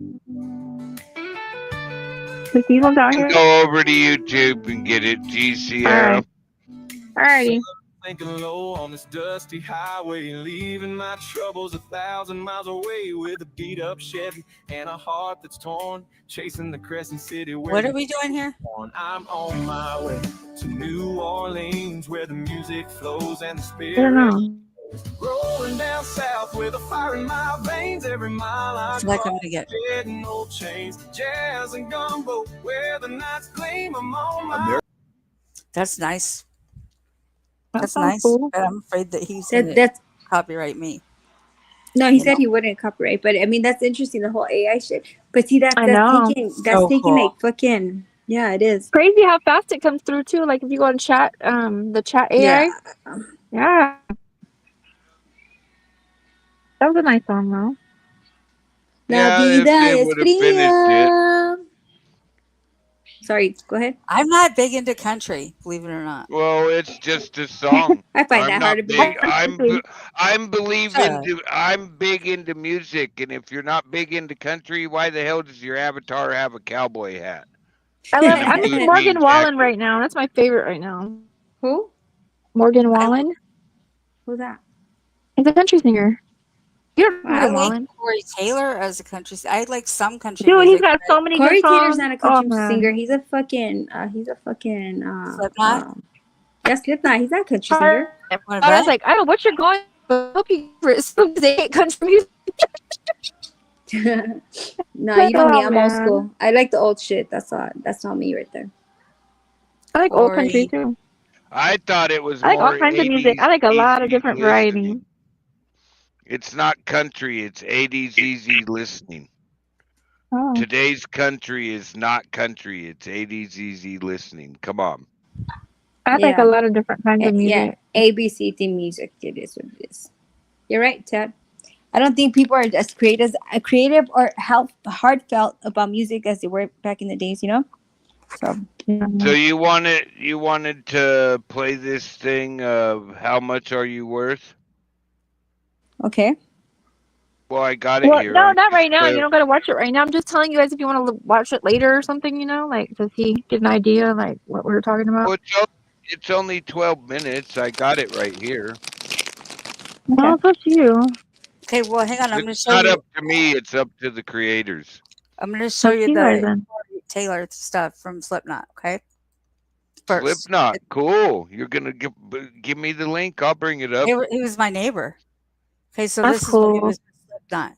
The people's out here. Go over to YouTube and get it. GCR. Alrighty. Thinking low on this dusty highway, leaving my troubles 1,000 miles away with a beat up Chevy and a heart that's torn, chasing the Crescent City. What are we doing here? I'm on my way to New Orleans, where the music flows and the I spirit don't know. rolling down south with a fire in my veins. Every mile I I feel like I'm gonna get. getting old chains, jazz and gumbo, where the nights gleam. I'm on my That's nice. That That's sounds nice. cool. But I'm afraid that he's gonna That's copyright me. no, he You said know? he wouldn't copyright, but I mean that's interesting, the whole AI shit. But see I know. So taking cool. like fucking yeah, it is. Crazy how fast it comes through too. Like if you go on chat, the chat AI. Yeah. Yeah. That was a nice song though. La Yeah, if vida they es would have finished it. fría. Sorry, go ahead. I'm not big into country, believe it or not. Well, it's just a song. I find I'm that not hard to believe. big. Sure. I'm big into music, and if you're not big into country, why the hell does your avatar have a cowboy hat? I love. I'm Include into me, Morgan Wallen Jackie. right now. That's my favorite right now. Who? Morgan Wallen. Who's that? He's a country singer. You don't know Wow. I Morgan like Wallen? Corey Taylor as a country. I like some country Dude, he's music. got so many Corey good Taylor's songs. not a Oh country man. singer. He's a fucking Slipknot. yeah, Slipknot. He's not a country singer. What I was about? like, I don't know what you're going, but I hope you hate country music. No, you know me. Oh, I'm old man. school. I like the old shit. That's not me right there. I like old country Corey. too. I thought it was I like all more kinds of music. 80s I like a lot of easy different variety. listening. It's not country, it's 80s easy listening. Oh. Today's country is not country, it's 80s easy listening. Come on. I like Yeah. a lot of different kinds of Yeah, music. ABCD music. It is what it is. You're right, Ted. I don't think people are as creative or heartfelt about music as they were back in the days. You know. So So you wanted to play this thing of how much are you worth? okay. Well, I got it Well, here. no, I not just right now. play- You don't got to watch it right now. I'm just telling you guys if you want to watch it later or something. You know, like to see get an idea like what we were talking about. Well, it's only 12 minutes. I got it right here. No, it's up to you. Okay, well, hang on. I'm going to It's show not you. up to me. It's up to the creators. I'm going to show Up to you you guys the then. Corey Taylor stuff from Slipknot. Okay. First, Slipknot, cool. You're gonna give me the link. I'll bring it up. he was my neighbor. Okay, so That's this is when he cool. was with Slipknot.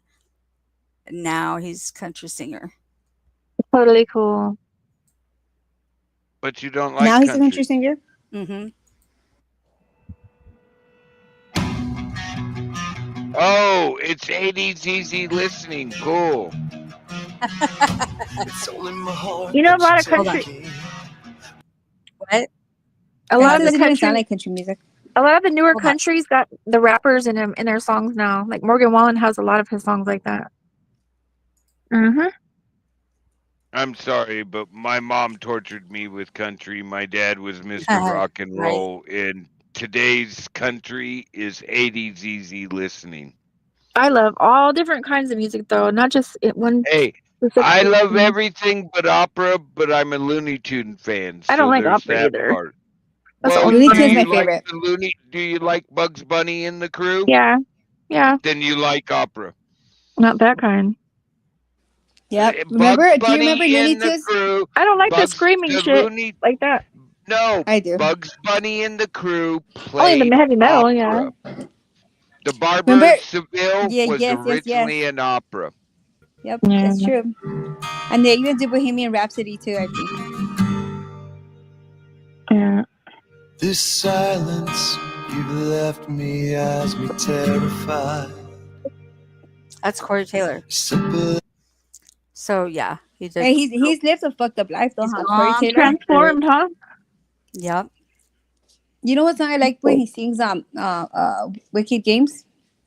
Now he's country singer. Totally cool. But you don't like Now he's a country. country singer. Mm-hmm. Oh, it's 80s easy listening. Cool. You know, a lot of Hold on. country, What? a lot That of the doesn't even sound country, like country music. a lot of the newer Hold on. countries got the rappers in them in their songs now. Like Morgan Wallen has a lot of his songs like that. Mm-hmm. I'm sorry, but my mom tortured me with country. My dad was Mr. Rock and Right. Roll, and today's country is 80s easy listening. I love all different kinds of music though, not just one Hey, specific. I love thing. everything but opera, but I'm a Looney Tune fan. I don't so like there's opera that either. part. That's the Well, only Looney do Tune's you my like favorite. the Do you like Bugs Bunny and the crew? Yeah, yeah, Then you like opera. not that kind. Yep. Bugs Remember? Do you Bunny remember Looney and the Tunes? crew. I don't like the Bugs screaming the shit Looney. like that. No, I do. Bugs Bunny and the crew Only played the heavy metal, opera. yeah. The Barber Remember? of Seville Yeah, was yes. originally an opera. Yep, Yeah. that's true. And they even did Bohemian Rhapsody too, I think. Yeah. This silence you've left me has me terrified. That's Corey Taylor. Simple. So yeah, he did. Hey, he's lived a fucked up life though, He's huh? gone. Corey Taylor. Transformed, huh? Yep. You know what song I like when he sings Wicked Games?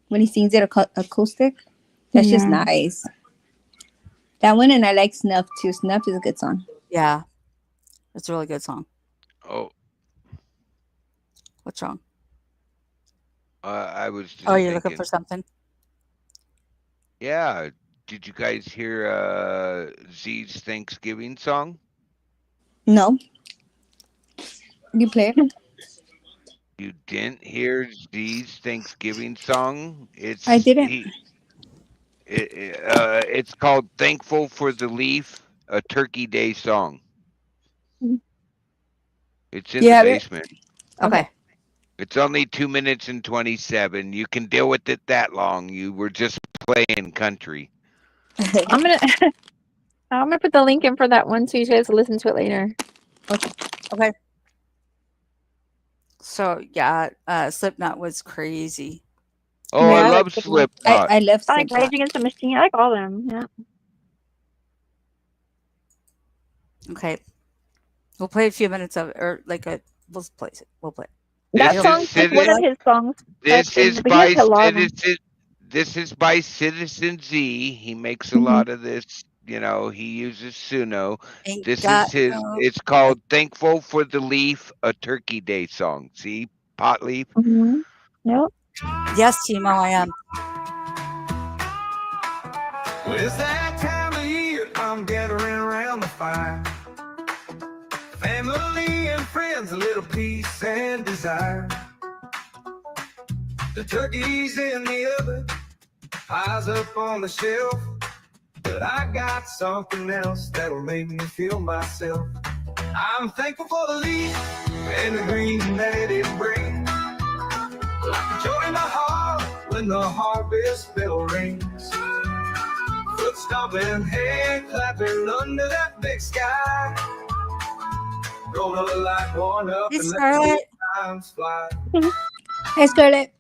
When he sings it acoustic? That's just Yeah. nice. That one, and I like Snuff too. Snuff is a good song. Yeah. It's a really good song. Oh, What's wrong? I was just Oh, you're looking thinking. for something? Yeah, did you guys hear Z's Thanksgiving song? No. You play it? You didn't hear Z's Thanksgiving song? It's I didn't. It's called "Thankful for the Leaf," a Turkey Day song. It's in You the have it? basement. Okay. It's only 2 minutes and 27. You can deal with it that long. You were just playing country. I'm gonna put the link in for that one so you guys can listen to it later. Okay. So yeah, Slipknot was crazy. Oh, Yeah, I I like love Slipknot. Slipknot. I love I like Slipknot. Rage Against the Machine. I like all of them. Yeah. Okay. We'll play a few minutes of it, or like we'll play it. We'll play it. That This song's is just one of his songs. This That's in- is but he by has a lot of them. Citizen. This is by Citizen Z. He makes a Mhm. lot of this. You know, he uses Suno. Ain't This got is his. no- It's called "Thankful for the Leaf," a Turkey Day song. See, pot leaf. Mm-hmm. Yep. Yes, Timo, I am. Well, it's that time of year I'm gathering around the fire. friends a little peace and desire. The turkey's in the oven, pies up on the shelf, but I got something else that'll make me feel myself. I'm thankful for the leaf and the green that it brings, like a joy in my heart when the harvest bell rings. Foot stomping, hand clapping under that big sky. Gonna light one up Hey, and let Scarlett. the times fly. Hey, Scarlett.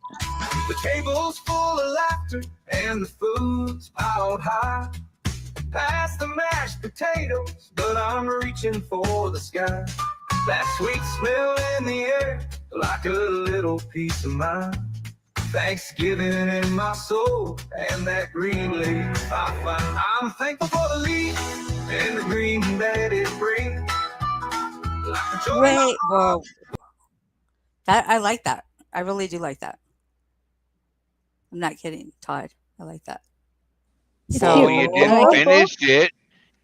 The table's full of laughter and the food's piled high. Past the mashed potatoes, but I'm reaching for the sky. That sweet smell in the air, like a little piece of mind. Thanksgiving in my soul, and that green leaf I find. I'm thankful for the leaf and the green that it brings. Like a joy in my Wait, whoa. That I like that. I really do like that. I'm not kidding, Todd. I like that. Oh, you I didn't like it. finish it.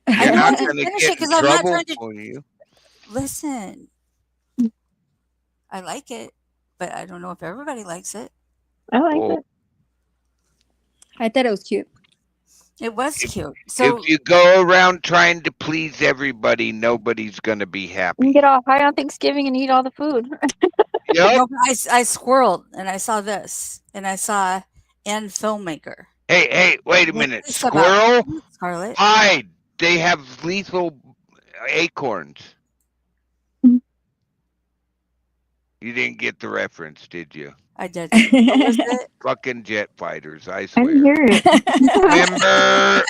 I You're know I not didn't gonna finish it get in because I'm not trouble trying to for you. listen. I like it, but I don't know if everybody likes it. I like Oh, it. I thought it was cute. It was cute. So if you go around trying to please everybody, nobody's gonna be You can happy. get all high on Thanksgiving and eat all the food. Yep. no, I squirreled and I saw this and I saw and filmmaker. Hey, wait a What's minute. this about? Squirrel, Scarlett. hide. They have lethal acorns. Mhm. You didn't get the reference, did you? I did. What was it? Fucking jet fighters, I I swear. didn't hear it. Remember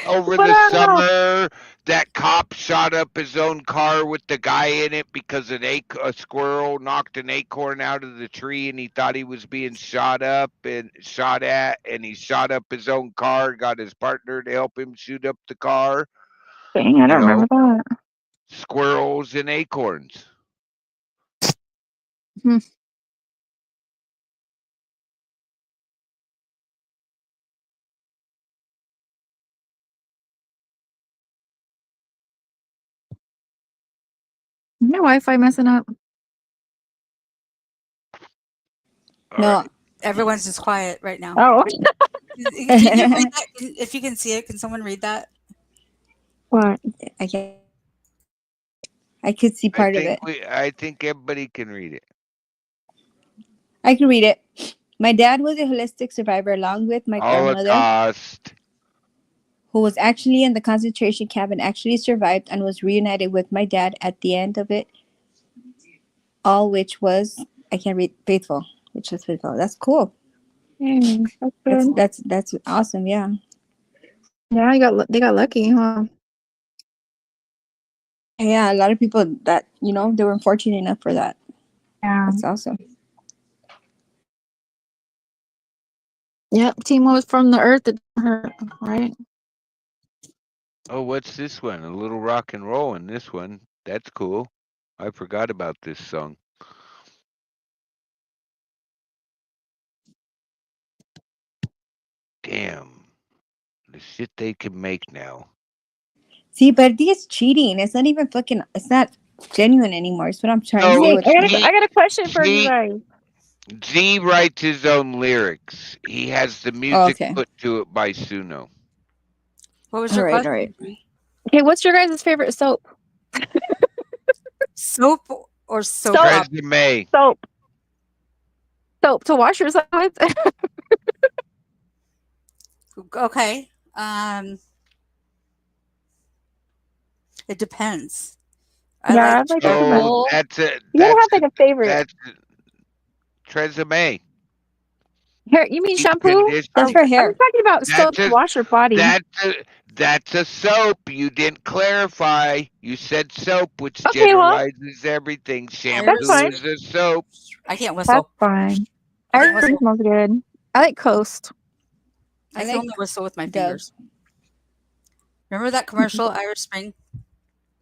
over But the I don't know. summer that cop shot up his own car with the guy in it because a squirrel knocked an acorn out of the tree and he thought he was being shot up and shot at, and he shot up his own car, got his partner to help him shoot up the car. Dang, I You don't remember know, that. squirrels and acorns. My Wi-Fi messing up. All No, right. Everyone's just quiet right now. Oh, Can you read that? If you can see it, can someone read that? what? I can't. I could see part of it. I think everybody can read it. I can read it. My dad was a holistic survivor along with my grandmother, Holocaust. who was actually in the concentration camp and actually survived and was reunited with my dad at the end of it all, which was, I can't read, faithful, which was faithful. That's cool. Dang, that's good. That's awesome. Yeah. Yeah, they got lucky, huh? Yeah, a lot of people that, they were fortunate enough for that. Yeah. That's awesome. Yep, Timo was from the earth that hurt, right? Oh, what's this one? A little rock and roll in this one. That's cool. I forgot about this song. Damn. The shit they can make now. See, but it's cheating. It's not even it's not genuine anymore. It's what I'm trying to say. With I got a question for you guys. Z writes his own lyrics. He has the music okay. put to it by Suno. What was your All right, question? all right. Okay, what's your guys' favorite soap? Soap or soap? Soap. Resume. Soap to wash yourself with? Okay. It depends. Yeah, I'd like Oh, that. that's it. You gotta have like a favorite. That's Tresemme. Hair? You mean Deep shampoo? conditioner. That's for hair. I'm talking about soap to wash your body. That's a soap. You didn't clarify. You said soap, which Okay, well, generalizes everything. Shampoo that's fine. is a soap. I can't That's whistle. fine. I can't Everything whistle. smells good. I like Coast. I I can like only whistle with my Dove. fingers. Remember that commercial, Irish Spring?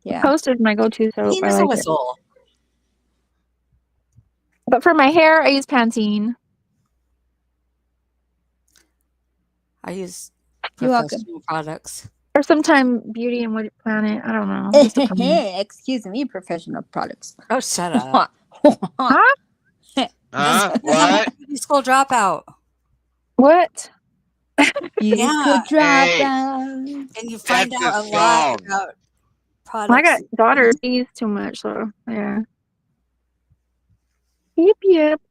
Yeah. Coast is my go-to soap. He I knows like a it. whistle. But for my hair, I use Pantene. I use You're welcome. professional products. Or sometime Beauty and What Planet. I don't know. Just a couple. Excuse me, professional products. Oh, shut up. Huh? Huh? What? School dropout. What? Beauty Yeah. school Hey, dropout. And you find that's out a a lot song. about I products. got daughters. She's too much, so yeah. Yep, yep.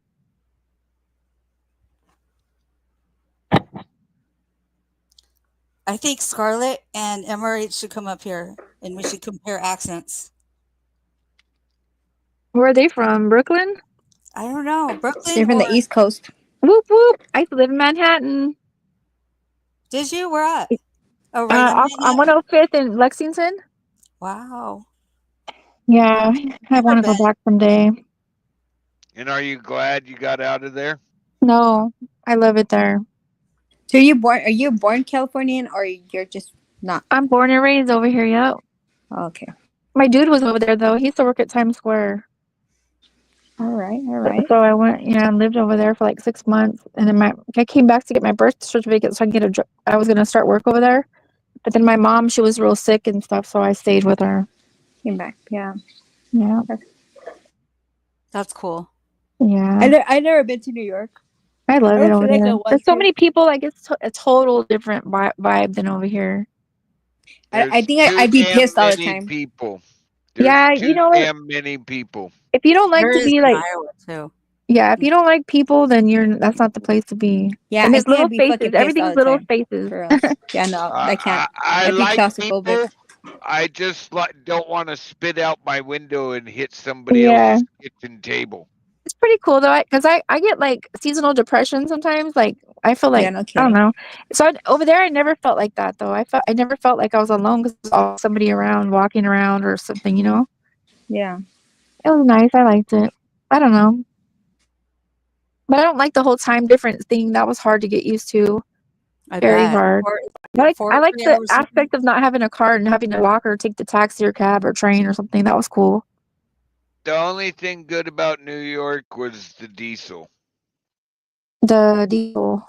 I think Scarlett and Emery should come up here and we should compare accents. Where are they from? Brooklyn? I don't know. Brooklyn? They're from the or- East Coast. Whoop whoop. I used to live in Manhattan. Did you? Where at? Oh, right. Off on 105th in Lexington. Wow. Yeah, I want to go bet. back someday. And are you glad you got out of there? No, I love it there. So are you born Californian or you're just not? I'm born and raised over here. Yep. Okay. My dude was over there though. He used to work at Times Square. All right. So I went, and lived over there for like 6 months, and then I came back to get my birth certificate so I can get I was gonna start work over there, but then my mom, she was real sick and stuff, so I stayed with her. Came back. Yeah. Yeah. That's cool. Yeah. I never been to New York. I love I it don't over feel like I there. want There's so to. many people. Like it's a total different vibe than over here. I think There's I'd be too pissed all the many time. people. There's Yeah, too you know what? damn many people. If you don't like There to is be in like, Iowa too. yeah, if you don't like people, then that's not the place to be. Yeah, And I there's little can't be fucking spaces. pissed all Everything's the little time. spaces. For us. Yeah, no, I can't. I I'd be like claustrophobic. people. I just don't want to spit out my window and hit somebody Yeah. else's kitchen table. It's pretty cool though, because I get like seasonal depression sometimes. Like I feel like Yeah, no I kidding. don't know. So over there, I never felt like that though. I never felt like I was alone because there's always somebody around, walking around or something. You know, Yeah. it was nice. I liked it. I don't know, but I don't like the whole time difference thing. That was hard to get used to. I Very bet. hard. I like the aspect of not having a car and having to walk or take the taxi or cab or train or something. That was cool. The only thing good about New York was the diesel. The diesel.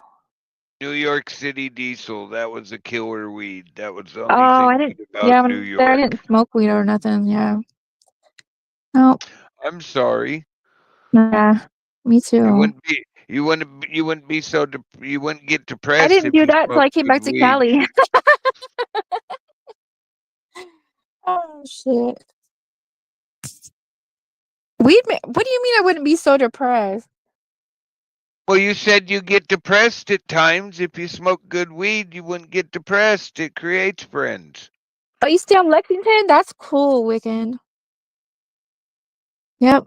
New York City diesel. That was a killer weed. That was the Oh, only I thing didn't. good about Yeah, New I York. didn't smoke weed or nothing. Yeah. No. I'm sorry. Yeah. Me too. You wouldn't be so you wouldn't get depressed. I didn't if do you that until I smoked came back good to weed. Cali. Oh shit. What do you mean I wouldn't be so depressed? Well, you said you get depressed at times. If you smoke good weed, you wouldn't get depressed. It creates friends. Oh, you stay on Lexington? That's cool, Wiccan. Yep.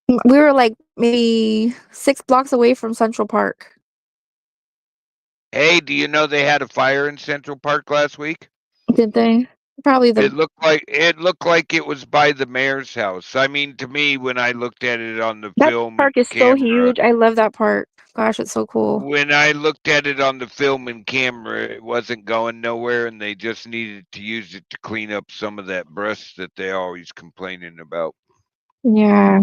We were like maybe 6 blocks away from Central Park. Hey, do you know they had a fire in Central Park last week? Did they? Probably It looked like it was by the mayor's house. I mean, to me, when I looked at it on the that film park and is so camera, huge. I love that park. Gosh, it's so cool. when I looked at it on the film and camera, it wasn't going nowhere, and they just needed to use it to clean up some of that brush that they always complaining about. Yeah.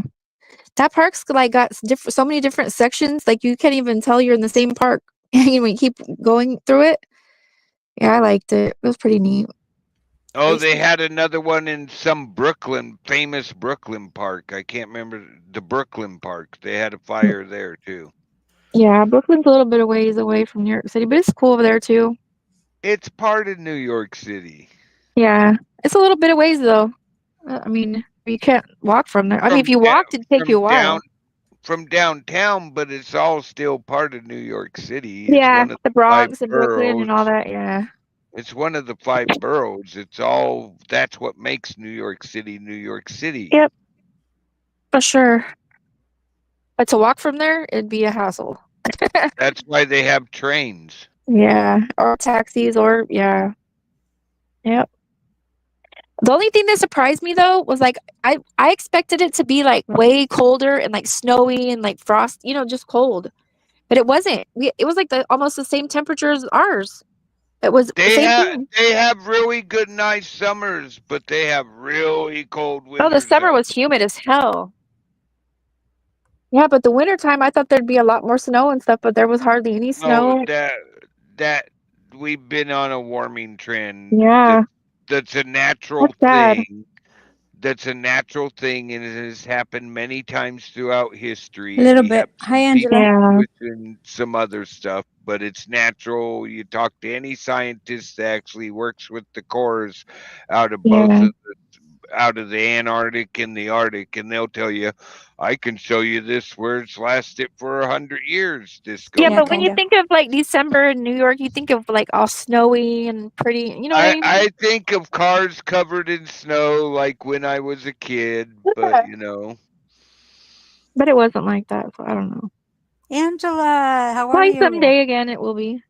That park's like got so many different sections. Like you can't even tell you're in the same park when you keep going through it. Yeah, I liked it. It was pretty neat. Oh, they had another one in some famous Brooklyn park. I can't remember the Brooklyn park. They had a fire there too. Yeah, Brooklyn's a little bit of ways away from New York City, but it's cool over there too. It's part of New York City. Yeah, it's a little bit of ways though. I mean, you can't walk from there. I mean, if you walked, it'd take you a while. From downtown, but it's all still part of New York City. It's Yeah, one of the Bronx 5 and Brooklyn and all boroughs. that. Yeah. It's one of the 5 boroughs. That's what makes New York City, New York City. Yep. For sure. But to walk from there, it'd be a hassle. That's why they have trains. Yeah, or taxis, or yeah. Yep. The only thing that surprised me though was like I expected it to be like way colder and like snowy and like frost, just cold. But it wasn't. It was like almost the same temperature as ours. It was the same thing. They have really good, nice summers, but they have really cold winters. Oh, the summer was humid as hell. Yeah, but the wintertime I thought there'd be a lot more snow and stuff, but there was hardly any snow. No, that we've been on a warming trend. Yeah, That's a natural that's sad. thing. That's a natural thing, and it has happened many times throughout history. A little We have bit. Hi, people Angela. Yeah, pushing some other stuff, but it's natural. You talk to any scientist that actually works with the cores out of both yeah. of out of the Antarctic and the Arctic, and they'll tell you, I can show you this where it's lasted for 100 years. This Yeah, Yeah, but goes when on. you kinda. think of like December in New York, you think of like all snowy and pretty. You know what I mean? I think of cars covered in snow like when I was a kid, but Yeah. you know, But it wasn't like that, so I don't know. Angela, how are Probably you? someday again it will be.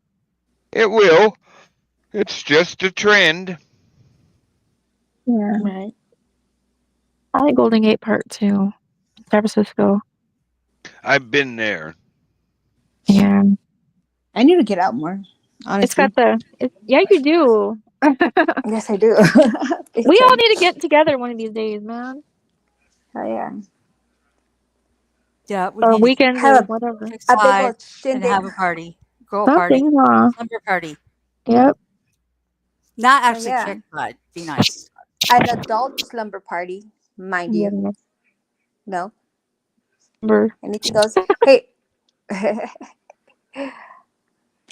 it will. It's just a trend. Yeah. Right. I like Golden Gate Park too. San Francisco. I've been there. Yeah. I need to get out more. It's Honestly. got yeah, you do. Yes, I do. Big We all time. need to get together one of these days, man. Hell yeah. Yeah, we Or need to weekends or Have whatever. pick a big side old and shindig. have a party, girl party, Something, huh? slumber party. Yep. Not Oh, actually yeah. kick butt. Be nice. An adult slumber party, mind you. Yeah. No? Remember. Anything else? Hey.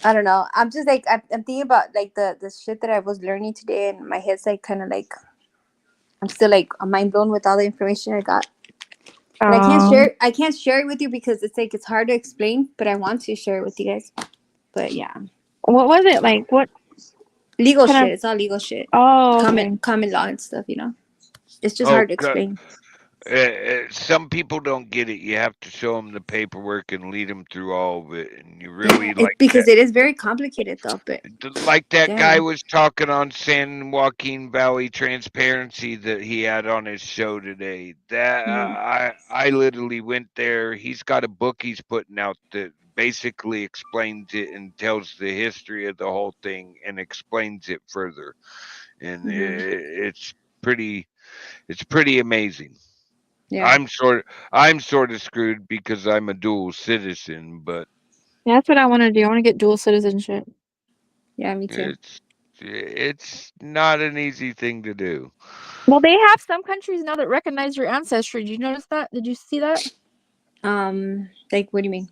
I don't know. I'm just like I'm thinking about like the shit that I was learning today, and my head's like kind of like I'm still like mind blown with all the information I got. And I can't share it with you because it's like it's hard to explain, but I want to share it with you guys. But yeah, What was it like? What legal kind shit. of? It's all legal shit. Oh, okay. Common law and stuff. You know, it's just Oh, hard to explain. some people don't get it. You have to show them the paperwork and lead them through all of it, and you really It's because it is very complicated though. But like that guy damn. was talking on San Joaquin Valley Transparency that he had on his show today. That I literally went there. He's got a book he's putting out that basically explains it and tells the history of the whole thing and explains it further. And it's pretty amazing. Yeah. I'm sort of screwed because I'm a dual citizen, but Yeah, that's what I want to do. I want to get dual citizenship. Yeah, me too. it's not an easy thing to do. Well, they have some countries now that recognize your ancestry. Did you notice that? Did you see that? Like what do you mean?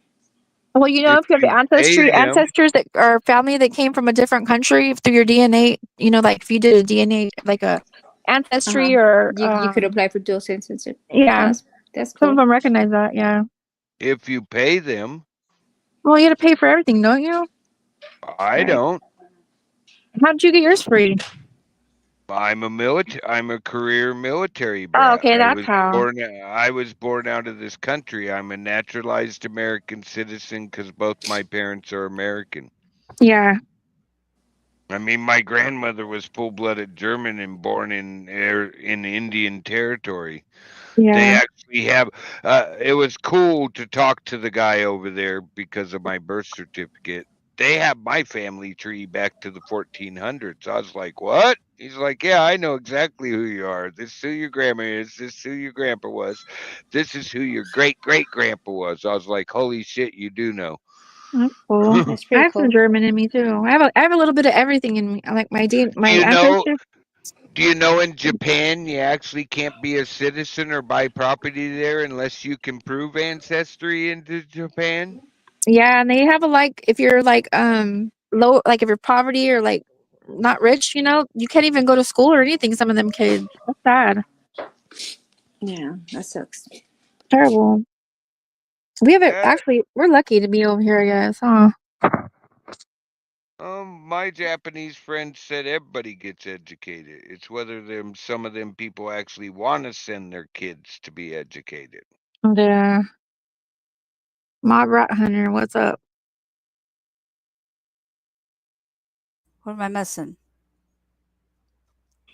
Well, you know, If if you have you pay them, ancestors that are family that came from a different country through your DNA, you know, like if you did a DNA, like a ancestry or You could apply for dual citizenship. yeah, That's some of cool. them recognize that. Yeah. if you pay them, Well, you got to pay for everything, don't you? I don't. How did you get yours free? I'm a career military Oh, brat. okay, that's how. I was born out of this country. I'm a naturalized American citizen because both my parents are American. Yeah. I mean, my grandmother was full-blooded German and born in Indian territory. They Yeah. actually have. It was cool to talk to the guy over there because of my birth certificate. They have my family tree back to the 1400s. I was like, "What?" He's like, "Yeah, I know exactly who you are. This is who your grandma is. This is who your grandpa was. This is who your great great grandpa was." I was like, "Holy shit, you do know." That's cool. That's I pretty have some cool. German in me too. I have a little bit of everything in me. Like my Do you know? ancestors. Do you know in Japan you actually can't be a citizen or buy property there unless you can prove ancestry into Japan? Yeah, and they have a like if you're like low, like if you're poverty or like not rich, you know, you can't even go to school or anything. Some of them kids. That's sad. Yeah, that sucks. Terrible. We haven't Yeah. actually. We're lucky to be over here, I guess, huh? My Japanese friend said everybody gets educated. It's whether some of them people actually want to send their kids to be educated. Yeah. Mob Rat Hunter, what's up? What am I missing?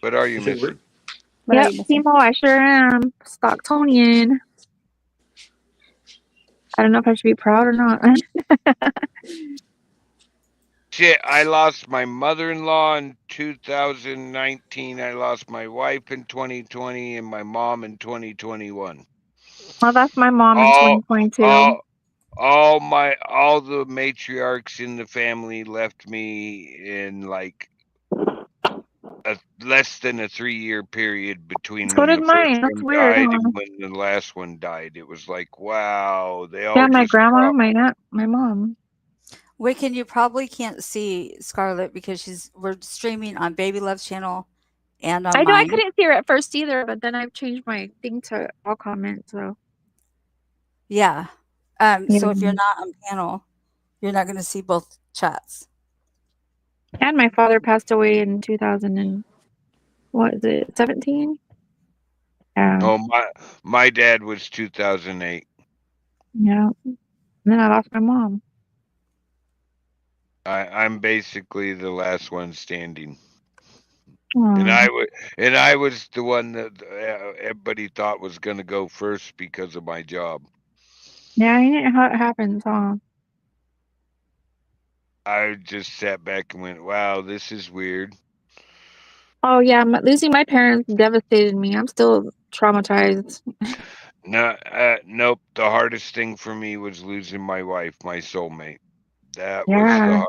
What are you missing? What are Yep, you missing? Timo, I sure am. Stocktonian. I don't know if I should be proud or not. Shit, I lost my mother-in-law in 2019. I lost my wife in 2020 and my mom in 2021. Well, that's my mom in All, 2022. all, all the matriarchs in the family left me in like less than a 3-year period between So when did the first mine. That's one weird, died huh? and when the last one died. It was like, wow, they Yeah, all my just grandma, dropped. my aunt, my mom. Wicked, you probably can't see Scarlett because we're streaming on Baby Love's channel and on I know I mine. couldn't see her at first either, but then I've changed my thing to all comments. So Yeah. So if you're yeah. not on panel, you're not going to see both chats. And my father passed away in 2000 and what is it, 17? Yeah, Oh, my dad was 2008. yeah. And then I lost my mom. I'm basically the last one standing. Aw. And I was the one that everybody thought was going to go first because of my job. Yeah, I know how it happens, huh? I just sat back and went, wow, this is weird. Oh yeah, losing my parents devastated me. I'm still traumatized. No, nope. The hardest thing for me was losing my wife, my soulmate. That was Yeah,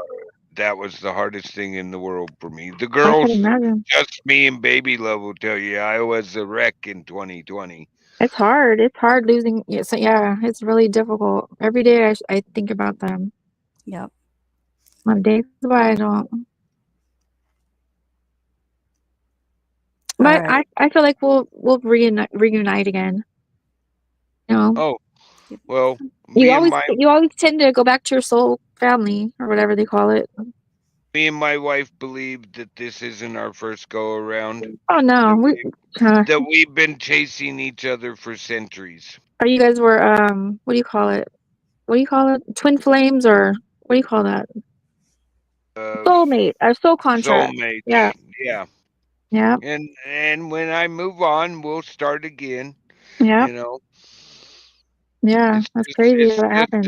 that was the hardest thing in the world for me. The I could girls, imagine. just me and Baby Love will tell you, I was a wreck in 2020. It's hard. It's hard losing. Yeah, so yeah, it's really difficult. Every day I think about them. Yep. On days why I don't. All But right. I feel like we'll reunite again. You know, Oh, well, me you always tend to go back to your soul family or whatever they call it. and my wife believe that this isn't our first go around. Oh no, That we've been chasing each other for centuries. or you guys were what do you call it? What do you call it? Twin flames or what do you call that? Soulmate, a soul contract. Soulmates. Yeah, Yeah. yeah, And when I move on, we'll start again. yeah, You know, yeah. That's crazy it's how that just happens.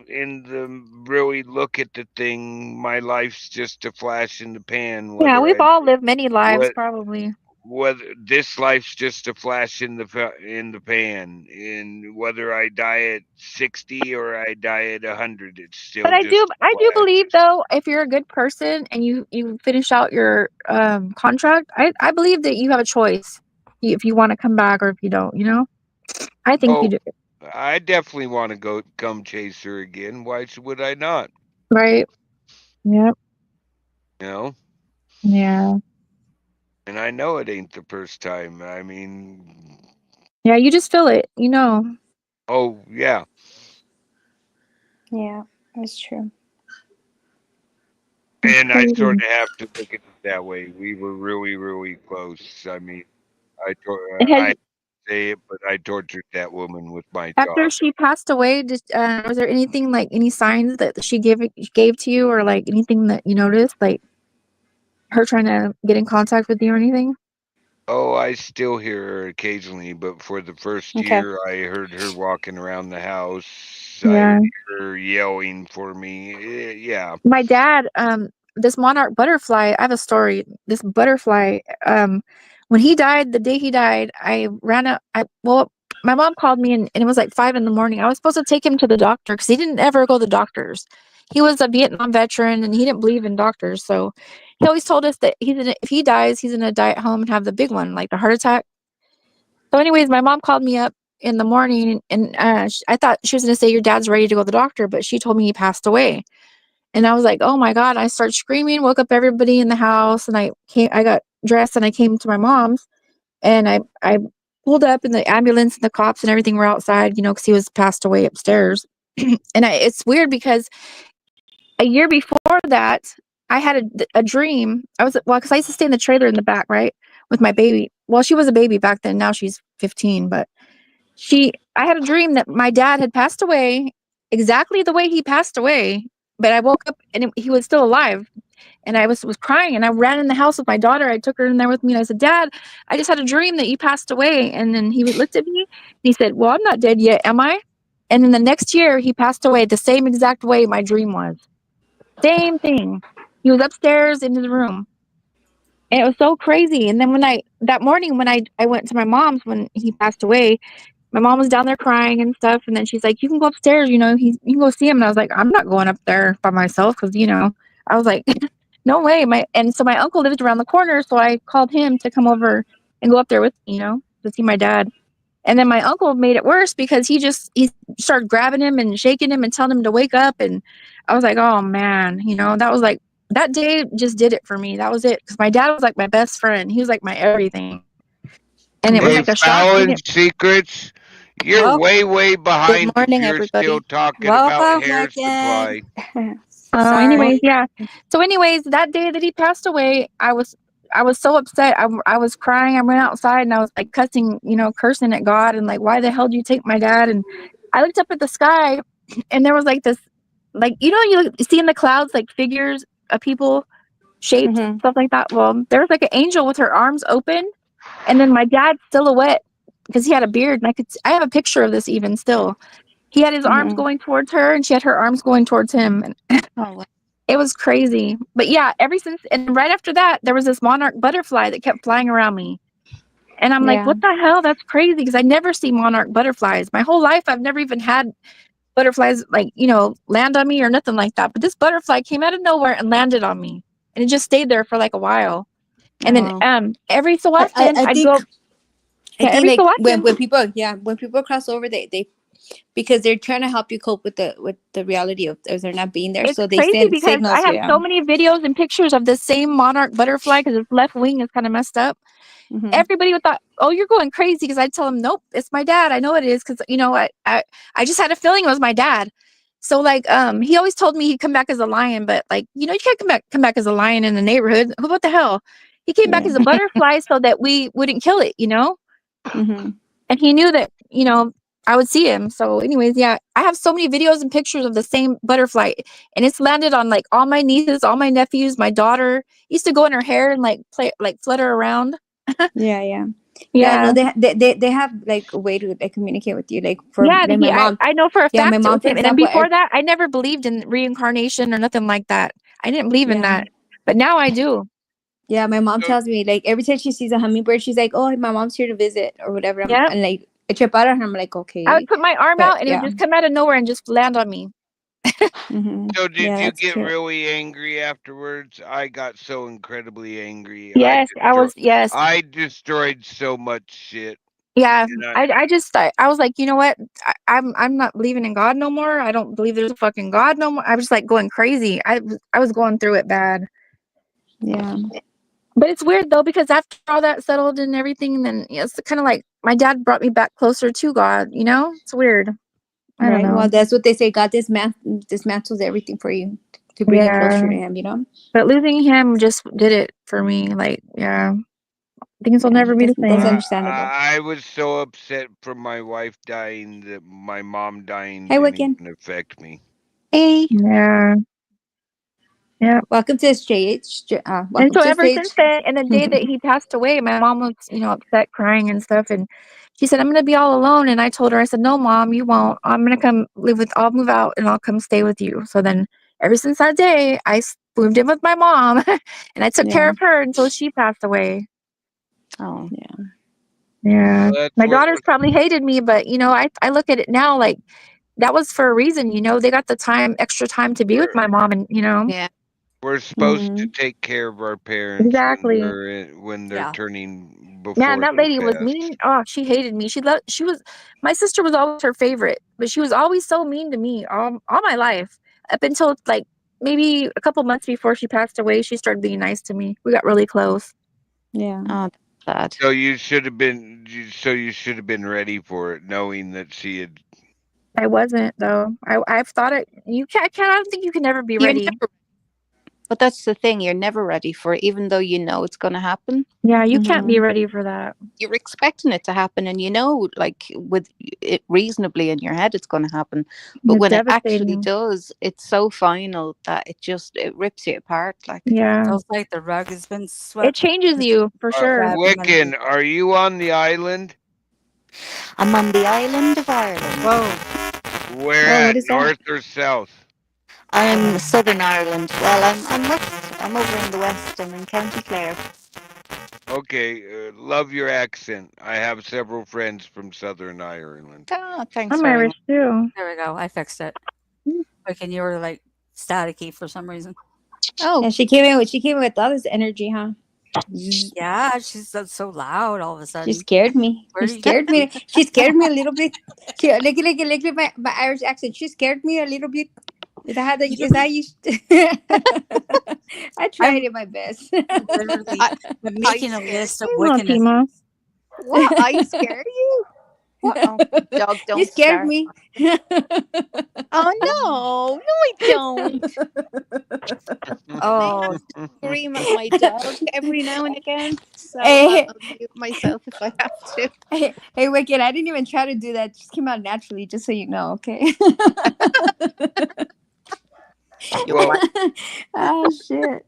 in the really look at the thing, my life's just a flash in the pan. Yeah, we've all lived many lives, What probably. whether this life's just a flash in the pan, and whether I die at 60 or I die at 100, it's still But I just do, a I do flash. believe though, if you're a good person and you finish out your contract, I believe that you have a choice if you want to come back or if you don't. You know, I think you Oh, do. I definitely want to come chase her again. Why would I not? Right? Yep. You know, Yeah. and I know it ain't the first time. I mean, Yeah. You just feel it. You know. oh yeah. Yeah, that's true. It's And I sort crazy. of have to look at it that way. We were really, really close. I mean, Has I say it, but I tortured that woman with my after job. she passed away, was there anything like any signs that she gave to you, or like anything that you noticed, like her trying to get in contact with you or anything? Oh, I still hear her occasionally, but for the first Okay. year, I heard her walking around the house. I Yeah. would hear her yelling for me. Yeah. My dad, this monarch butterfly, I have a story. This butterfly, when he died, the day he died, I ran out. Well, my mom called me and it was like 5 in the morning. I was supposed to take him to the doctor because he didn't ever go to the doctors. He was a Vietnam veteran and he didn't believe in doctors. So he always told us that if he dies, he's gonna die at home and have the big one, like the heart attack. So, anyways, my mom called me up in the morning and I thought she was gonna say your dad's ready to go to the doctor, but she told me he passed away. And I was like, "Oh my god." I started screaming, woke up everybody in the house, and I got dressed and I came to my mom's and I pulled up in the ambulance and the cops and everything were outside, because he was passed away upstairs. And it's weird because a year before that, I had a dream. Because I used to stay in the trailer in the back, right, with my baby. Well, she was a baby back then. Now she's 15, but I had a dream that my dad had passed away exactly the way he passed away, but I woke up and he was still alive. And I was crying and I ran in the house with my daughter. I took her in there with me and I said, "Dad, I just had a dream that you passed away." And then he looked at me and he said, "Well, I'm not dead yet, am I?" And then the next year he passed away the same exact way my dream was. Same thing. He was upstairs in his room. And it was so crazy. And then that morning when I went to my mom's when he passed away, my mom was down there crying and stuff, and then she's like, "You can go upstairs, you know, you can go see him." And I was like, "I'm not going up there by myself," because I was like, "No way." So my uncle lived around the corner, so I called him to come over and go up there with me, to see my dad. And then my uncle made it worse because he started grabbing him and shaking him and telling him to wake up. And I was like, "Oh man," that was like that day just did it for me. That was it, because my dad was like my best friend. He was like my everything. And it was Hey, like a shock. Fallon Secrets, you're Well, way behind. If morning, you're everybody. still talking Welcome about hair again. supply. Anyways, yeah. So anyways, that day that he passed away, I was so upset. I was crying. I went outside and I was like cussing, cursing at God and like, why the hell do you take my dad? And I looked up at the sky and there was like this, like, you see in the clouds, like figures of people, shapes, stuff like that. Well, there was like an angel with her arms open, and then my dad's silhouette, because he had a beard, and I have a picture of this even still. He had his arms going towards her, and she had her arms going towards him. And it was crazy. But yeah, and right after that, there was this monarch butterfly that kept flying around me. And I'm like, what the hell? That's crazy, because I never see monarch butterflies. My whole life, I've never even had butterflies, like, land on me or nothing like that. But this butterfly came out of nowhere and landed on me. And it just stayed there for like a while. And then every so often, I I'd think, go. I think every so like often, when people cross over, they because they're trying to help you cope with the reality of they're not being there. It's So they crazy send because signals. I have so many videos and pictures of the same monarch butterfly, because its left wing is kind of messed up. Everybody would thought, "Oh, you're going crazy," because I'd tell them, "Nope, it's my dad. I know it is," because I just had a feeling it was my dad. So like he always told me he'd come back as a lion, but like you can't come back as a lion in the neighborhood. What the hell? He came back as a butterfly so that we wouldn't kill it, And he knew that I would see him. So anyways, yeah, I have so many videos and pictures of the same butterfly, and it's landed on like all my nieces, all my nephews, my daughter. Used to go in her hair and like play, like flutter around. Yeah. Yeah. No, they have like a way to like communicate with you. Like for Yeah, like, my mom. I know for a fact. My mom, for and then example, before that, I never believed in reincarnation or nothing like that. I didn't believe in that, but now I do. Yeah, my mom tells me like every time she sees a hummingbird, she's like, "Oh, my mom's here to visit" or whatever. And like I trip out on her. I'm like, okay. I would put my arm out and it would just come out of nowhere and just land on me. So did you get really angry afterwards? I got so incredibly angry. Yes, I was. Yes, I destroyed so much shit. Yeah, I was like, you know what? I'm not believing in God no more. I don't believe there's a fucking God no more. I was just like going crazy. I was going through it bad. Yeah. But it's weird though, because after all that settled and everything, then it's kind of like my dad brought me back closer to God. It's weird. I don't know. Well, that's what they say. God dismantles everything for you to bring you closer to Him. But losing him just did it for me. Like, things will never be the same. That's understandable. I was so upset from my wife dying that my mom dying didn't even affect me. Hey. Yeah. Yeah. Welcome to the stage. And so ever since then, and the day that he passed away, my mom was, upset, crying and stuff. And she said, "I'm going to be all alone." And I told her, I said, "No, Mom, you won't. I'm going to I'll move out and I'll come stay with you." So then ever since that day, I moved in with my mom and I took care of her until she passed away. Oh, yeah. My daughters probably hated me, but I look at it now like that was for a reason. They got the extra time to be with my mom, and yeah. We're supposed to take care of our parents exactly when they're turning before. Yeah, and that lady was mean. Oh, she hated me. My sister was always her favorite, but she was always so mean to me all my life, up until like maybe a couple months before she passed away. She started being nice to me. We got really close. Yeah. Oh, sad. So you should have been. You should have been ready for it, knowing that she had. I wasn't though. I've thought it. You can't. I don't think you can never be ready. But that's the thing, you're never ready for it, even though you know it's going to happen. Yeah, you can't be ready for that. You're expecting it to happen, and like with it reasonably in your head, it's going to happen. But when it actually does, it's so final that it rips you apart. Like, yeah, it feels like the rug has been swept. It changes you for sure. Wiccan, are you on the island? I'm on the island of Ireland. Whoa. Where at, north or south? I'm Southern Ireland. Well, I'm west. I'm over in the west. I'm in County Clare. Okay, love your accent. I have several friends from Southern Ireland. Oh, thanks I'm very Irish much. too. There we go. I fixed it. Like, and you were like staticky for some reason. Oh, And she came in with all this energy, huh? Zzz. Yeah, she's so loud all of a She sudden. scared me. Where She do you scared me. She scared me a little bit. She look at my Irish accent. She scared me a little bit. Is that how the, is that you? I tried it my best. literally I, I'm I making a scared list of you. Hello, Tima. wickedness. What? I scared you? What? Oh, dog, You don't scared start. me. Oh no, I don't. Oh, I scream at my dog every now and again, so Hey, I'll mute myself if I have to. hey, Wicked, I didn't even try to do that. It just came out naturally, just so you know, okay? Well, Oh, shit.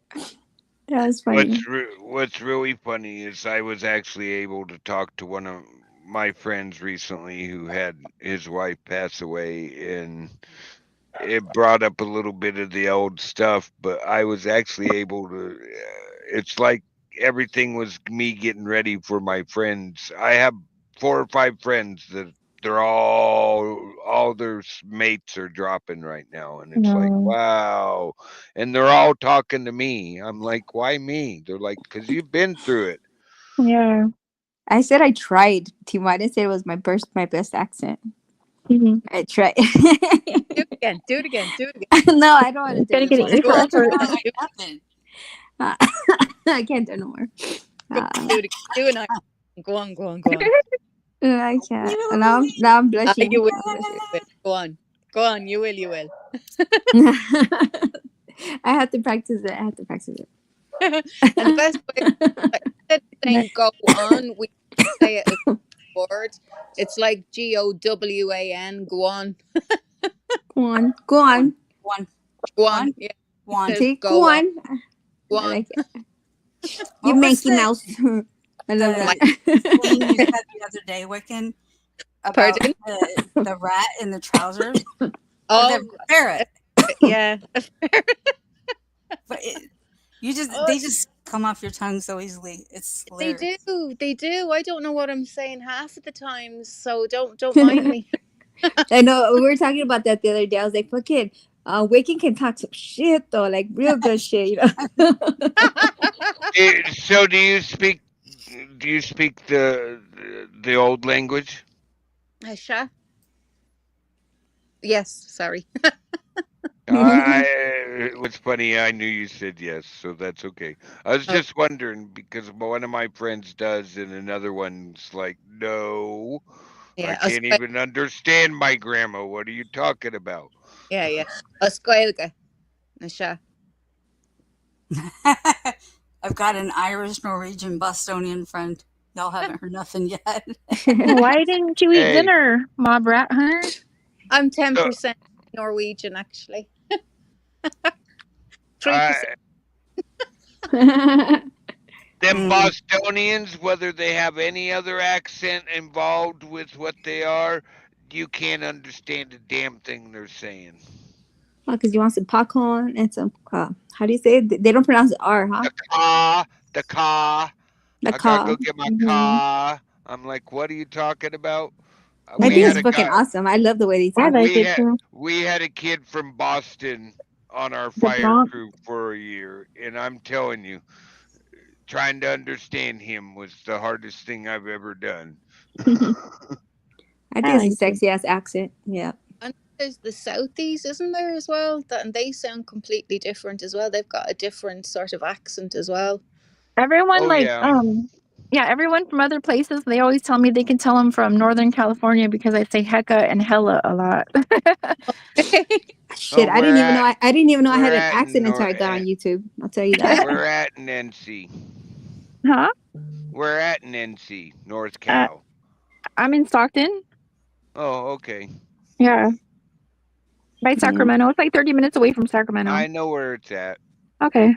That was funny. what's really funny is I was actually able to talk to one of my friends recently who had his wife pass away, and it brought up a little bit of the old stuff. But I was actually able to. It's like everything was me getting ready for my friends. I have 4 or 5 friends that they're all their mates are dropping right now, and it's like, No. wow. And they're all talking to me. I'm like, why me? They're like, because you've been through it. Yeah. I said I tried, Timo. I didn't say it was my best accent. Mhm. I tried. Do it again. Do it again. Do it again. No, I don't want to It's do gonna it get anymore. equal effort. nothing. I can't do it no more. Do it again. Do it. Go on. Go on. Go on. I can't. And now I'm blushing. You will. I'm blushing. Go on. Go on. You will. You will. I have to practice it. I have to practice it. And the best way, instead of saying "go on," we say it as a word. It's like GOWAN. Go on. Go on. Go on. One. Go on. Yeah. One. Says See, go go on. on. Go I on. like it. What You was Mickey the Mouse. I love thing that. you said the other day, Wiccan, about Pardon? the rat in the trousers? Or Oh, the ferret. yeah. But they just come off your tongue so easily. It's They hilarious. do. They do. I don't know what I'm saying half of the time, so don't mind me. I know we were talking about that the other day. I was like, fucking Waking can talk some shit though, like real good shit, you know. So do you speak the old language? Sha? Yes, sorry. What's funny, I knew you said yes, so that's okay. I was Oh. just wondering because one of my friends does, and another one's like, no, I Yeah, can't even understand my grandma. What are you talking about? yeah. Oscoelga. Sha. I've got an Irish Norwegian Bostonian friend. Y'all haven't heard nothing yet. Why didn't you eat Hey. dinner, Mob Rat Hunter? I'm 10% Norwegian, actually. 3%. Them Bostonians, whether they have any other accent involved with what they are, you can't understand a damn thing they're saying. Because you want some popcorn and some how do you say it? They don't pronounce the R, huh? The car. The I gotta car. go get my Mhm. car. I'm like, what are you talking about? I think it's fucking awesome. I love the way they talk. We had a kid from Boston on our The fire Bronx. crew for a year, and I'm telling you, trying to understand him was the hardest thing I've ever done. I think it's a sexy ass accent. Yeah. And there's the Southies, isn't there, as well? And they sound completely different as well. They've got a different sort of accent as well. Everyone Oh, like yeah. everyone from other places, they always tell me they can tell I'm from Northern California because I say hecka and hella a lot. Shit, I didn't even know. I didn't even know I had an we're at accent until I got on YouTube. I'll tell you that. We're at an NC. Huh? We're at an NC, North Cal. I'm in Stockton. Oh, okay. Yeah. By Sacramento. It's like 30 minutes away from Sacramento. I know where it's at. Okay.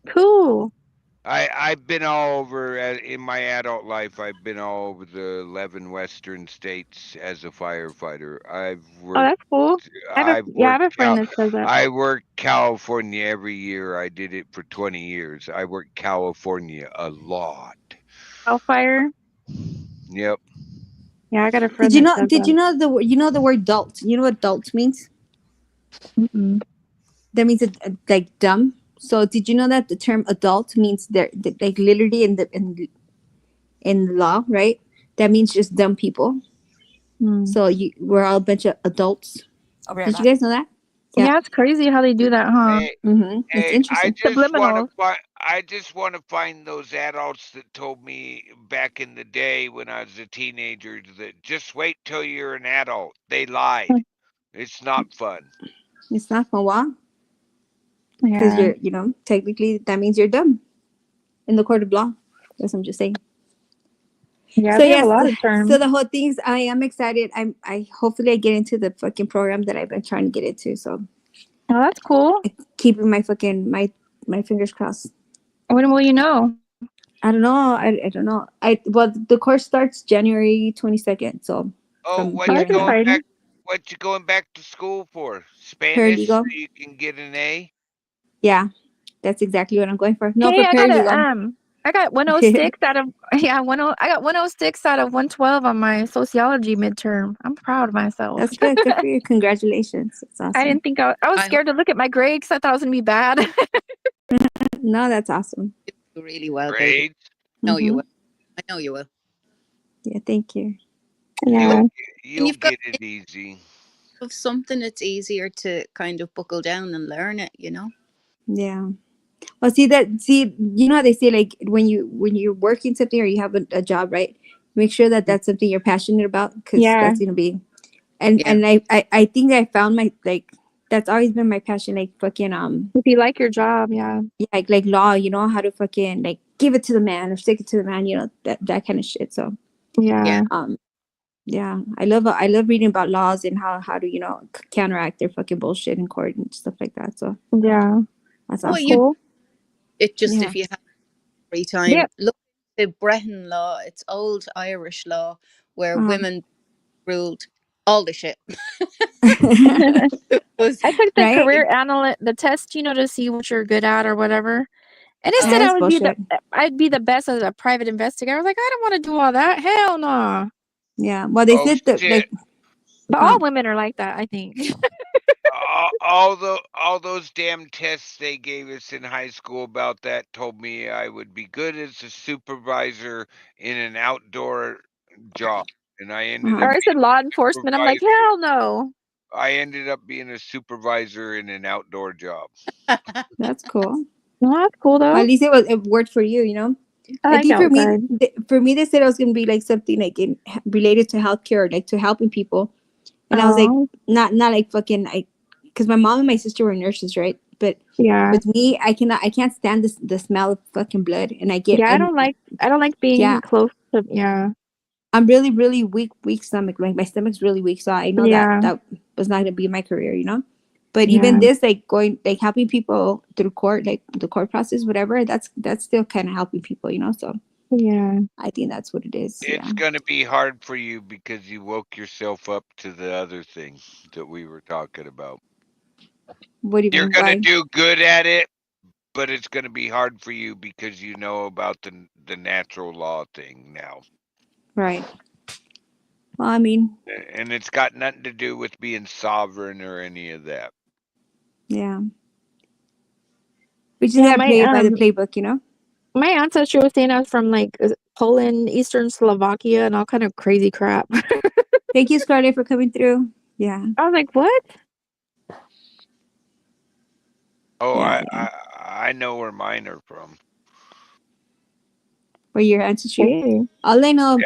Cool. I've been all over in my adult life. I've been all over the 11 Western states as a firefighter. I've worked. Oh, that's cool. I have a friend that says that. I worked California every year. I did it for 20 years. I worked California a lot. Hellfire. Yep. Yeah, I got a friend. Did you that know? does Did you that. know the word "adult"? You know what "adult" means? Mm-mm. That means like dumb. So did you know that the term "adult" means they're like literally in the law, right? That means just dumb people. Mm. So we're all a bunch of adults. I'll be right Did you back. guys know that? Yeah, it's crazy how they do that, huh? Hey, It's hey, interesting. Subliminal. I just want to find those adults that told me back in the day when I was a teenager that just wait till you're an adult. They lied. It's not fun. It's not fun. Why? Because Yeah. you're, technically that means you're dumb in the court of law. That's what I'm just saying. Yeah, So they have a yes, lot of terms. so the whole thing's. I am excited. I hopefully I get into the fucking program that I've been trying to get into. So Oh, that's cool. keeping my fucking my fingers crossed. When will you know? I don't know. I don't know. The course starts January 22nd. So Oh, from what here you on out. going back? What you going back to school for? Spanish, so Paralegal. you can get an A. Yeah, that's exactly what I'm going for. No, Hey, for I got paralegal. I got 106 out of I got 106 out of 112 on my sociology midterm. I'm proud of myself. That's good. Good for you. Congratulations. That's awesome. I didn't think I was scared to look at my grade because I thought it was gonna be bad. No, that's awesome. Do really well, baby. Grades? No, you Mhm. will. I know you will. Yeah, thank you. Yeah. You'll you've got get it easy. Of something, it's easier to kind of buckle down and learn it, you know? Yeah. Well, see, you know how they say, like, when you're working something or you have a job, right? Make sure that that's something you're passionate about, because Yeah. that's gonna be, and Yeah. and I think I found my, like, that's always been my passion, like fucking If you like your job, yeah. like law, how to fucking like give it to the man or stick it to the man, that kind of shit. So Yeah. yeah, I love reading about laws and how to counteract their fucking bullshit in court and stuff like that. So Yeah. that's Well, awesome. Cool. It just, Yeah. if you have free time, Yeah. look at the Breton law. It's old Irish law where Uh-huh. women ruled all the shit. I Was took the Right? career analyst, the test, to see what you're good at or whatever. And it Yeah, said that's bullshit. I'd be the best as a private investigator. I was like, I don't want to do all that. Hell no. Yeah. Well, they Oh, said that, shit. like, But all women are like that, I think. all those damn tests they gave us in high school about that told me I would be good as a supervisor in an outdoor job, and I ended Or up I said law enforcement. I'm like, hell no. I ended up being a supervisor in an outdoor job. that's cool. Well, that's cool though. Well, at least it worked for you. I I like think outside. for me, they said it was gonna be like something like related to healthcare, like to helping people, and I was like, Oh. not like fucking because my mom and my sister were nurses, right? But Yeah. with me, I can't stand the smell of fucking blood, and I don't like being Yeah. close to, yeah. I'm really, really weak stomach. Like my stomach's really weak, so I know Yeah. that was not gonna be my career, But even Yeah. this, like helping people through court, like the court process, whatever, that's still kind of helping people, So Yeah. I think that's what it is. It's gonna be hard for you because you woke yourself up to the other thing that we were talking about. What do you You're mean? gonna Why? do good at it, but it's gonna be hard for you because you know about the natural law thing now. Right. Well, I mean, And it's got nothing to do with being sovereign or any of that. yeah. We just Yeah, gotta play it by the playbook, My ancestry was saying I was from like Poland, Eastern Slovakia, and all kind of crazy crap. Thank you, Scarlett, for coming through. Yeah. I was like, what? Oh, Yeah, I know where mine are from. Where your ancestry? Hey. All I know,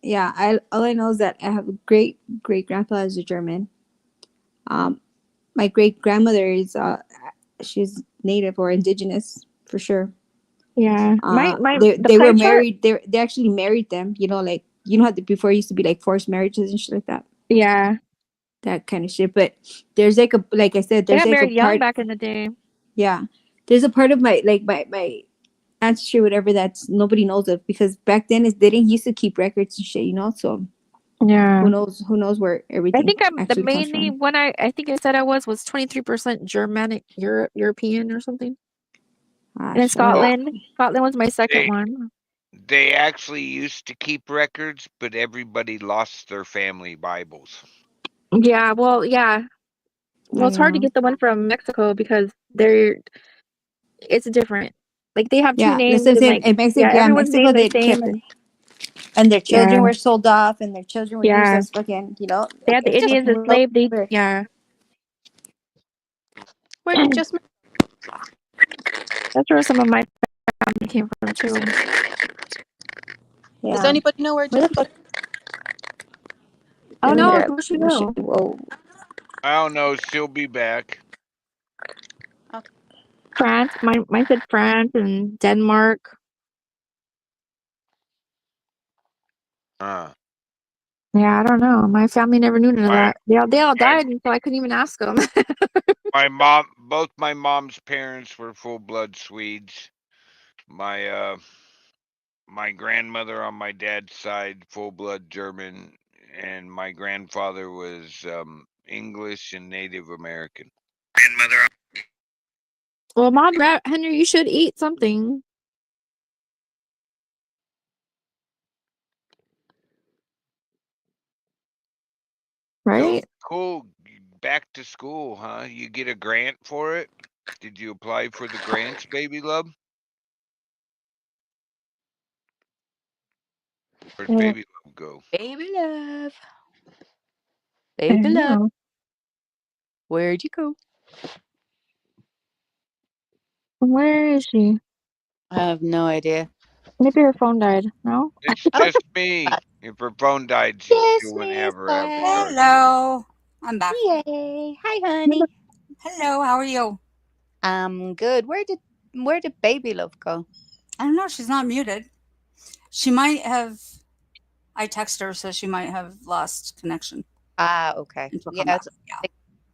Yeah. all I know is that I have a great grandpa is a German. My great grandmother is she's native or indigenous for sure. Yeah. They were married. They actually married them. Like how before it used to be like forced marriages and shit like that. Yeah. That kind of shit. But there's like I said, They there's got like married a young part. back in the day. Yeah, there's a part of my my ancestry, whatever, that's nobody knows of, because back then they didn't used to keep records and shit. So Yeah. who knows where everything. I think I'm the actually comes mainly from. one I think I said I was 23% Germanic European or something. And in Scotland was my second one. They actually used to keep records, but everybody lost their family Bibles. Yeah, well, yeah. Well, it's hard to get the one from Mexico because it's different. Like they have two Yeah, names this is and in, like in Mexico. yeah, Yeah, everyone's Mexico name's the they same kept, and their children yeah, were sold off, and their children were used yeah. as fucking, They had the it's just Indians as fucking slave. They weird. yeah. Where did just That's where some of my family came from too. does Yeah. anybody know where Where the just fuck? Oh Let me no, hit up. where'd she Where she? go? Whoa. I don't know. She'll be back. France. Mine said France and Denmark. Uh, Yeah, I don't know. My family never knew none of my that. They all my died, and so I couldn't even ask them. both my mom's parents were full blood Swedes. My my grandmother on my dad's side, full blood German, and my grandfather was English and Native American. Grandmother. Well, Mom, Henry, you should eat something, So right? cool. Back to school, huh? You get a grant for it? Did you apply for the grants, baby love? Where'd Yeah, baby love go? baby love? I Baby don't love, know. where'd you go? Where is she? I have no idea. Maybe her phone died. No? It's Oh, just me. If her phone died, she wouldn't Disney's have her avatar. back. Hello. I'm back. Yay! Hi, honey. Hello, how are you? I'm good. Where did baby love go? I don't know. She's not muted. She might have. I text her, so she might have lost connection Ah, okay. and she'll come Yeah, back. Yeah. it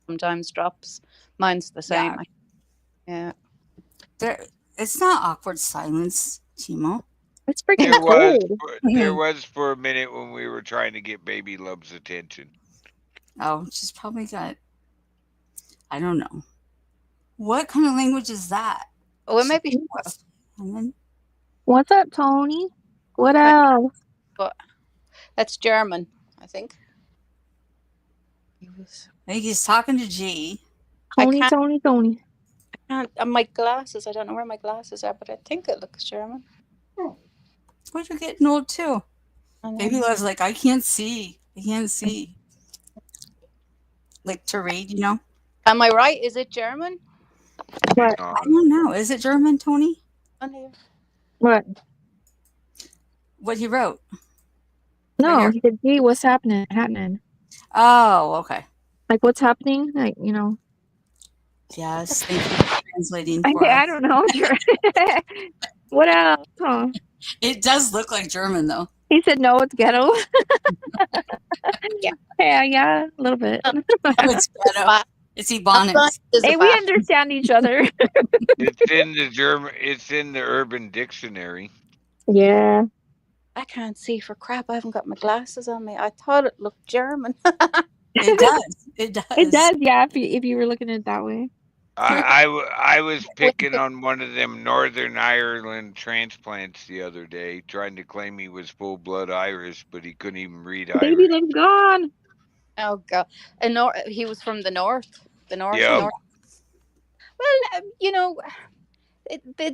sometimes drops. Mine's the same. Yeah. Yeah. It's not awkward silence, Timo. It's freaking There was cold. there was for a minute when we were trying to get baby love's attention. Oh, she's probably got. I don't know. What kind of language is that? Oh, it might be. And then, What's up, Tony? What But else? that's German, I think. I think he's talking to G. I Tony, can't. Tony, Tony. My glasses. I don't know where my glasses are, but I think it looks German. Well, you're getting old too. I know. Baby Love's like, I can't see. I can't see. Like to read, you know? Am I right? Is it German? What? I don't know. Is it German, Tony? On here. What? What he wrote? No, here. he said, "Gee, what's happening? Oh, okay. Like, what's happening? Like, you know." Yes, thank you for translating for I us. don't know. What else? Huh? It does look like German, though. He said, "No, it's ghetto." Yeah. yeah, a little bit. It's ghetto. It's Ebonics. Hey, we understand each other. It's in the German. It's in the Urban Dictionary. Yeah. I can't see for crap. I haven't got my glasses on me. I thought it looked German. It does. It does. It does, yeah. If you were looking at it that way. I was picking on one of them Northern Ireland transplants the other day, trying to claim he was full blood Irish, but he couldn't even read Baby Irish. Love's gone. Oh god, he was from the north. The north. Yep. North. Well, you know,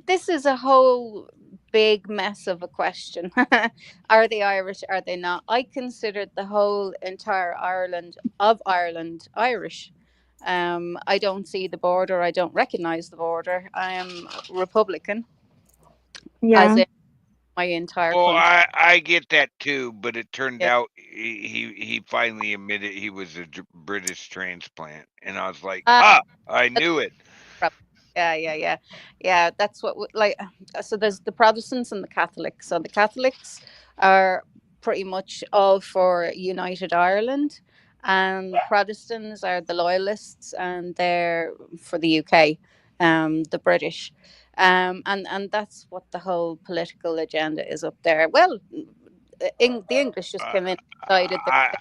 this is a whole big mess of a question. Are they Irish? Are they not? I considered the whole entire Ireland Irish. I don't see the border. I don't recognize the border. I am Republican. Yeah. As in my entire Well, country. I get that too, but it turned out he finally admitted he was a British transplant, and I was like, I knew it. Yeah. That's what so there's the Protestants and the Catholics. So the Catholics are pretty much all for United Ireland, and the Protestants are the loyalists, and they're for the UK, the British, and that's what the whole political agenda is up there. Well, the English just came in and decided that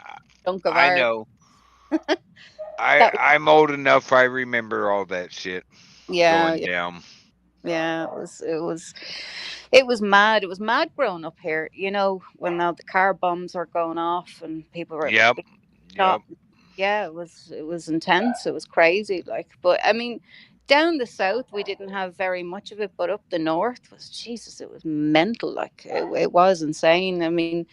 chunk of I Ireland. know. I'm old enough. I remember all that shit going down. Yeah, it was mad. It was mad growing up here, you know, when all the car bombs were going off and people were Yep. being Yep. shot. Yeah, it was intense. It was crazy. Like, but I mean, down the south we didn't have very much of it, but up the north was Jesus. It was mental. Like it was insane. I mean,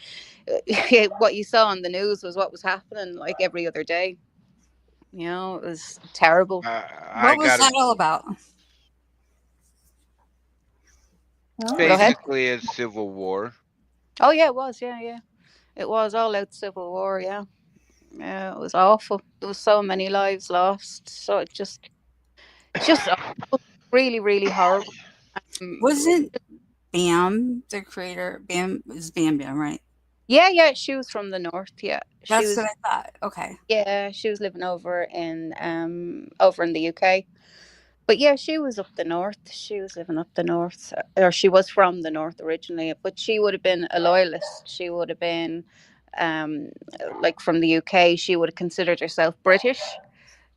what you saw on the news was what was happening like every other day. You know, it was terrible. I What was got that all about? Go ahead. basically a civil war. Oh yeah, it was. Yeah, yeah. It was all out civil war. Yeah, yeah. It was awful. There was so many lives lost. So it just awful. Really, really horrible. Wasn't Bam the creator? Bam is Bam Bam, right? Yeah, yeah. She was from the north. Yeah, she That's was. what I thought. Okay. Yeah, she was living over in the UK. But yeah, she was up the north. She was living up the north, or she was from the north originally. But she would have been a loyalist. She would have been, um, like from the UK. She would have considered herself British.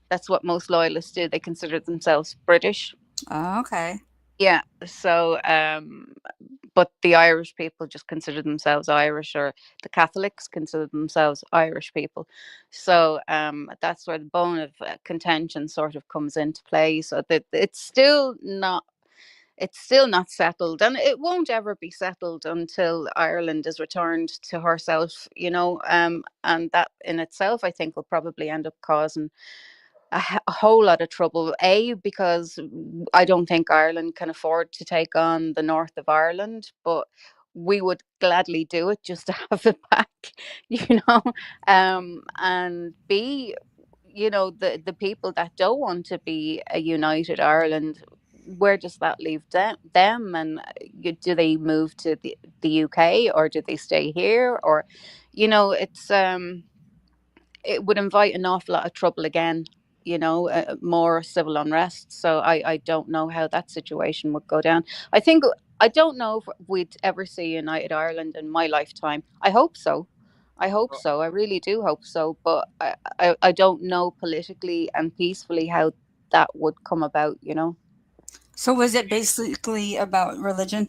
That's what most loyalists do. They consider themselves British. Oh, okay. Yeah. So, but the Irish people just consider themselves Irish, or the Catholics consider themselves Irish people. So that's where the bone of contention sort of comes into play. So that it's still not settled, and it won't ever be settled until Ireland is returned to herself. You know, and that in itself, I think, will probably end up causing a whole lot of trouble. Because I don't think Ireland can afford to take on the north of Ireland, but we would gladly do it just to have it back, you know. And B, you know, the people that don't want to be a united Ireland, where does that leave them? And do they move to the UK, or do they stay here? Or, you know, it would invite an awful lot of trouble again, you know, more civil unrest. So I don't know how that situation would go down. I don't know if we'd ever see United Ireland in my lifetime. I hope so. I hope so. I really do hope so. But I don't know politically and peacefully how that would come about, you know. So was it basically about religion?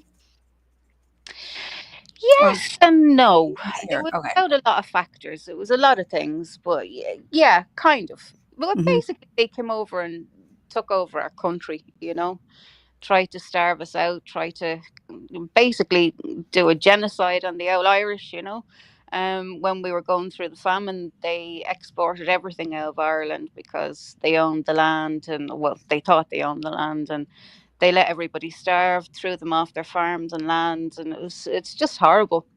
Yes and no. It Here. was Okay. about a lot of factors. It was a lot of things, but yeah, kind of. Well, Mhm. basically, they came over and took over our country, you know, tried to starve us out, tried to basically do a genocide on the old Irish, you know. When we were going through the famine, they exported everything out of Ireland because they owned the land, and well, they thought they owned the land, and they let everybody starve, threw them off their farms and lands, and it's just horrible.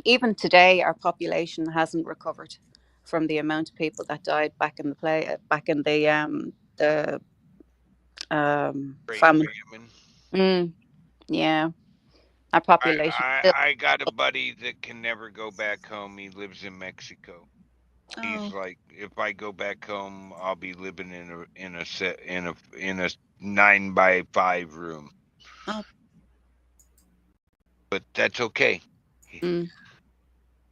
Even today, our population hasn't recovered from the amount of people that died back in the Great famine. famine. Yeah, our population. I got a buddy that can never go back home. He lives in Mexico. He's Oh, like, if I go back home, I'll be living in a 9x5 room. oh, But that's okay. mm,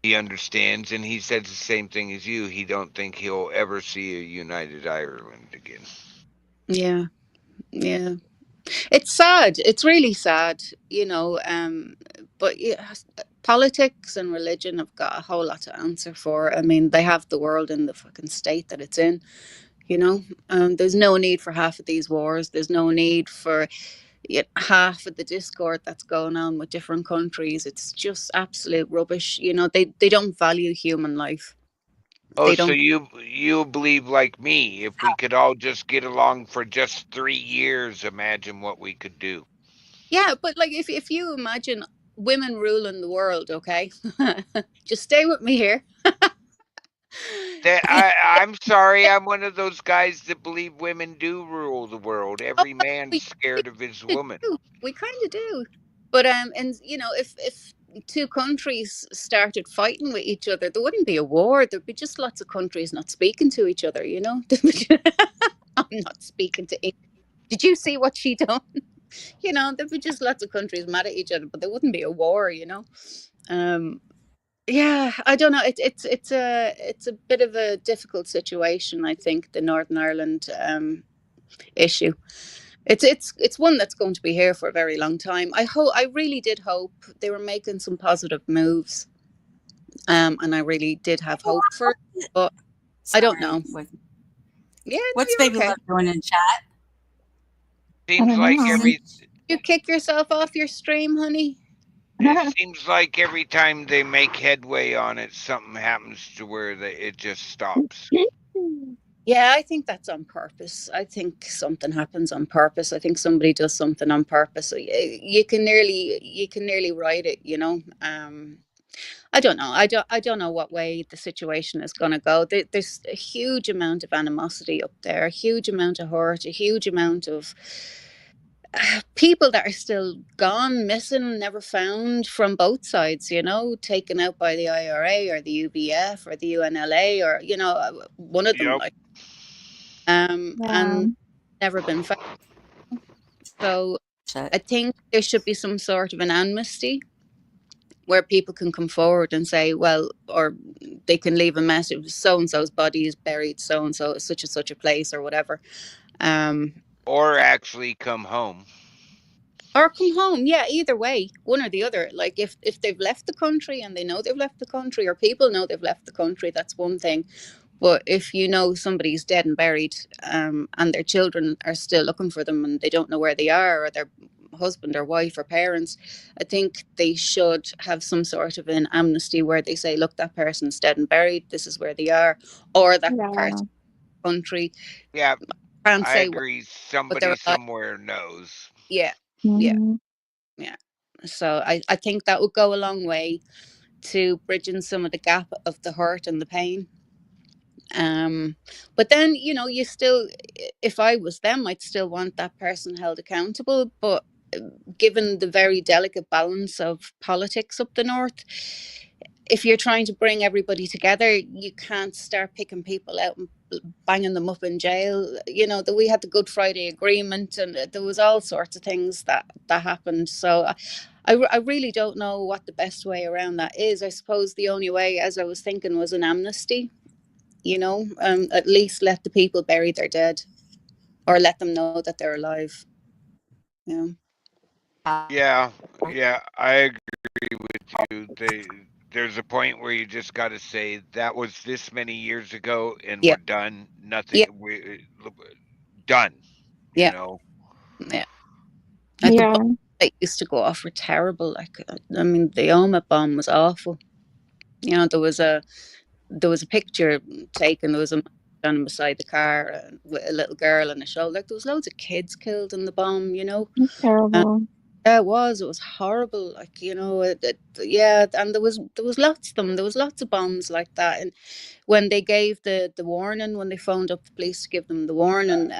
He understands, and he says the same thing as you. He don't think he'll ever see a united Ireland again. yeah, yeah. It's sad. It's really sad, you know. But yeah, politics and religion have got a whole lot to answer for. I mean, they have the world in the fucking state that it's in. You know, there's no need for half of these wars. There's no need for half of the discord that's going on with different countries. It's just absolute rubbish. You know, they don't value human life. Oh, They so don't. you believe like me? If we could all just get along for just 3 years, imagine what we could do. Yeah, but like if you imagine women ruling the world, okay, just stay with me here. I'm sorry, I'm one of those guys that believe women do rule the world. Every man's scared of his woman. We kind of do, but and you know, if two countries started fighting with each other, there wouldn't be a war. There'd be just lots of countries not speaking to each other. You know, I'm not speaking to England. Did you see what she done? You know, there'd be just lots of countries mad at each other, but there wouldn't be a war. You know. Yeah, I don't know. It's a bit of a difficult situation. I think the Northern Ireland issue. It's one that's going to be here for a very long time. I really did hope they were making some positive moves, and I really did have hope for it, but I don't know. Yeah, no, What's you're Baby okay. Love doing in chat? Seems like You kick yourself off your stream, honey. it seems like every time they make headway on it, something happens to where it just stops. Yeah, I think that's on purpose. I think something happens on purpose. I think somebody does something on purpose. So you can nearly write it, you know. I don't know. I don't know what way the situation is going to go. There's a huge amount of animosity up there, a huge amount of hurt, a huge amount of people that are still gone, missing, never found from both sides, you know, taken out by the IRA or the UBF or the UNLA or, you know, one of them, like, and never been found. So I think there should be some sort of an amnesty where people can come forward and say, well, or they can leave a message, so-and-so's body is buried, so-and-so, such and such a place or whatever. Or actually come home. Or come home, yeah, either way, one or the other. Like if they've left the country and they know they've left the country, or people know they've left the country, that's one thing. But if you know somebody's dead and buried, and their children are still looking for them and they don't know where they are, or their husband or wife or parents, I think they should have some sort of an amnesty where they say, look, that person's dead and buried, this is where they are, or that part of the country. Yeah, can't I say agree. Somebody somewhere knows. Yeah. Yeah. So I think that would go a long way to bridging some of the gap of the hurt and the pain. But then, you know, you still, if I was them, I'd still want that person held accountable. But given the very delicate balance of politics up the north, if you're trying to bring everybody together, you can't start picking people out and banging them up in jail. You know, that we had the Good Friday Agreement, and there was all sorts of things that happened. So I really don't know what the best way around that is. I suppose the only way, as I was thinking, was an amnesty. You know, at least let the people bury their dead, or let them know that they're alive. You know? Yeah, I agree with you. There's a point where you just got to say that was this many years ago, and we're done. Nothing. We done. You know. Yeah. The bombs that used to go off were terrible. Like, I mean, the Oma bomb was awful. You know, there was a picture taken. There was a man standing beside the car with a little girl on his shoulder. Like, there was loads of kids killed in the bomb. You know. Terrible. Yeah, it was horrible. Like, you know, yeah, and there was lots of them. There was lots of bombs like that. And when they gave the warning, when they phoned up the police to give them the warning,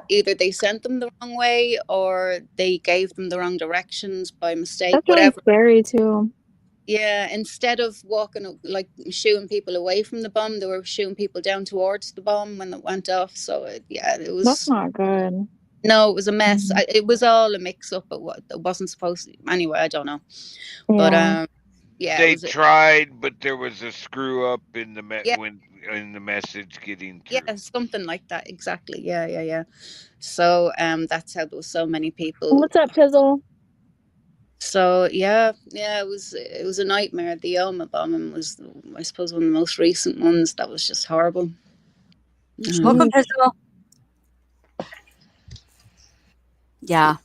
either they sent them the wrong way or they gave them the wrong directions by mistake. That's whatever. Really scary too. Yeah, instead of walking, like shooing people away from the bomb, they were shooting people down towards the bomb when it went off. So it was. That's not good. No, it was a mess. It was all a mix-up. It wasn't supposed to. Anyway, I don't know. Yeah. But yeah, they tried, but there was a screw up in the in the message getting through. Yeah, something like that. Exactly. Yeah. So that's how there was so many people. What's up, Pizzle? So yeah, it was a nightmare. The Oma bombing was, I suppose, one of the most recent ones. That was just horrible. Welcome, Pizzle. Yeah.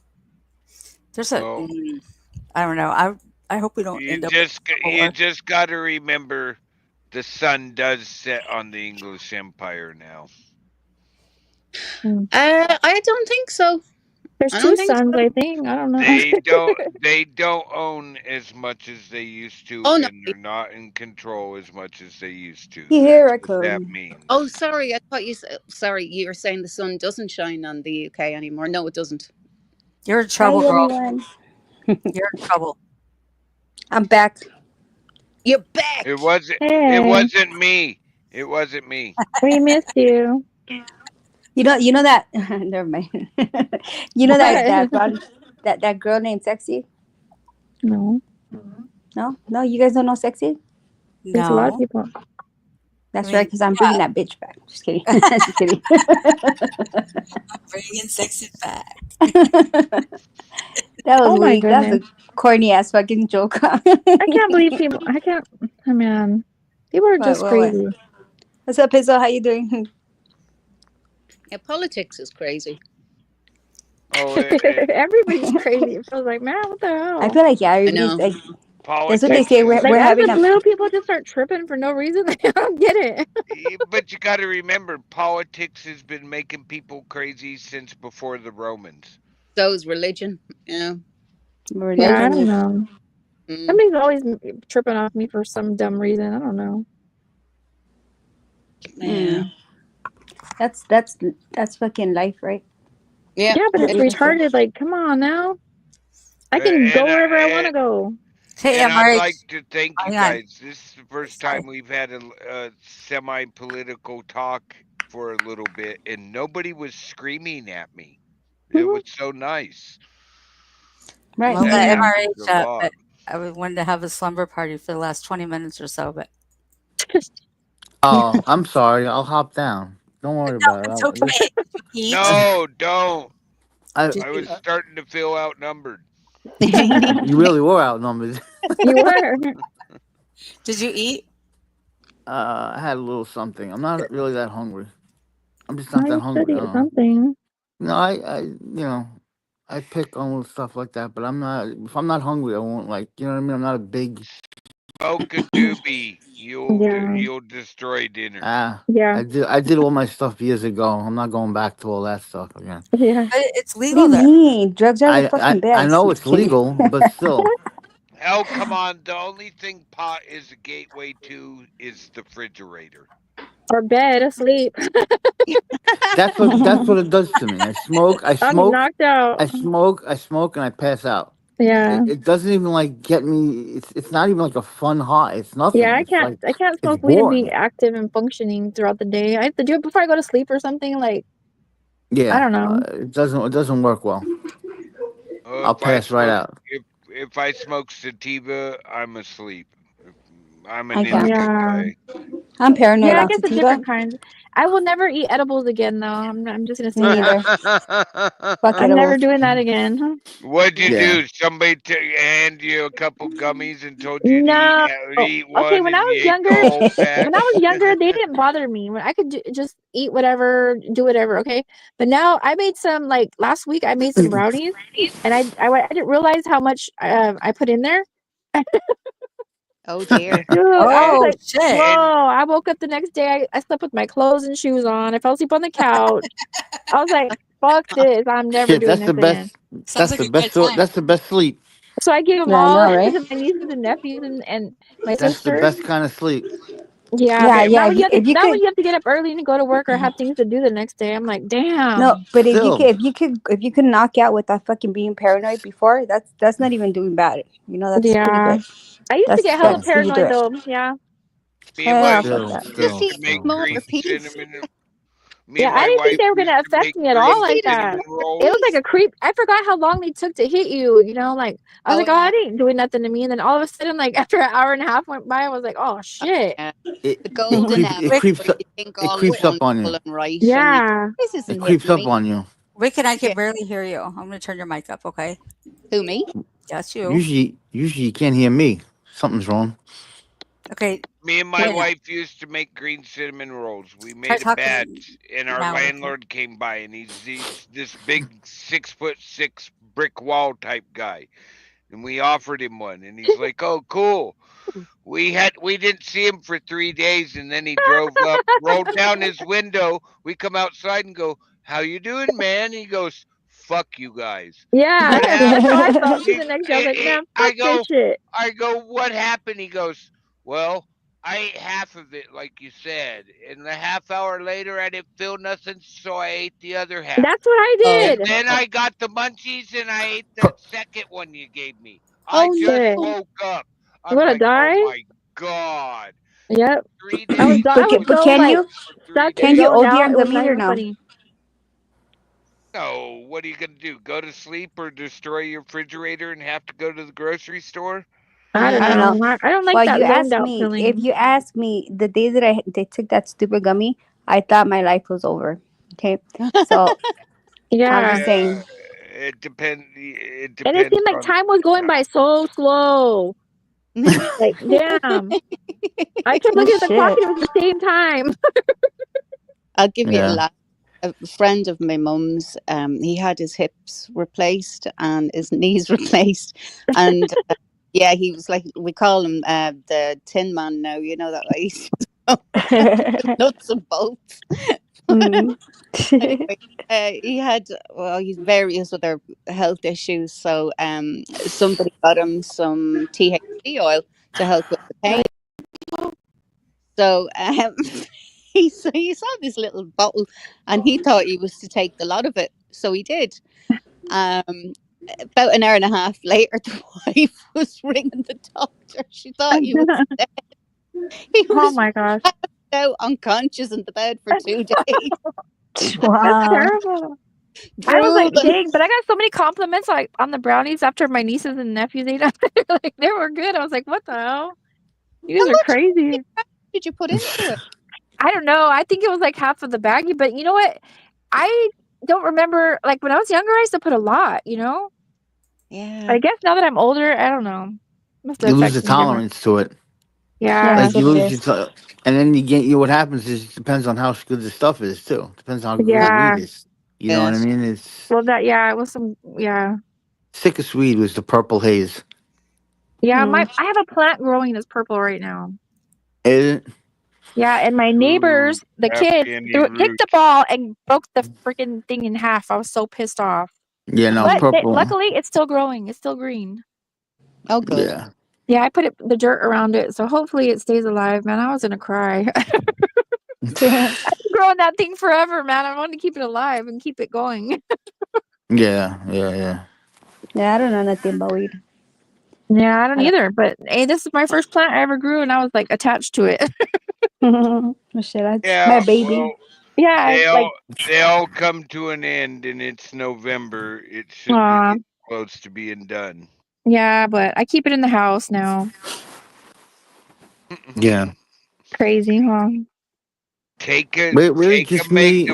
There's I don't know. I hope we don't end up. You just got to remember, the sun does set on the English Empire now. I don't think so. There's two suns, I think. I don't know. They don't own as much as they used to, no. and they're not in control as much as they used to. Here I That's what that come. means. Oh, sorry. I thought you said. Sorry, you were saying the sun doesn't shine on the UK anymore. No, it doesn't. You're in trouble, Hi, girl. everyone. You're in trouble. I'm back. You're back. It wasn't. Hey. It wasn't me. It wasn't me. We missed you. You know that. Never mind. You know that girl named Sexy. No. No. You guys don't know Sexy? There's a lot of people. That's right, because I'm bringing that bitch back. Just kidding. Just kidding. Bringing Sexy back. That was Oh my weak. That's a goodness. corny ass fucking joke. I can't believe people. I can't. Oh, man, people are just What? crazy. What's up, Pizzo? How you doing? Yeah, politics is crazy. Oh, Everybody's crazy. It feels like, man, what the hell? I feel like yeah, I everybody's know. like that's what they politics. say. We're Like, all having the a little people just start tripping for no reason. I don't get it. But you got to remember, politics has been making people crazy since before the Romans. So is religion. Yeah. Yeah, I religion. don't know. Mm. Somebody's always tripping off me for some dumb reason. I don't know. Yeah. That's fucking life, right? Yeah. Yeah, but it's It is. retarded. Like, come on now. I can go wherever I want to go. Hey, And I'd Amari. like to thank you Hang on. guys. This is the first time we've had a semi-political talk for a little bit, and nobody was screaming at me. It was so nice. Right. Well, That the happens MRH, a lot. but I wanted to have a slumber party for the last 20 minutes or so, but Oh, I'm sorry. I'll hop down. Don't worry about it. it's I'll- okay. Eat. No, don't. I, I was starting to feel outnumbered. you really were outnumbered. You were. Did you eat? I had a little something. I'm not really that hungry. I'm just not I that should hungry. eat something. No, I pick on little stuff like that, but I'm not. If I'm not hungry, I won't like. You know what I mean? I'm not a big. Smoke a doobie. You'll destroy dinner. Yeah. I did all my stuff years ago. I'm not going back to all that stuff again. Yeah. But it's What do legal you there. mean? Drugs are the I fucking best. I know it's Kidding. legal, but still. Hell, come on. The only thing pot is a gateway to is the refrigerator. Or bed, asleep. That's what it does to me. I smoke, I'm knocked out. I smoke, and I pass out. Yeah. It doesn't even like get me. It's not even like a fun high. It's nothing. Yeah, I It's can't. like, I can't it's smoke weed and be boring. active and functioning throughout the day. I have to do it before I go to sleep or something. Like, Yeah, I don't know. It doesn't work well. Oh, I'll if I pass right smoke- out. If I smoke sativa, I'm asleep. I'm an I can't. indica Yeah. guy. I'm paranoid Yeah, I on guess the sativa. different kinds. I will never eat edibles again, though. I'm just gonna say Me that. neither. Fuck I'm never edibles. doing that again. What'd you Yeah. do? Somebody hand you a couple gummies and told you No. to eat one, Okay, when I and was you ate younger, the whole pack? when I was younger, they didn't bother me. When I could just eat whatever, do whatever. Okay, but now I made some. Like last week, I made some brownies, and I didn't realize how much I put in there. Oh dear. Dude, I was Oh, like, shit. whoa. I woke up the next day. I slept with my clothes and shoes on. I fell asleep on the couch. I was like, fuck this. I'm never Shit, doing that's the this again. best. Sounds That's like the a best. good time. That's the best sleep. So I gave them Yeah, I all know, right? to my nieces and nephews and my That's the sister. best kind of sleep. Yeah, Yeah, but yeah. now when you have to, If you now when could, you have to get up early and go to work or have things to do the next day, I'm like, damn. no, but Still. if you could knock out without fucking being paranoid before, that's not even doing bad. You know, that's pretty Yeah. good. I used to That's get hella that's how you do paranoid it. though. Yeah. Me and Yeah, my fuck Still, that. wife still, used to make still. More green peace. cinnamon. Me Yeah, and I my didn't wife think they were gonna used to affect make me at all green like that. cinnamon rolls. It was like a creep. I forgot how long they took to hit you. You know, like I was Oh like, oh, yeah. it ain't doing nothing to me. And then all of a sudden, like after an hour and a half went by, I was like, oh shit. Yeah. It The golden creeps. hour. It creeps. Where you think It all is creeps up on you. wonderful and right. Yeah. And this isn't It creeps hitting up me. on you. Rick and I can Yeah. barely hear you. I'm gonna turn your mic up, okay? Who, me? That's you. Usually you can't hear me. Something's wrong. Okay, Me and my Yeah. wife used to make green cinnamon rolls. We try made a talking batch, and our now. landlord came by, and he's this big 6'6" brick wall type guy, and we offered him one, and he's like, "Oh, cool." We didn't see him for 3 days, and then he drove up, rolled down his window. We come outside and go, "How you doing, man?" He goes, "Fuck you guys." Yeah. What That's how I happened? felt too the next day. I was like, man, I fuck go, this shit. "What happened?" He goes, "Well, I ate half of it, like you said, and a half hour later I didn't feel nothing, so I ate the other half. That's what I And did. then I got the munchies and I ate the second one you gave me. I Oh just Shit. woke up. I'm You wanna like, die? oh my god. Yep. 3 I was, days. I was But so can like you stuck can and you zoned OD out. on It was not gummies or even no? funny. No, what are you gonna do? Go to sleep or destroy your refrigerator and have to go to the grocery store? I don't I don't know. know. I don't like Well, that you zoned asked out me. feeling. If you ask me, the day that they took that stupid gummy, I thought my life was over. Okay, so I'm Yeah. just saying. it depends. It And it depends seemed like on. time was going by so slow. Like, damn. I kept Oh looking at the clock shit. and it was the same time. I'll give you a Yeah. laugh. A friend of my mum's, he had his hips replaced and his knees replaced, and yeah, he was like, we call him the Tin Man now. You know that way. Nuts and bolts. Mm. Anyway, he had, well, he's various other health issues. So somebody got him some THC oil to help with the pain. So he saw this little bottle, and he thought he was to take the lot of it. So he did. About an hour and a half later, the wife was ringing the doctor. She thought he was dead. He Oh was my gosh. out unconscious in the bed for 2 days. That's Wow. terrible. I was like, Drooling. dang, but I got so many compliments like on the brownies after my nieces and nephews ate them. Like they were good. I was like, what the hell? You How guys are much crazy. did you put into it? I don't know. I think it was like half of the baggie, but you know what? I don't remember. Like when I was younger, I used to put a lot. Yeah. I guess now that I'm older, I don't know. Must have You lose the affected me different. tolerance to it. Yeah. Yeah, Like you so lose yes. your, and then you get you. What happens is it depends on how good the stuff is too. Depends on how good Yeah. weed is. You know what I Yes. mean? It's Well, it was some. Yeah. sickest weed was the purple haze. Yeah. Mm. I have a plant growing that's purple right now. Is it? Yeah, and my neighbors, the kids, Afghani kicked the roots. ball and broke the freaking thing in half. I was so pissed off. Yeah, no, But purple. luckily, it's still growing. It's still green. Oh, good. Yeah. Yeah, I put the dirt around it, so hopefully it stays alive. Man, I was gonna cry. I've been growing that thing forever, man. I wanted to keep it alive and keep it going. Yeah, yeah. Yeah, I don't know nothing about weed. Yeah, I don't I either. But hey, this is my first plant I ever grew, and I was like attached to it. don't. Oh shit, that's Yeah, my baby. well, Yeah, like they all come to an end, and it's November. It should be aw, getting close to being done. yeah, but I keep it in the house now. Yeah. Crazy, huh? Take a Where just me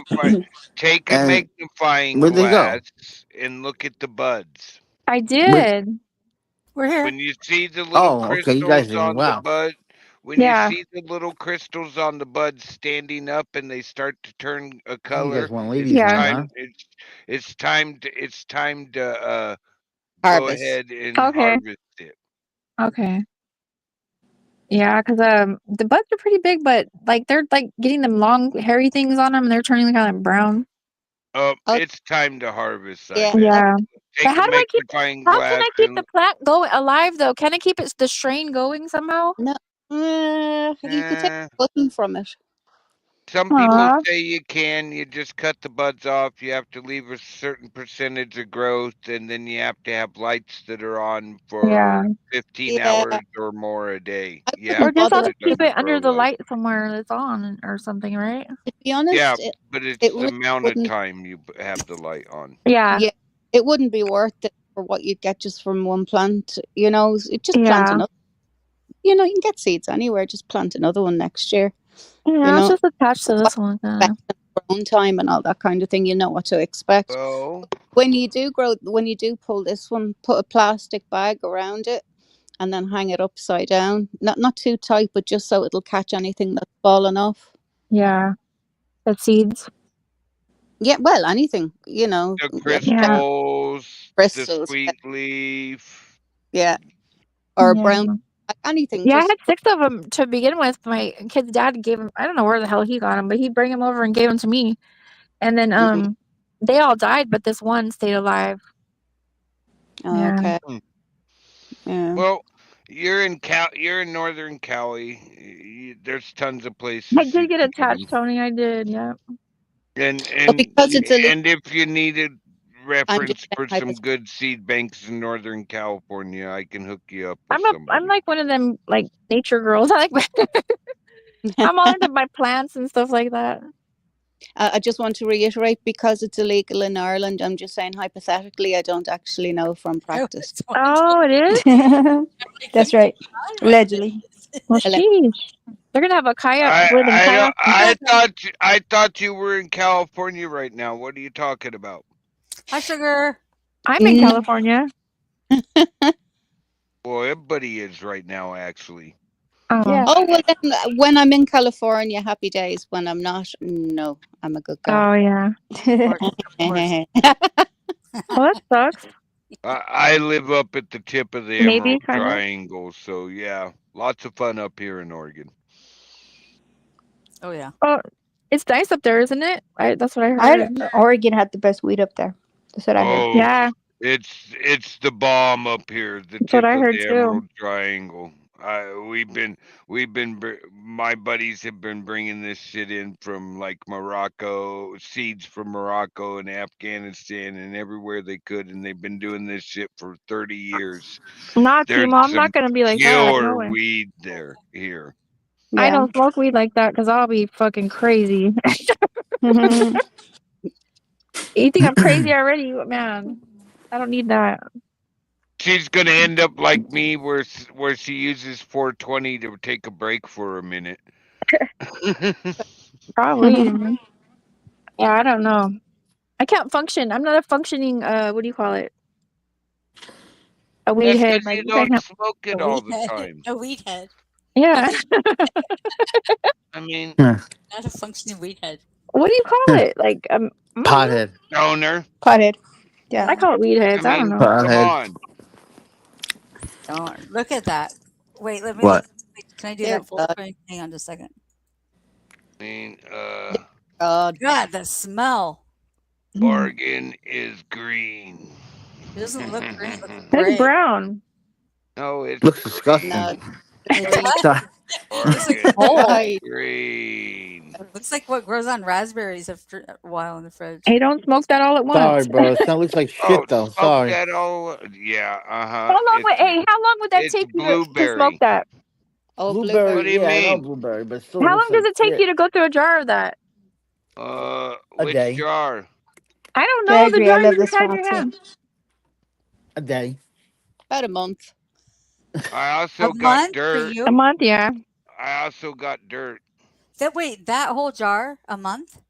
take a and magnifying where'd they go? glass and look at the buds. I Where, did. We're here. When you see the little oh, okay, you guys crystals did. on the Wow. bud, when you Yeah. see the little crystals on the buds standing up and they start to turn a You color, guys want it's ladies Yeah. night, time. huh? It's time to go Harvest. ahead and Okay. harvest it. Okay. Yeah, because the buds are pretty big, but like they're like getting them long hairy things on them, and they're turning kind of brown. Oh, It's time to harvest. I yeah. bet. Yeah. Take But a how do I keep? magnifying How can glass I keep and the plant going alive though? Can I keep the strain going somehow? No. You could take uh, a button from it. some people Aw. say you can. You just cut the buds off. You have to leave a certain percentage of growth, and then you have to have lights that are on Yeah. for 15 Yeah. hours or more a day. I You wouldn't Or have to just I'll bother. put just it keep under it under grow the light. light somewhere that's on or something, right? To be honest, Yeah, but it it's the really amount of wouldn't. time you have the light on. Yeah. Yeah, it wouldn't be worth it for what you'd get just from one plant. It just plant Yeah. another. You can get seeds anywhere. Just plant another one next year. Yeah, it's just attached to this one. Back in your own time and all that kind of thing. You know what to expect. Well, When you do pull this one, put a plastic bag around it and then hang it upside down. Not too tight, but just so it'll catch anything that's fallen off. Yeah. The seeds. Yeah, well, anything, the yeah, crystals, the crystals. sweet leaf. Yeah. Or Yeah. brown, anything. Yeah, I Just had 6 of them to begin with. My kid's dad gave them. I don't know where the hell he got them, but he'd bring them over and gave them to me. And then they all died, but this one stayed alive. Yeah. okay. Yeah. Well, you're in northern Cali. There's tons of places. I did you get can get 'em. attached, Tony. I did. Yeah. And because it's illegal, and if you needed I'm reference just for saying some good seed banks in Northern California, I can hook you up with I'm somebody. like one of them like nature girls. I like I'm all into my plants and stuff like that. I just want to reiterate, because it's illegal in Ireland, I'm just saying hypothetically, I don't actually know from practice. Oh, it is? That's right. Allegedly. Well, sheesh. They're gonna have a kayak with them kayak. I thought you were in California right now. What are you talking about? Hi, sugar. I'm in Mm. California. Well, everybody is right now, actually. Oh. Yeah. Oh, well, then, when I'm in California, happy days. When I'm not, no, I'm a good girl. Oh yeah. Of course. Well, that sucks. I live up at the tip of the Maybe, Emerald kinda. Triangle, so yeah, lots of fun up here in Oregon. Oh yeah. Oh, it's nice up there, isn't it? That's what I I heard. heard Oregon had the best weed up there. That's what I heard. Oh, Yeah, it's the bomb up here, the that's what tip I of heard the too. Emerald Triangle. My buddies have been bringing this shit in from like Morocco, seeds from Morocco and Afghanistan and everywhere they could, and they've been doing this shit for 30 years. Not There's Timo. I'm some not gonna be like that. No pure way. weed here. I Yeah. don't smoke weed like that because I'll be fucking crazy. Mhm. You think I'm crazy already, man? I don't need that. She's gonna end up like me, where she uses 420 to take a break for a minute. Probably. Yeah, I don't know. I can't function. I'm not a functioning. What do you call it? A weed That's head. 'cause Like you you can't don't have. smoke it A all weed the head. time. A weed head. Yeah. I mean, Not a functioning weed head. What do you call it? Like Pothead. stoner. Potted. Yeah. I call it weed heads. I don't mean, know. come Pothead. on. Don't look at that. Wait, let me What? look. Wait, can I do Dear that full God. screen? Hang on just a second. I mean, God. God, the smell. Oregon is green. It doesn't look green. It looks It's gray. brown. No, it's Looks disgusting. No. It's what? So- Looks like Oregon coal. Right. green. It looks like what grows on raspberries after a while in the fridge. Hey, don't smoke that all at Sorry, once. bro. It looks like shit, Oh, though. smoke Sorry. that all. Yeah, How long would how long would that it's take you to smoke blueberry. that? Oh, Blueberry. What do you Yeah, I know mean? blueberry, but it still How looks long does like it take shit. you to go through a jar of that? A Which day. jar? I don't I know. The agree. I jar love you this just had in one your too. hand. A day. about a month. I also A got month for dirt. you? A month, yeah. I also got dirt. That whole jar a month?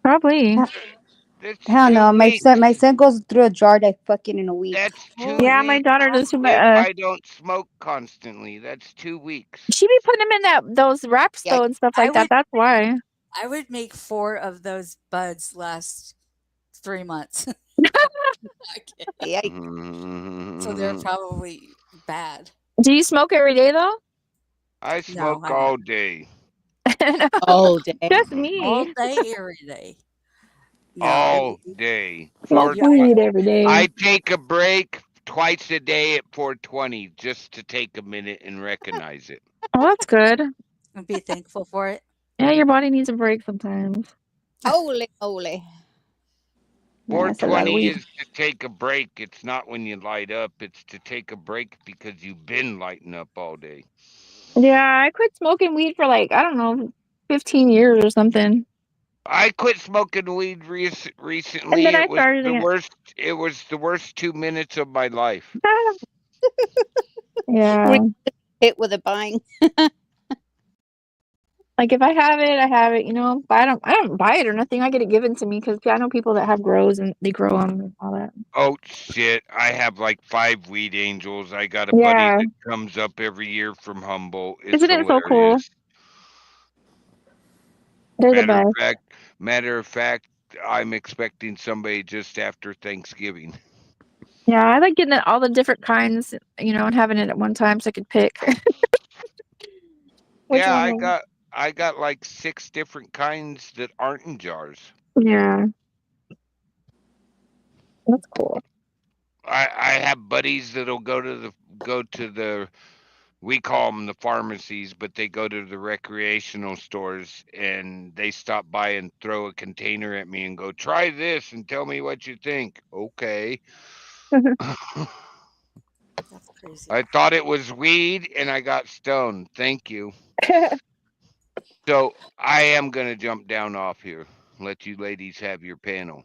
Probably. That's Hell 2 no. My weeks. son goes through a jar like fucking in a week. That's 2 Holy Yeah, my weeks. daughter does too. If I don't smoke constantly, that's 2 weeks. She be putting them in those wraps though and stuff like that. That's why. I would make 4 of those buds last 3 months. Yeah. So they're probably bad. Do you smoke every day though? I smoke I all day. All day. Just All me. day, every day. All day. Smoke 420. weed every day. I take a break twice a day at 420 just to take a minute and recognize it. Oh, that's good. And be thankful for it. Yeah, your body needs a break sometimes. Holy, holy. Yeah, that's a lot of 420 weed. is to take a break. It's not when you light up. It's to take a break because you've been lighting up all day. Yeah, I quit smoking weed for like, I don't know, 15 years or something. I quit smoking weed recently. And then I It was started the it. worst. It was the worst 2 minutes of my life. Yeah. Hit with a bang. Like if I have it, I have it, you know. But I don't buy it or nothing. I get it given to me because I know people that have grows and they grow them and all that. Oh shit! I have like 5 weed angels. I got a Yeah. buddy that comes up every year from Humboldt. It's Isn't it so cool? hilarious. They're the best. Matter of fact, I'm expecting somebody just after Thanksgiving. Yeah, I like getting all the different kinds, you know, and having it at one time so I could pick. Which Yeah, one I got like 6 different kinds that aren't in jars. Yeah. That's cool. I have buddies that'll go to the we call them the pharmacies, but they go to the recreational stores and they stop by and throw a container at me and go, try this and tell me what you think. Okay. That's crazy. I thought it was weed and I got stoned. Thank you. So I am going to jump down off here. Let you ladies have your panel.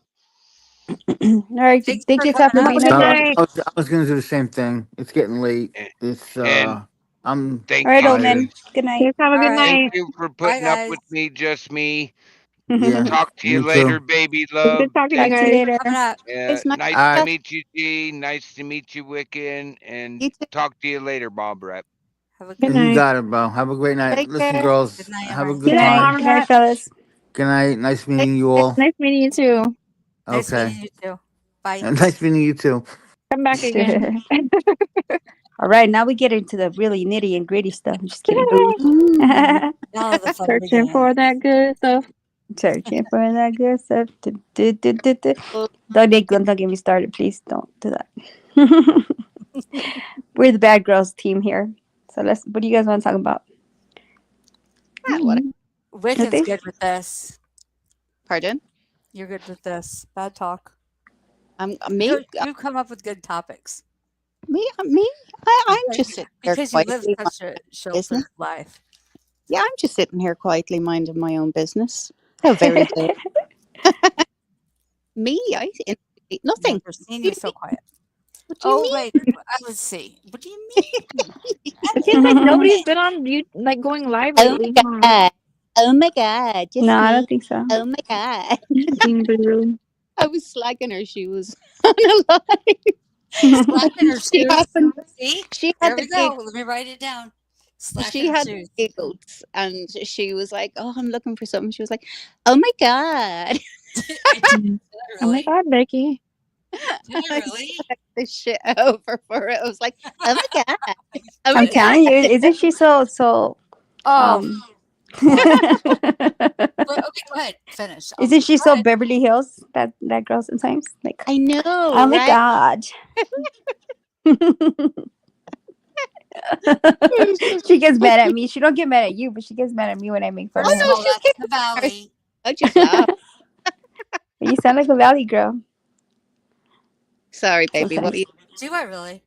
All right. Thanks Thank for you, coming Captain up. Good Peanut. night. I was gonna do the same thing. It's getting late. It's and I'm Thank All right, you. old man. Good night. Guys have a good All right. night. Thank you for putting Bye, up guys. with me, just me. Yeah. Talk to you Me later, too. baby love. Good talking to you Talk to you guys. later. Coming up. It's nice Nice All to right. meet you, G. Nice to meet you, Wiccan. And You too. talk to you later, Bob Rep. Have a Good good You night. got it, bro. Have a great night. Take Listen, care. girls, Good night, have a Emery. good Good night, time. Mama Good night, Rat. fellas. Good night. Nice meeting you Take all. Nice meeting you too. Nice Okay. meeting you too. Bye. And nice meeting you too. Come back again. All right, now we get into the really nitty and gritty stuff. I'm just kidding. Now the fun Searching begins. for that good stuff. Searching for that good stuff. Don't get me started, please. Don't do that. We're the bad girls team here. So what do you guys want to talk about? What? Wiccan's Nothing? good with this. Pardon? You're good with this. Bad talk. Me. You come up with good topics Me. I'm just sitting here because you live quietly. such a sheltered business. life. Yeah, I'm just sitting here quietly minding my own business. How very good. Me, I nothing. Never seen you so quiet. What do you Oh mean? wait, let's see. What do you mean? It seems like nobody's been on you like going live Oh lately. my god! Oh my god! Just No, I me. don't think so. Oh my god! Being blue. I was slagging her shoes on a live. Slapping her She shoes. happened. See, She there had we the go. gig. Let me write it down. Slapping She her had shoes. giggles, and she was like, "Oh, I'm looking for something." She was like, "Oh my god!" I did Oh my really? god, Becky. Did I I really? slagged the shit over for it. I was like, "Oh my god!" Oh my I'm telling you, isn't she so Oh, isn't okay, go ahead. Finish. she Go so ahead. Beverly Hills, that girl sometimes? Like, I know, oh my right? god. She gets mad at me. She don't get mad at you, but she gets mad at me when I make fun Oh of First her. of no, all, she's that's getting the valley. I just laugh. You sound like a valley girl. Sorry, baby. What Sometimes. you? Do I really?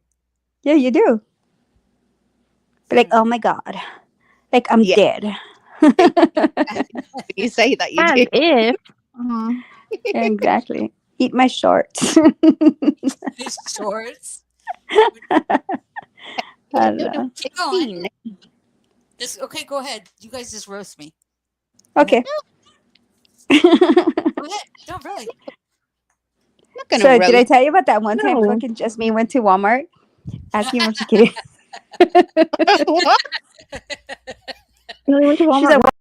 Yeah, you do. But like, oh my god. Like I'm Yeah. dead. When you say that, you As do. if. Exactly. Eat my shorts. These shorts. I don't know. Keep going. Just okay. Go ahead. You guys just roast me. Okay. Go ahead. No, really. Not gonna So did I roast. tell you about that one time No. fucking just me went to Walmart asking what she could. What? We went to She's Walmart. like,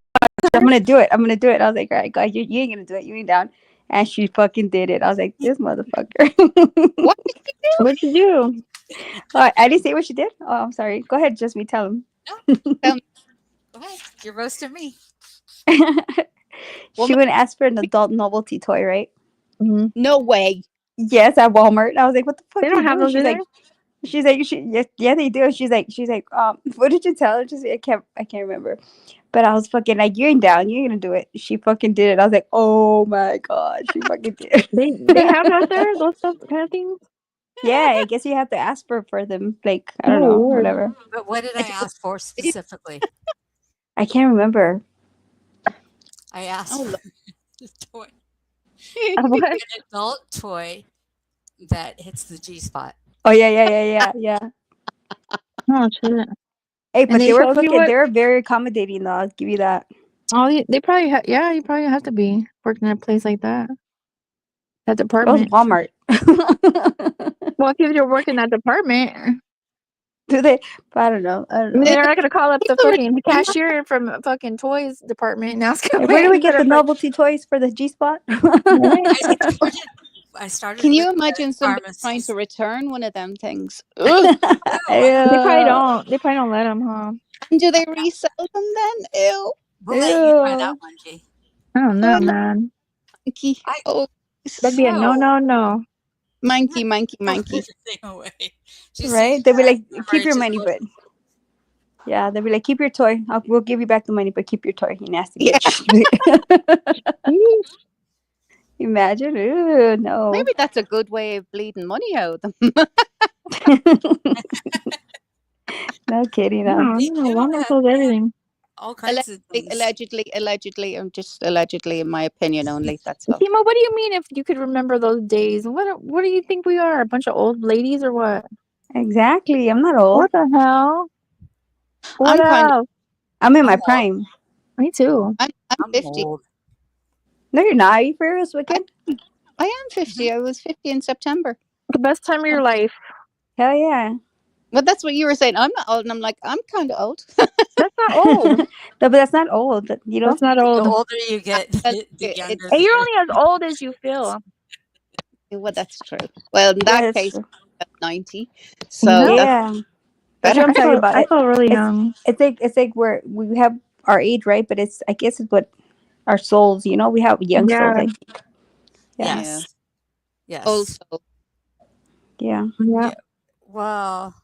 I'm gonna do it. I'm gonna do it. I was like, all right, God, you ain't gonna do it. You ain't down. And she fucking did it. I was like, this motherfucker. What did you do? What'd you do? Oh, I didn't say what she did. Oh, I'm sorry. Go ahead, just me. Tell him. Go ahead. You're roasting me. She went and asked for an adult novelty toy, right? No way. Yes, at Walmart. And I was like, what the fuck? They don't you have doing? those either? She's like, you should, yeah, they do. She's like, what did you tell her? Just I can't remember. But I was fucking like, you ain't down. You ain't gonna do it. She fucking did it. I was like, oh my god, she fucking did it. They have that there? Those stuff kind of things? Yeah, I guess you have to ask for them. Like, I don't Oh, know, Lord. whatever. But what did I ask for specifically? I can't remember. I asked Oh, for a toy. What? An adult toy that hits the G spot. Oh yeah. Oh, shit. Hey, but they they were told you fucking. what? They were very accommodating, though. I'll give you that. Oh, they probably yeah, you probably have to be working at a place like that. That It was department. Walmart. Well, if you're working that department, Do they? But I don't know. I don't I mean, know. they're not gonna call up the fucking cashier from a fucking toys department and ask him. Hey, where do we "Hey, get the you better novelty toys for the G spot? I started Can you with the imagine somebody trying pharmacist. to return one of them things? Ugh. They probably don't. They probably don't let them, huh? And do they resell them then? Ew. We'll let you try that Ew. one, G. I don't know, Oh, no. man. Monkey. Oh, That'd be a no. monkey. Everything away. She Right? sees They'll be that like, memory keep your just money, goes- but yeah, they'll be like, keep your toy. We'll give you back the money, but keep your toy. You nasty Yeah. bitch. Imagine. Ew, no. Maybe that's a good way of bleeding money out of them. No kidding. No, No. Walmart sells everything. all kinds of things. Allegedly, just allegedly, in my opinion only. That's all. Timo, what do you mean if you could remember those days? What do you think we are? A bunch of old ladies or what? Exactly. I'm not old. What the hell? What I'm kind of. else? I'm in my I'm old. prime. Me too. I'm I'm 50. old. No, you're not. Are you for real, Wicked? I am 50. I was 50 in September. The best time of your life. Hell yeah. But that's what you were saying. I'm not old, and I'm like, I'm kind of old. That's not old. No, but that's not old. You know. That's not The old. older you get, Well, the it- younger. And you're the- only as old as you feel. Well, that's true. Well, in Yeah, that that's case, true. I'm 90. So No. that's Yeah. That's better. what I'm talking about. I feel really It's young. it's like we have our age, right? But I guess it's what our souls. You know, we have young souls. Yeah. Like yeah, Yes. Yes. Old soul. yeah. Yeah. Well,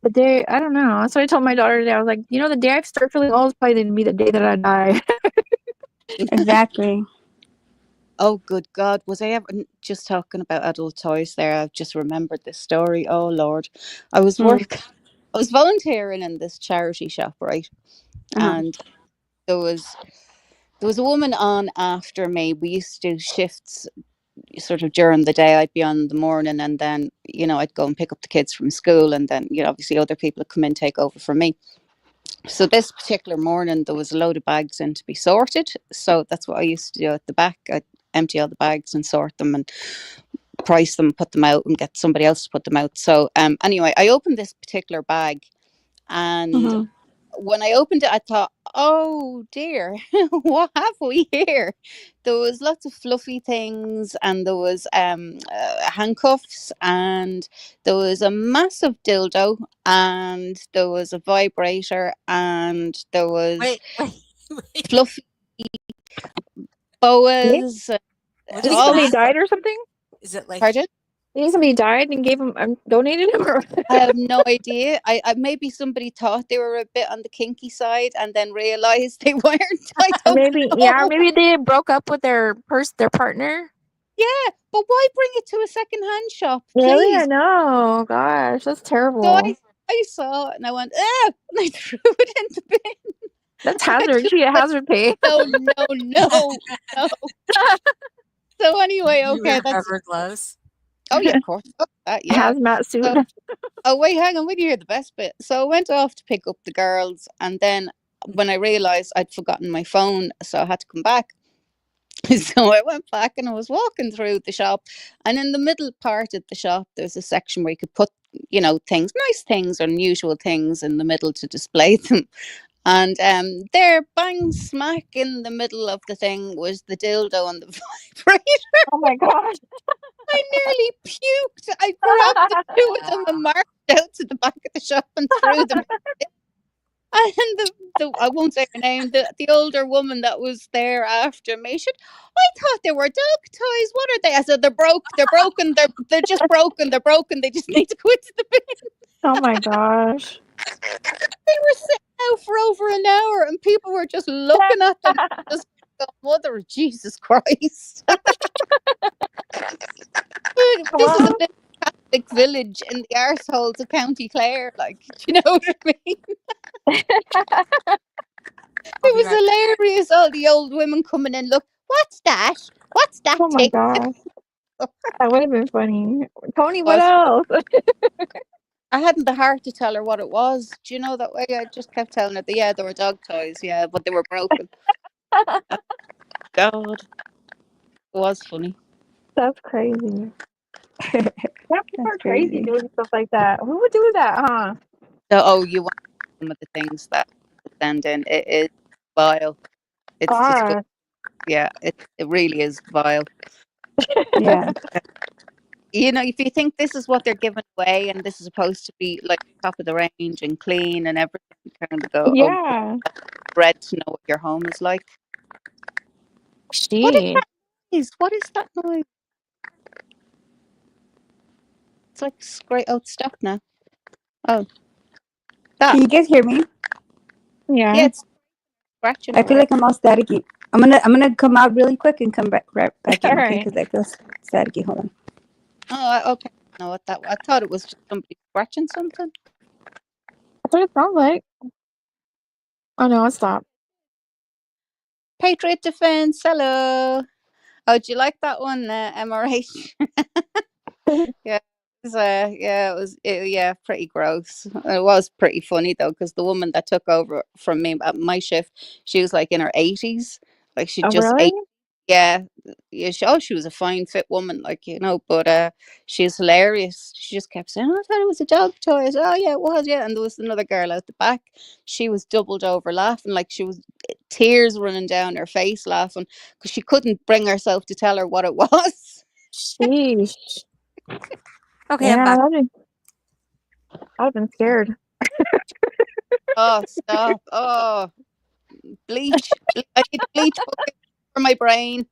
The day, I don't know. That's what I told my daughter today. I was like, you know, the day I start feeling old is probably going to be the day that I die. Exactly. Oh, good God. Was I ever just talking about adult toys there? I've just remembered this story. Oh, Lord. I was I was volunteering in this charity shop, right? Uh-huh. And there was a woman on after me. We used to do shifts sort of during the day. I'd be on in the morning, and then, I'd go and pick up the kids from school, and then, obviously other people would come in, take over from me. So this particular morning, there was a load of bags in to be sorted. So that's what I used to do at the back. I'd empty all the bags and sort them and price them, put them out, and get somebody else to put them out. So anyway, I opened this particular bag, and Mhm. when I opened it, I thought, oh dear, what have we here? There was lots of fluffy things, and there was handcuffs, and there was a massive dildo, and there was a vibrator, and there was wait. fluffy boas. What Do you is think all somebody that? died or something? Is it like? Pardon? Do you think somebody died and gave him, donated him? Or I have no idea. I maybe somebody thought they were a bit on the kinky side and then realized they weren't. I or don't maybe, know. yeah, or maybe they broke up with their partner. Yeah, but why bring it to a second-hand shop, Really? I please? know. Gosh, that's So terrible. I saw it and I went, ah, and I threw it in the bin. That's I hazard. You just should get went, hazard pay. no. So anyway, You okay, wear that's rubber gloves. oh yeah, of course. Oh, that, yeah. Hazmat suit. So, oh wait, hang on, wait, you hear the best bit. So I went off to pick up the girls, and then when I realized I'd forgotten my phone, so I had to come back. So I went back and I was walking through the shop, and in the middle part of the shop, there's a section where you could put, things, nice things, unusual things in the middle to display them. And there, bang smack in the middle of the thing was the dildo and the vibrator. Oh my gosh. I nearly puked. I grabbed the two of them and marched out to the back of the shop and threw them. And the I won't say her name, the older woman that was there after me, she said, I thought they were dog toys. What are they? I said, they're broken, they're just broken, they just need to go into the bin. Oh my gosh. They were sitting out for over an hour and people were just looking at them, just going, Mother of Jesus Christ. This is a big Catholic village in the arseholes of County Clare, like, do you know what I mean? It was hilarious. All the old women coming in, look, what's that? What's that? Oh my gosh. That would have been funny. Tony, what else? I hadn't the heart to tell her what it was. Do you know that way? I just kept telling her that, yeah, they were dog toys, yeah, but they were broken. God. It was funny. That's crazy. That's That's crazy crazy. doing stuff like that. Who would do that, huh? So, you want some of the things that send in. It is vile. It's disgusting. Yeah, it really is vile. Yeah. If you think this is what they're giving away and this is supposed to be like top of the range and clean and everything, you kind of go, Yeah. bred to know what your home is like. What is that noise? What is that noise? It's like great. Oh, it's stopped now. Oh, that. Can you guys hear me? Yeah. Yeah, it's scratching. I feel like I'm all staticky. I'm gonna come out really quick and come back right back in, okay? Alright. Because I feel staticky. Hold on. Oh, okay. No, what that? I thought it was just somebody scratching something. That's what it sounds like. Oh no, it stopped. Patriot Defense. Hello. Oh, do you like that one, MRH? Yeah. It was pretty gross. It was pretty funny though, because the woman that took over from me at my shift, she was like in her 80s, like she just really? ate. Yeah, yeah. She was a fine, fit woman, like, but she's hilarious. She just kept saying, "Oh, I thought it was a dog toy." I said, "Oh yeah, it was, yeah." And there was another girl out the back. She was doubled over laughing, like she was tears running down her face, laughing because she couldn't bring herself to tell her what it was. Sheesh. Okay, I'm Yeah, back. I've been scared. Oh, stop! Oh, bleach! I need bleach bucket for my brain.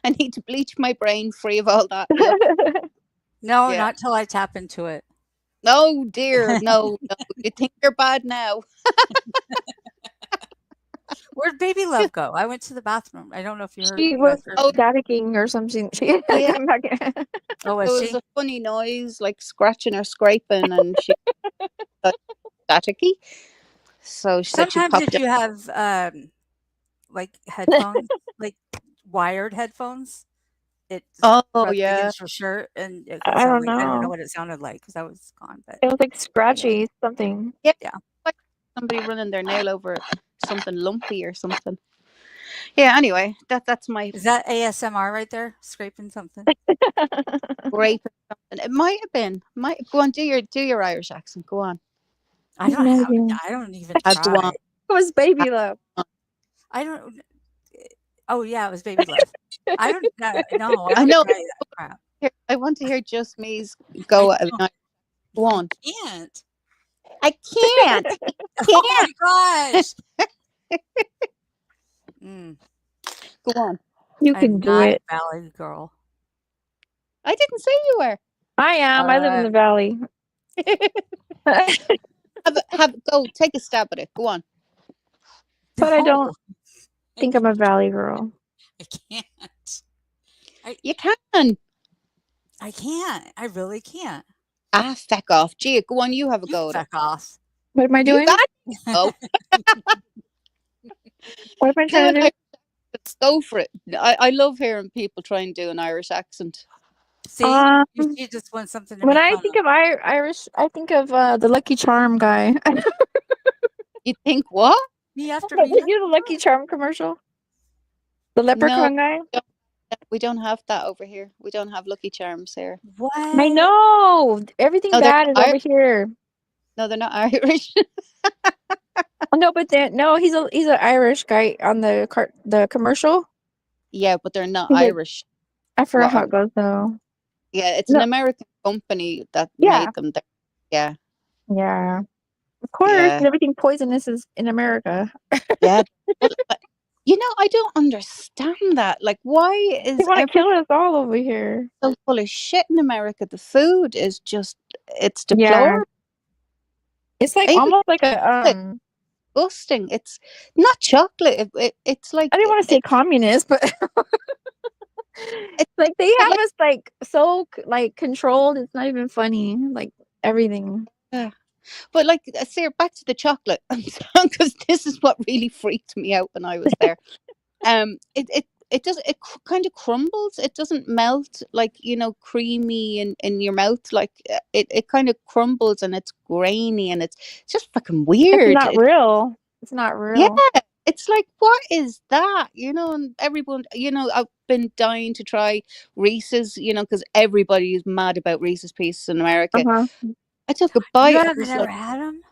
I need to bleach my brain free of all that. Yuck. No, Yeah. not till I tap into it. Oh dear, no. You think you're bad now? Where'd Baby Love go? I went to the bathroom. I don't know if you heard. She you was guys heard me. staticking or something. She Yeah. come back. Oh, It was was she? a funny noise, like scratching or scraping, and she got staticky. So she said she Sometimes popped if you have like headphones, like wired headphones, it Oh, rubs yeah. against your shirt, and it I could sound don't like I don't know know. what it sounded like because I was gone. But It was like scratchy something. Yeah. Yeah. Like somebody running their nail over something lumpy or something. Yeah. Anyway, that's my is that ASMR right there? Scraping something. grape or something. It might have been. Go on, do your Irish accent. Go on. I don't have. Maybe. I don't even Go on. try. It was Baby Love. I don't. Oh yeah, it was Baby Love. I don't. No, I I don't know. try that crap. I want to hear Just Me's go at it. Go on. Can't. I can't. Oh my gosh. Go on. You I'm can do not it. a valley girl. I didn't say you were. I am. I live in the valley. Go take a stab at it. Go on. But I No, don't think I'm a valley girl. I can't. You can. I can't. I really can't. Ah, feck off. Gia, go on. You have a You go at it. fuck off. What am I You doing? got it. Oh, What am I do trying an to do? Irish accent. Go for it. I love hearing people try and do an Irish accent. See, you just want something to When make I fun think of Irish, I think of the Lucky Charm guy. You think what? Me after You me. know the Lucky Charm commercial? The leprechaun guy? We don't have that over here. We don't have Lucky Charms here. What? I know. Everything No, they're bad is not over here. No, they're not Irish. Oh, no, but no, he's an Irish guy on the commercial. Yeah, but they're not He's like- Irish. I forgot Well, how it goes though. Yeah, it's No. an American company that Yeah. made them. Yeah, Yeah. Of course, Yeah. and everything poisonous is in America. yeah. But, I don't understand that. Like, why is They want to everything kill us all over here. so full of shit in America? The food is it's Yeah. deplorable. It's like Even almost like a disgusting. It's not chocolate. It's like I didn't want to say communist, but it's like they have us like so like controlled. It's not even funny. Like everything. But like, Sarah, back to the chocolate, because this is what really freaked me out when I was there. It kind of crumbles. It doesn't melt like creamy in your mouth. Like it kind of crumbles and it's grainy and it's just fucking weird. It's not real. It's not real. Yeah, it's like, what is that? And everyone, I've been dying to try Reese's, because everybody is mad about Reese's Pieces in America. Uh-huh. I took a bite. You and have was never like, had them?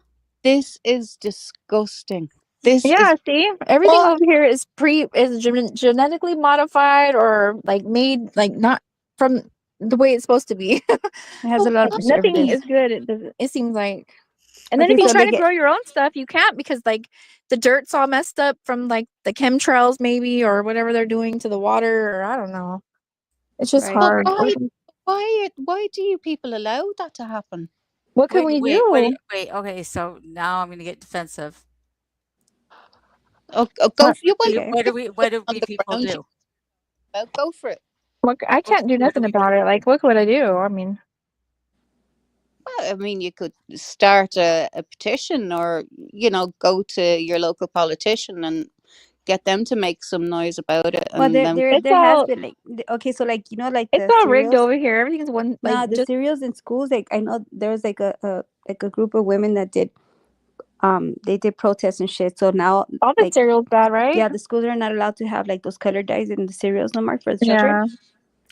this is disgusting. This Yeah, is see, everything What? over here is genetically modified or like made like not from the way it's supposed to be. It has a lot of Nothing preservatives. is good. It seems like. And then Okay, if you so try they to grow your own stuff, you can't because like the dirt's all messed up from like the chemtrails maybe or whatever they're doing to the water or I don't know. It's just Right. hard. why do you people allow that to happen? What can we do? Wait. Okay, so now I'm gonna get defensive. Go What? for you. What do we on the people ground, do? Go for it. I can't do nothing about it. Like, what could I do? I mean, Well, I mean, you could start a petition, or go to your local politician and get them to make some noise about it. Well, And then there It's has all- been okay, so like like it's the all rigged cereals. over here. Everything's one like Nah, the just cereals in schools. Like I know there was like a group of women that did they did protests and shit. So now, All the like, cereal's bad, right? yeah, the schools are not allowed to have like those color dyes in the cereals no more for the children. Yeah,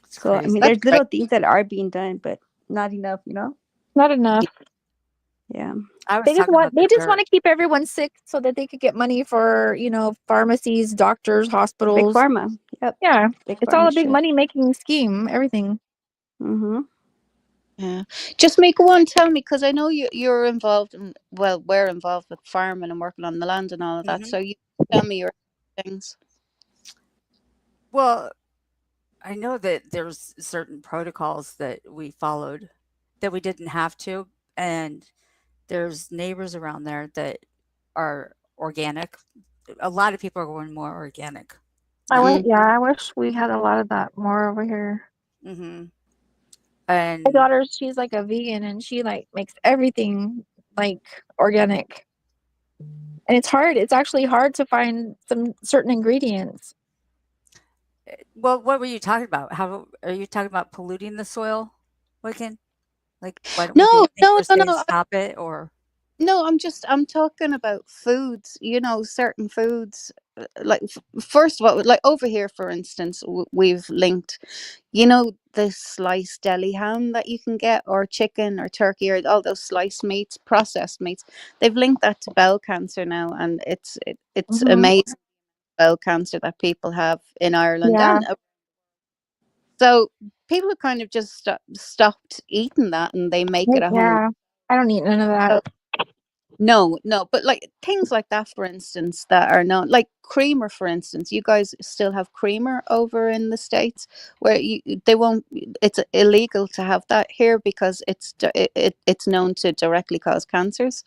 It's So I crazy. mean, That's there's little things that are being done, but not enough, you know. not enough. Yeah. I was They just talking want about the dirt. to keep everyone sick so that they could get money for, you know, pharmacies, doctors, Big hospitals. pharma. Yep. Yeah, Big it's all pharma a big shit. money making scheme. Everything. Mm-hmm. Yeah. Just make one tell me, because I know you're involved in, well, we're involved with farming and working on the land and all of that. Mhm. So you tell me your things. Well, I know that there's certain protocols that we followed that we didn't have to, and there's neighbors around there that are organic. A lot of people are going more organic now. I wish we had a lot of that more over here. Mhm. My And daughter, she's like a vegan and she like makes everything like organic. And it's hard. It's actually hard to find some certain ingredients. well, what were you talking about? How are you talking about polluting the soil, Wiccan? Like, what do No, you think no, we're no, saying no. stop it or? No, I'm talking about foods, you know, certain foods. Like, first of all, like over here, for instance, we've linked, you know, the sliced deli ham that you can get, or chicken or turkey, or all those sliced meats, processed meats. They've linked that to bowel cancer now, and it's Mhm. amazing bowel cancer that people have in Ireland. Yeah. And so people have kind of just stopped eating that, and they make it a home. Yeah. I don't eat none of that. No, no, but like things like that, for instance, that are not like creamer, for instance. You guys still have creamer over in the States, where they won't. It's illegal to have that here because it's known to directly cause cancers.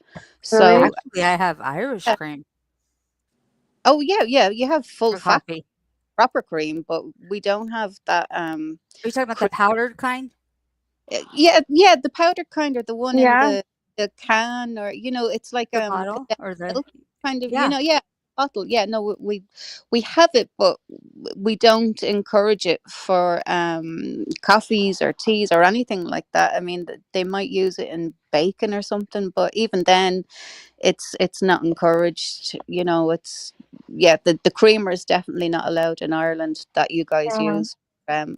Really? So, Actually, I have Irish cream oh yeah, you have full for fat coffee. proper cream, but we don't have that. Are you talking about the powdered kind? Yeah, the powdered kind, or the one in Yeah. the can, or you know, it's like The bottle condensed or the milk kind of, you yeah. know, yeah, bottle. Yeah, no, we have it, but we don't encourage it for coffees or teas or anything like that. I mean, they might use it in bacon or something, but even then, it's not encouraged. You know, it's yeah, the creamer is definitely not allowed in Ireland that you guys Yeah. use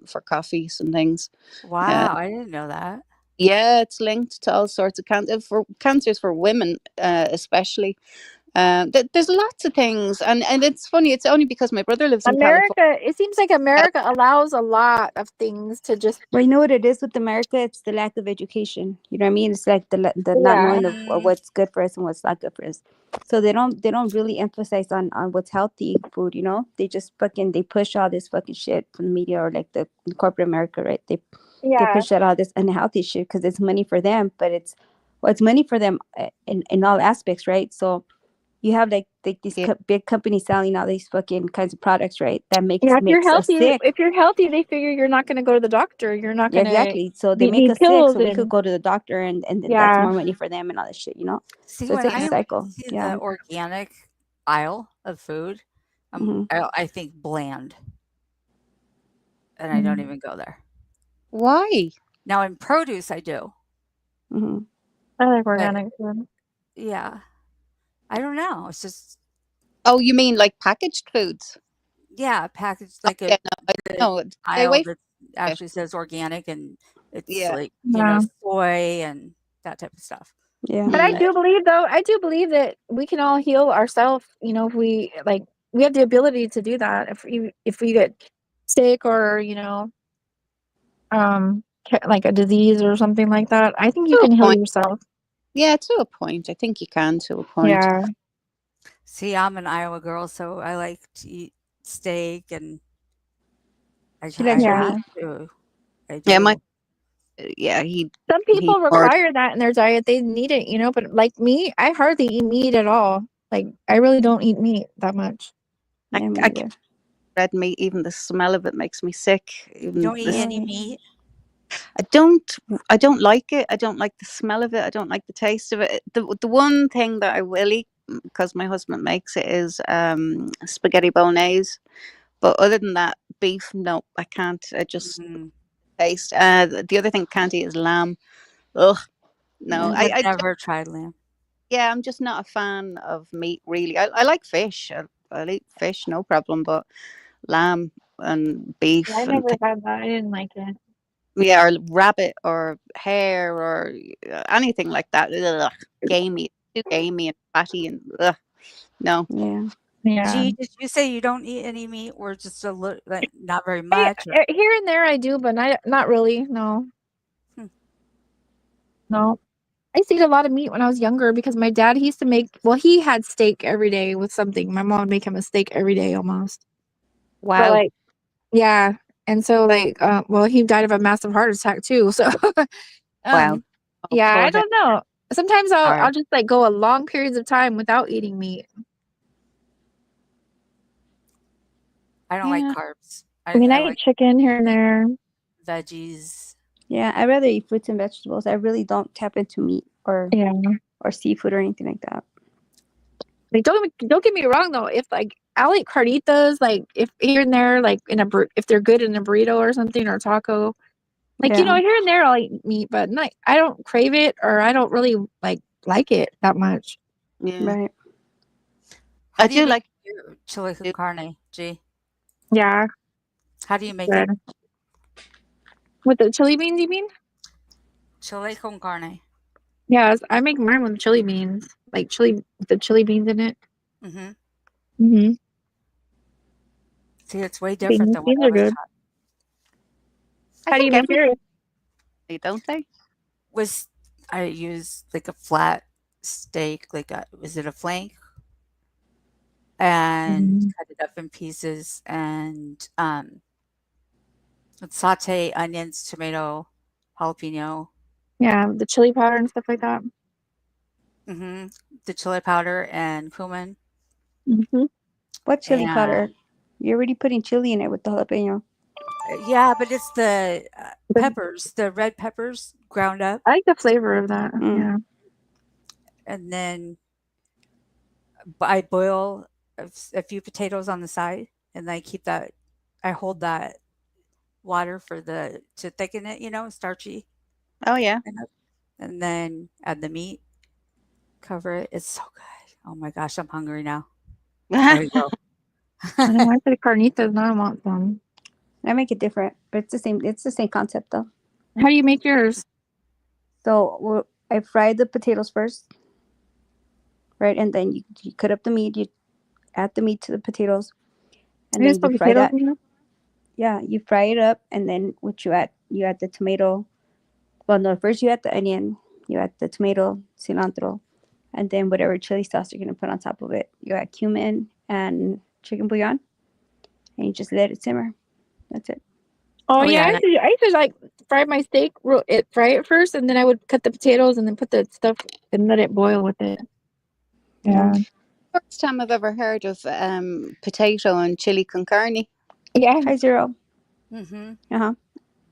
for coffees and things. Wow, I didn't know that. Yeah, it's linked to all sorts of cancers for women, especially. There's lots of things, and it's funny. It's only because my brother lives in California. America, it seems like America allows a lot of things to just Well, you know what it is with America? It's the lack of education. You know what I mean? It's like the not Yeah. knowing of what's good for us and what's not good for us. So they don't really emphasize on what's healthy food. You know, they just they push all this fucking shit from the media, or like the corporate America, right? They Yeah. push out all this unhealthy shit because it's money for them, but it's money for them in all aspects, right? So you have like these Yeah. big companies selling all these fucking kinds of products, right? That Yeah, makes us sick. if you're healthy, they figure you're not going to go to the doctor. You're not Yeah, going to exactly. So they make need us sick, pills so we could and go to the doctor, and then that's yeah. more money for them and all this shit, you know. See, So it's when like a I cycle. see Yeah. the organic aisle of food, Mhm. I think bland, and I don't Mhm. even go there. Why? Now in produce, I do, Mhm. I like but organic food. yeah, I don't know. It's just Oh, you mean like packaged foods? yeah, packaged Oh, like yeah, no, the no, stay aisle away that from it. actually says organic, and it's Yeah. like Yeah. soy and that type of stuff. Yeah. But I Mm. do believe though, I do believe that we can all heal ourselves, you know, if we like we have the ability to do that if we get sick or, you know, like a disease or something like that. I think you To a can heal point. yourself. Yeah, to a point. I think you can to a point. Yeah. See, I'm an Iowa girl, so I like to eat steak, and She likes red Yeah. meat. do. I Yeah, do. yeah, he Some he people more require that in their diet. They need it, you know, but like me, I hardly eat meat at all. Like I really don't eat meat that much. Yeah, me I neither. can't red meat. Even the smell of it makes me sick. You Even don't eat this, any Really? meat? I don't like it. I don't like the smell of it. I don't like the taste of it. The one thing that I will eat, because my husband makes it, is spaghetti bolognese. But other than that, beef, no, I can't. I just Mhm. taste. The other thing I can't eat is lamb. Ugh, no. Yeah. I've never tried lamb. Yeah, I'm just not a fan of meat. Really, I like fish. I'll eat fish, no problem. But lamb and beef I and never had that. I didn't like it. yeah, or rabbit or hare or anything like that. Ugh, gamey, too gamey and fatty and ugh, no. Yeah. Yeah. Gee, did you say you don't eat any meat or just a little, like not very much? Or, Here and there I do, but not really. No. Hmm. No. I used to eat a lot of meat when I was younger because my dad, he used to make, well, he had steak every day with something. My mom would make him a steak every day almost. But Wow. like, yeah. And so like, well, he died of a massive heart attack too. So, Wow. Oh, yeah, poor I him. don't know. Sometimes I'll Hard. just like go a long periods of time without eating meat. I don't Yeah. like carbs. I mean, I like eat chicken here and there. veggies. Yeah, I'd rather eat fruits and vegetables. I really don't tap into meat or Yeah. seafood or anything like that. Like don't get me wrong though. If like I'll eat carnitas, like if here and there, like if they're good in a burrito or something or taco, like Yeah. here and there I'll eat meat, but not, I don't crave it or I don't really like it that much. Yeah. Right. How I do you do make like your chili con carne, G? Yeah, How do you make good. it? With the chili beans, you mean? Chili con carne. Yeah, I make mine with chili beans, like the chili beans in it. Mm-hmm. Mm-hmm. See, it's way different than what Beans I are was good. taught. How do you make yours? don't they? I use like a flat steak, is it a flank? And cut it up in pieces and saute onions, tomato, jalapeno. Yeah, the chili powder and stuff like that. Mm-hmm. The chili powder and cumin. Mm-hmm. What chili And powder? You're already putting chili in it with the jalapeno. yeah, but it's the peppers, the red peppers ground up. I like the flavor of that. Yeah. And then I boil a few potatoes on the side, and I hold that water to thicken it, starchy. Oh yeah. And then add the meat, cover it. It's so good. Oh my gosh, I'm hungry now. There you go. I know I said carnitas, now I want some. I make it different, but it's the same. It's the same concept though. How do you make yours? So I fry the potatoes first, right, and then you cut up the meat. You add the meat to the potatoes, and then you fry that. Yeah, you fry it up, and then what you add the tomato. Well, no, first you add the onion, you add the tomato, cilantro, and then whatever chili sauce you're gonna put on top of it. You add cumin and chicken bouillon, and you just let it simmer. That's it. Oh yeah, I used to like fry my steak, fry it first, and then I would cut the potatoes and then put the stuff and let it boil with it. Yeah. First time I've ever heard of potato and chili con carne. Yeah. Hi, Zero. Mm-hmm. Uh-huh.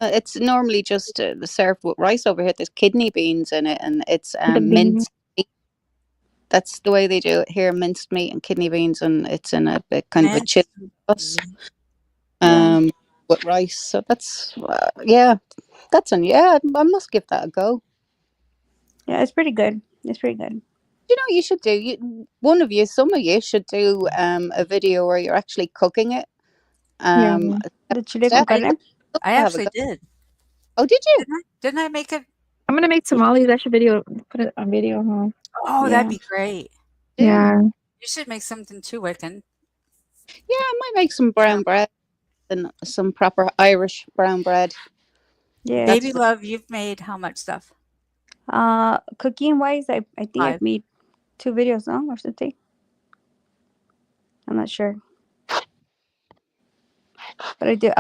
It's normally just served with rice over here. There's kidney beans in it, and it's minced meat. That's the way they do it here: minced meat and kidney beans, and it's in a bit kind of a chili sauce with rice. So that's I must give that a go. Yeah, it's pretty good. It's pretty good. You know, you should do. Some of you should do a video where you're actually cooking it. The chili con carne. I actually did. Oh, did you? Didn't I make it? I'm gonna make tamales. I should put it on video. Huh? Oh, that'd be great. Yeah. You should make something too, Wiccan. Yeah, I might make some brown bread and some proper Irish brown bread. Yeah. Baby Love, you've made how much stuff? Cooking wise, I think I've made 2 videos or something. I'm not sure. But I do.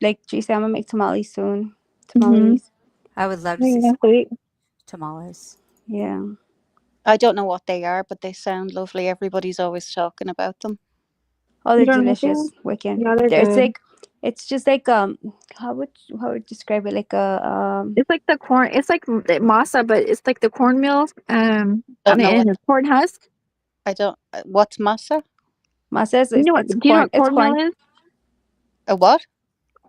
Like she said, I'm gonna make tamales soon. Tamales. I would love to see some tamales. Yeah. I don't know what they are, but they sound lovely. Everybody's always talking about them. Oh, they're delicious. Wiccan. Yeah, they're It's good. like, it's just like how would you describe it? Like it's like the corn. It's like masa, but it's like the cornmeal. On the end is corn husk. I don't. What's masa? Masa is. Do you know what cornmeal is? A what?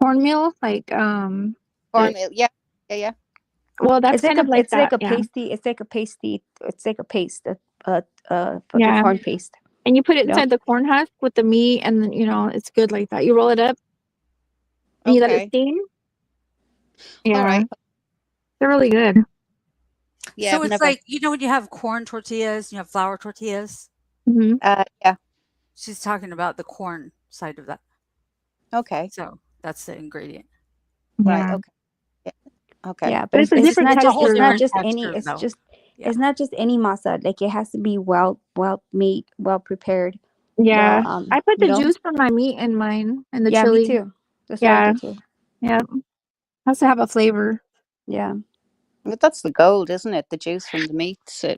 Cornmeal, like cornmeal. Yeah. Well, that's it's kind like of like it's like that, a pasty. It's like a pasty. It's like a paste. fucking Yeah. corn paste. And you put it You know? inside the corn husk with the meat, and then it's good like that. You roll it up and you let it Okay. steam. All Yeah, right. they're really good. Yeah, So I've it's never. like, when you have corn tortillas, you have flour tortillas. Hmm. Yeah. She's talking about the corn side of that. Okay. So that's the ingredient. Right. Yeah. Okay. Yeah. Okay. Yeah, But but it's a it's different not just texture. any. texture, It's though. just Yeah. it's not just any masa. Like it has to be well made, well prepared. Yeah. Well, I put you the know? juice from my meat in mine and the Yeah, me chili. too. That's what I Yeah. do too. Yeah. Has to have a flavor. Yeah, But that's the gold, isn't it? The juice from the meats. yeah.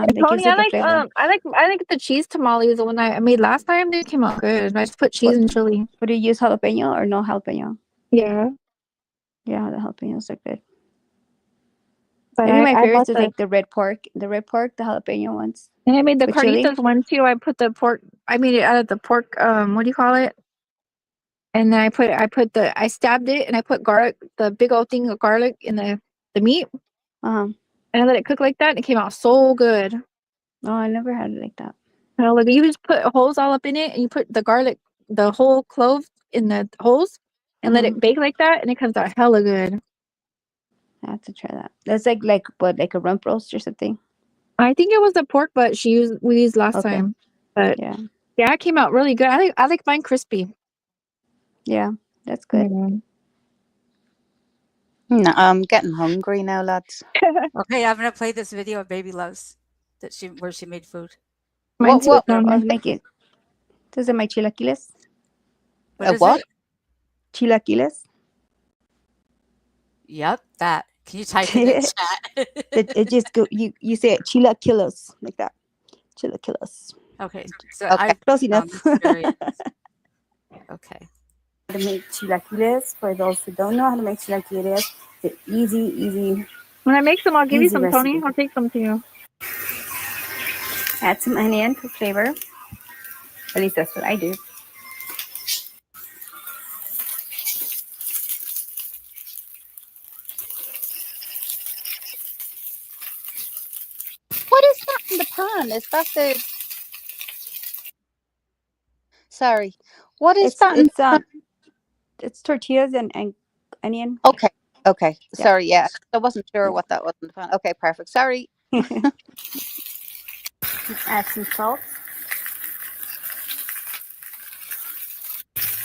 That Tony, gives it the flavor. I like the cheese tamales. The one I made last time, they came out good. I just put cheese What- and chili. Would you use jalapeno or no jalapeno? Yeah. Yeah, the jalapenos are good. But I think my I favorites bought is like the red pork, the jalapeno ones. and I made the with chili. carnitas one too. I put the pork. I made it out of the pork. What do you call it? And then I stabbed it and I put garlic, the big old thing of garlic in the meat, Uh-huh. and I let it cook like that. And it came out so good. Oh, I never had it like that. Like you just put holes all up in it, and you put the garlic, the whole clove in the holes, and let it bake like that, and it comes out hella good. I have to try that. That's like what, like a rump roast or something. I think it was the pork butt we used last Okay. time, but Yeah, it came out really good. I like mine crispy. yeah, that's good. No, I'm getting hungry now, lads. Okay, I'm gonna play this video of Baby Loves where she made food. Mine too, What? I Tony. was making. Those are my chilaquiles. What is what? it? Chilaquiles. Yep, that. Can you type it in chat? It just go. You say it, chilaquiles like that. Chilaquiles. Okay, so Okay. Close enough. Okay. How to make chilaquiles? For those who don't know how to make chilaquiles, it's an easy. When I make some, I'll give you Easy some, Tony. recipe. I'll take some to you. Add some onion for flavor. At least that's what I do. What is that in the pan? Is that the? Sorry. What is that? It's tortillas and onion. Okay. Okay. Yeah. Sorry. Yeah, I wasn't sure Yeah. what that was in the pan. Okay. Perfect. Sorry. Add some salt,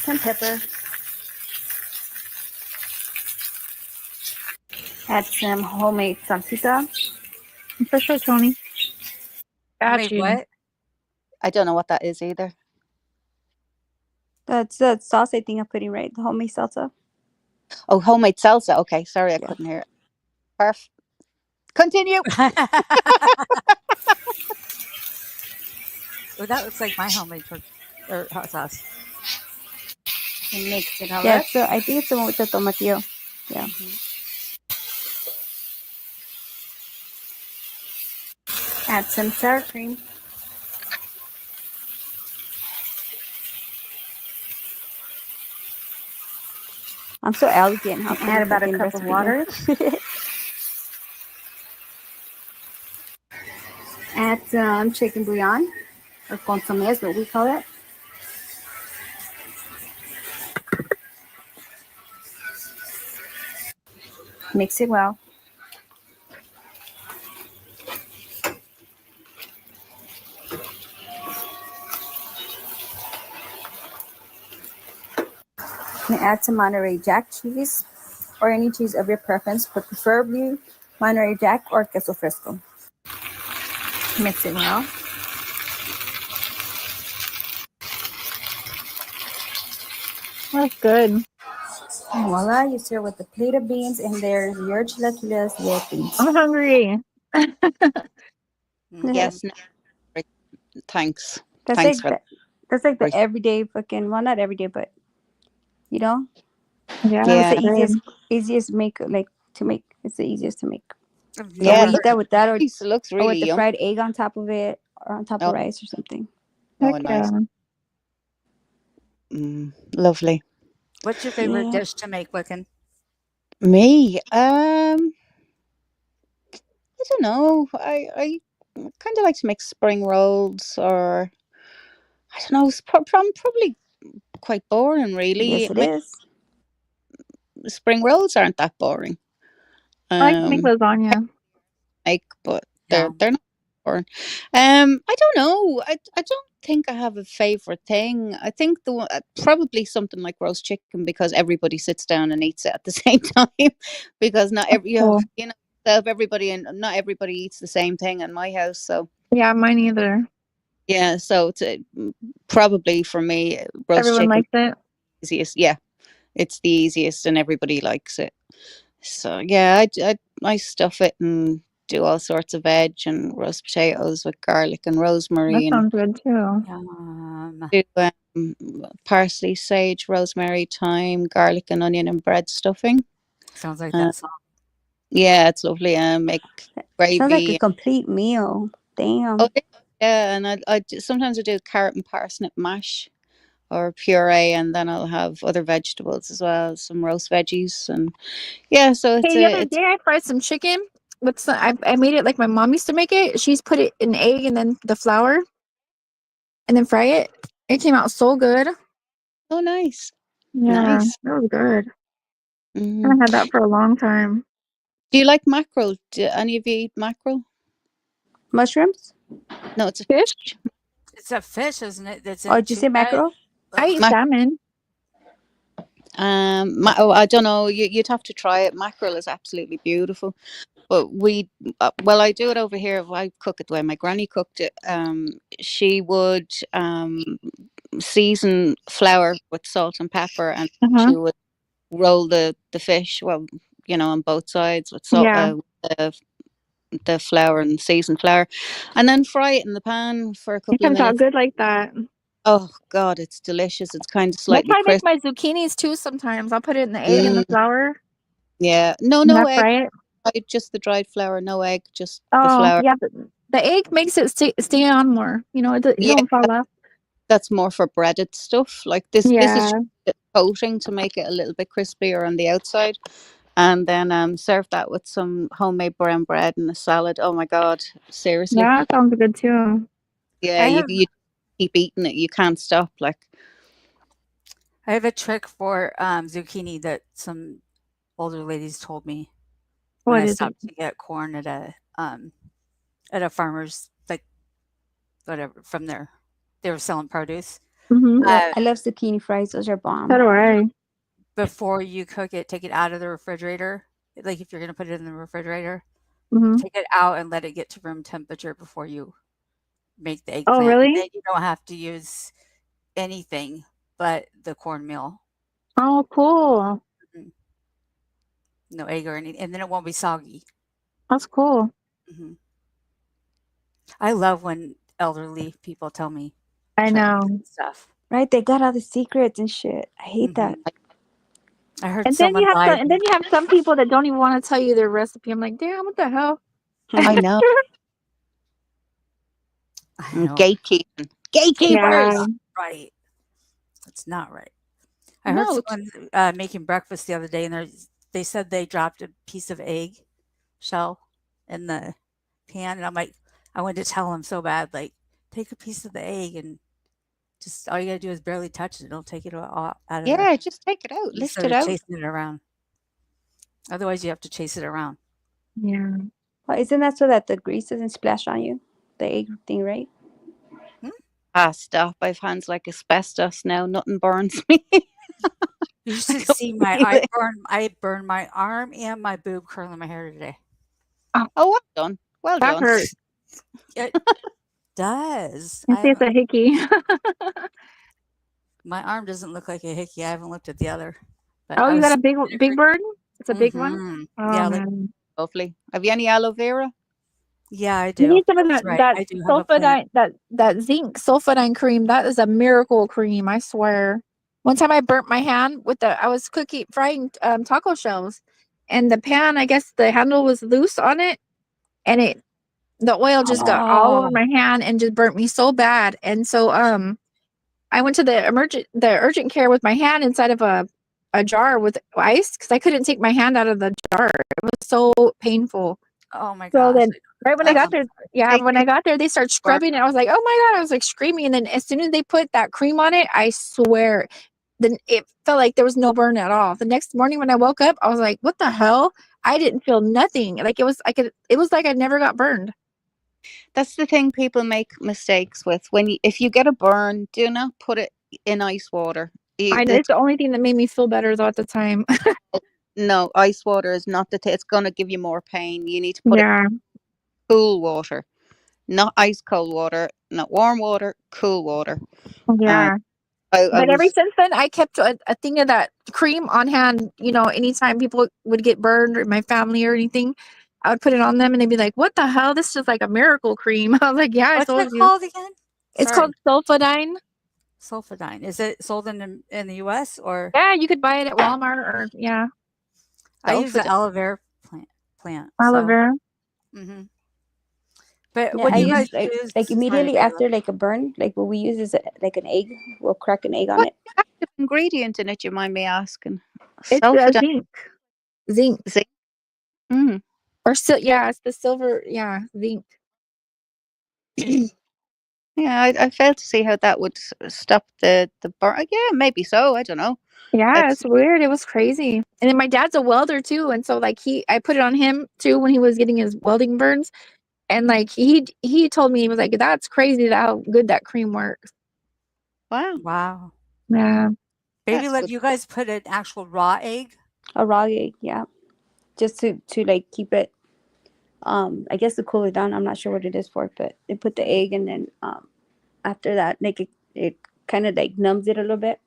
some pepper. Add some homemade salsita. For sure, Tony. Got Wait, you. what? I don't know what that is either. That's the sauce I think I'm putting right. The homemade salsa. Oh, homemade salsa. Okay. Sorry, I Yeah. couldn't hear it. Perfect. Continue. Well, that looks like my homemade or hot sauce. And mix it all up. So I think it's the one with the tomatillo. Yeah. Add some sour cream. I'm so elegant. How add about a cup of water. Add some chicken bouillon, or consommé is what we call it. Mix it well. And add some Monterey Jack cheese or any cheese of your preference, but preferably Monterey Jack or queso fresco. Mix it well. That's good. And voila, you serve with a plate of beans, and there's your chilaquiles with beans. I'm hungry. Yes. No. Thanks. That's Thanks like that's like the everyday fucking, well, not every day, but you know, Yeah. Yeah. it's the easiest to make. It's the easiest to make. Yeah. Eat that with that, or It looks or really with the yummy. fried egg on top of it, or on top of rice or something. Oh, Heck nice. yeah. Lovely. What's your favorite Yeah. dish to make, Wiccan? Me, I don't know. I kind of like to make spring rolls, or I don't know. It's probably quite boring, really. Yes, it is. Spring rolls aren't that boring. I like to make lasagna. But Yeah. they're not boring. I don't know. I don't think I have a favorite thing. I think probably something like roast chicken, because everybody sits down and eats it at the same time. Because not every Cool. everybody, and not everybody eats the same thing in my house. So Yeah, mine either. yeah, so it's probably for me, roast Everyone chicken likes it. easiest. Yeah, it's the easiest, and everybody likes it. So yeah, I stuff it and do all sorts of veg and roast potatoes with garlic and That rosemary, and sounds good too. Yum. do parsley, sage, rosemary, thyme, garlic, and onion and bread stuffing. Sounds like Uh, that song. Yeah, it's lovely. Make gravy. Sounds like a complete meal. Damn. Oh yeah, and sometimes I do carrot and parsnip mash or puree, and then I'll have other vegetables as well, some roast veggies, and yeah. So Hey, the other day I fried some chicken with some. I made it like my mom used to make it. She's put it in egg and then the flour, and then fry it. It came out so good. Oh, nice. Yeah, Nice. that was good. I Mhm. haven't had that for a long time. Do you like mackerel? Do any of you eat mackerel? Mushrooms? No, it's a Fish? It's a fish, isn't it? That's Or in did you say tuna? mackerel? I eat Mac- salmon. I don't know. You'd have to try it. Mackerel is absolutely beautiful. But I do it over here. If I cook it the way my granny cooked it, she would season flour with salt and pepper, and Uh-huh. she would roll the fish, well, on both sides with salt, Yeah. the flour and seasoned flour, and then fry it in the pan for a It couple of comes out minutes. good like that. Oh God, it's delicious. It's kind of That's slightly how I make crisp. my zucchinis too sometimes. I'll put it in the egg and the flour. Yeah, no and I egg. fry it. Just the dried flour, no egg, just the Oh, flour. yeah. The egg makes it stay on more. You Yeah, don't fall off. that's more for breaded stuff. Like this is Yeah. just a coating to make it a little bit crispier on the outside, and then serve that with some homemade brown bread and a salad. Oh my God, seriously. Yeah, that sounds good too. Yeah, you keep eating it. You can't stop. Like, I have a trick for zucchini that some older ladies told me when What I is stopped it? to get corn at a farmer's, like, whatever, from there. They were selling produce. Mhm. I love zucchini fries. Those are bomb. So do I. Before you cook it, take it out of the refrigerator. Like if you're gonna put it in the refrigerator, Mhm. take it out and let it get to room temperature before you make the Oh, eggplant. really? Then you don't have to use anything but the cornmeal. Oh, cool. No egg or anything, and then it won't be soggy. That's cool. Mhm. I love when elderly people tell me I know. stuff. Right? They got all the secrets and shit. I hate that. I heard And then someone you have lied. some, and then you have some people that don't even want to tell you their recipe. I'm like, damn, what the hell? I know. I know. Gatekeeping. Gatekeepers. Yeah. Right. It's not right. I heard No, someone making breakfast the other day, and they said they dropped a piece of egg shell in the pan, and I'm like, I wanted to tell them so bad, like, take a piece of the egg and just all you gotta do is barely touch it. Don't take it all out of there. Yeah, just take it out. Lift Instead it of out. chasing it around. Otherwise, you have to chase it around. Yeah. Well, isn't that so that the grease doesn't splash on you? The egg thing, right? Stop. I've hands like asbestos now. Nothing burns me. You should don't see my feel I burned my arm and my boob curling my hair today. Oh, well done. Well That done. hurts. It does. I see it's a hickey. My arm doesn't look like a hickey. I haven't looked at the other. But Oh, I you was got a big bird? It's a big one? Mhm. Oh, Yeah, like, man. Lovely. Have you any aloe vera? yeah, I You do. need some of That's that, right. that I do have a plant. sulfidine, that zinc sulfidine cream. That is a miracle cream, I swear. One time I burnt my hand I was frying taco shells, and the pan, I guess the handle was loose on it, and the oil just got all over Oh. my hand and just burnt me so bad. And so I went to the urgent care with my hand inside of a jar with ice because I couldn't take my hand out of the jar. It was so painful. Oh my So gosh. then, right when I got there, yeah, Take when I got there, they start burn. scrubbing it. I was like, oh my God, I was like screaming. And then as soon as they put that cream on it, I swear, then it felt like there was no burn at all. The next morning when I woke up, I was like, what the hell? I didn't feel nothing. Like it was like I never got burned. That's the thing people make mistakes with. If you get a burn, do not put it in ice water. I know it's the only thing that made me feel better though at the time. No, ice water is not it's going to give you more pain. You need to put it Yeah. in cool water, not ice cold water, not warm water, cool water. Yeah. I But ever was since then, I kept a thing of that cream on hand. You know, anytime people would get burned or my family or anything, I would put it on them and they'd be like, what the hell? This is like a miracle cream. I was like, yeah, I What's told it you. called again? It's Sorry. called Sulfadine. Sulfadine. Is it sold in the US or? Yeah, you could buy it at Walmart or, yeah. I use the Sulfadine. aloe vera plant. Aloe vera. Mm-hmm. But Yeah, what I do you use guys use? like Sorry, immediately Bella. after like a burn, like what we use is like an egg. We'll crack an egg on What it. active ingredient in it? You mind me asking? It's Sulfadine. zinc. Zinc. Mm. Or yeah, it's the silver, yeah, zinc. Yeah, I failed to see how that would stop the burn. Yeah, maybe so. I don't know. Yeah, it's weird. It was crazy. And then my dad's a welder too, and so like I put it on him too when he was getting his welding burns, and like he told me, he was like, that's crazy how good that cream works. Wow. Wow. Yeah. Baby, That's let good. you guys put an actual raw egg? A raw egg, yeah. Just to like keep it I guess to cool it down. I'm not sure what it is for, but they put the egg and then after that like it kind of like numbs it a little bit.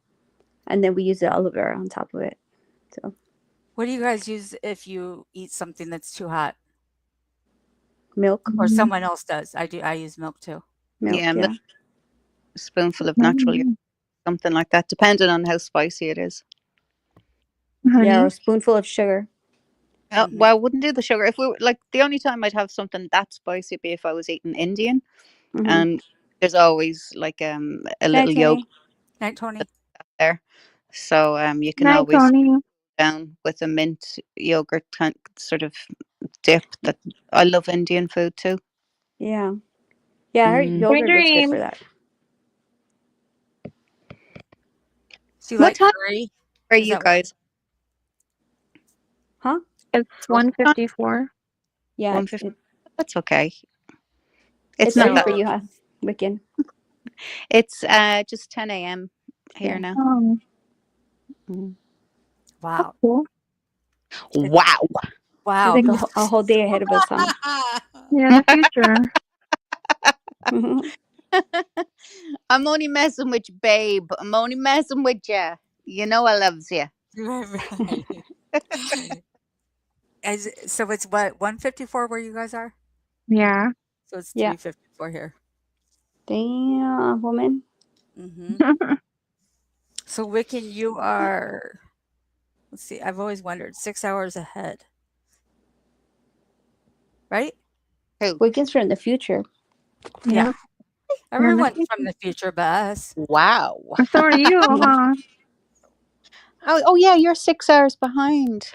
And then we use the aloe vera on top of it. So What do you guys use if you eat something that's too hot? milk. Or someone else does. I use milk too. Milk, Yeah, yeah. a spoonful of natural yogurt, something like that, depending on how spicy it is. Yeah, or a spoonful of sugar. Well, I wouldn't do the sugar. If we were, like, the only time I'd have something that spicy would be if I was eating Indian, and there's always like a little yogurt Night, Tony. there, so you can Night, always Tony. down with a mint yogurt sort of dip. That I love Indian food too. Yeah. Yeah, I heard yogurt is good for that. Do you What like time curry? are Is you that what- guys? Huh? It's 1:54. Yeah. 1:50. That's okay. It's not early that. for you, huh? Wiccan. It's just 10 a.m. here now. Wow. Cool. Wow. Wow. It's like a whole day ahead of us, huh? Yeah, in the future. I'm only messing with you, babe. I'm only messing with you. You know I loves you. So it's what, 1:54 where you guys are? Yeah. So it's Yeah. 3:54 here. Damn, woman. So Wiccan, you are, let's see, I've always wondered, 6 hours ahead. Right? Wiccan's from the future. Yeah. We're in the Everyone's from the future but us. Wow. So are you, huh? Oh yeah, you're 6 hours behind.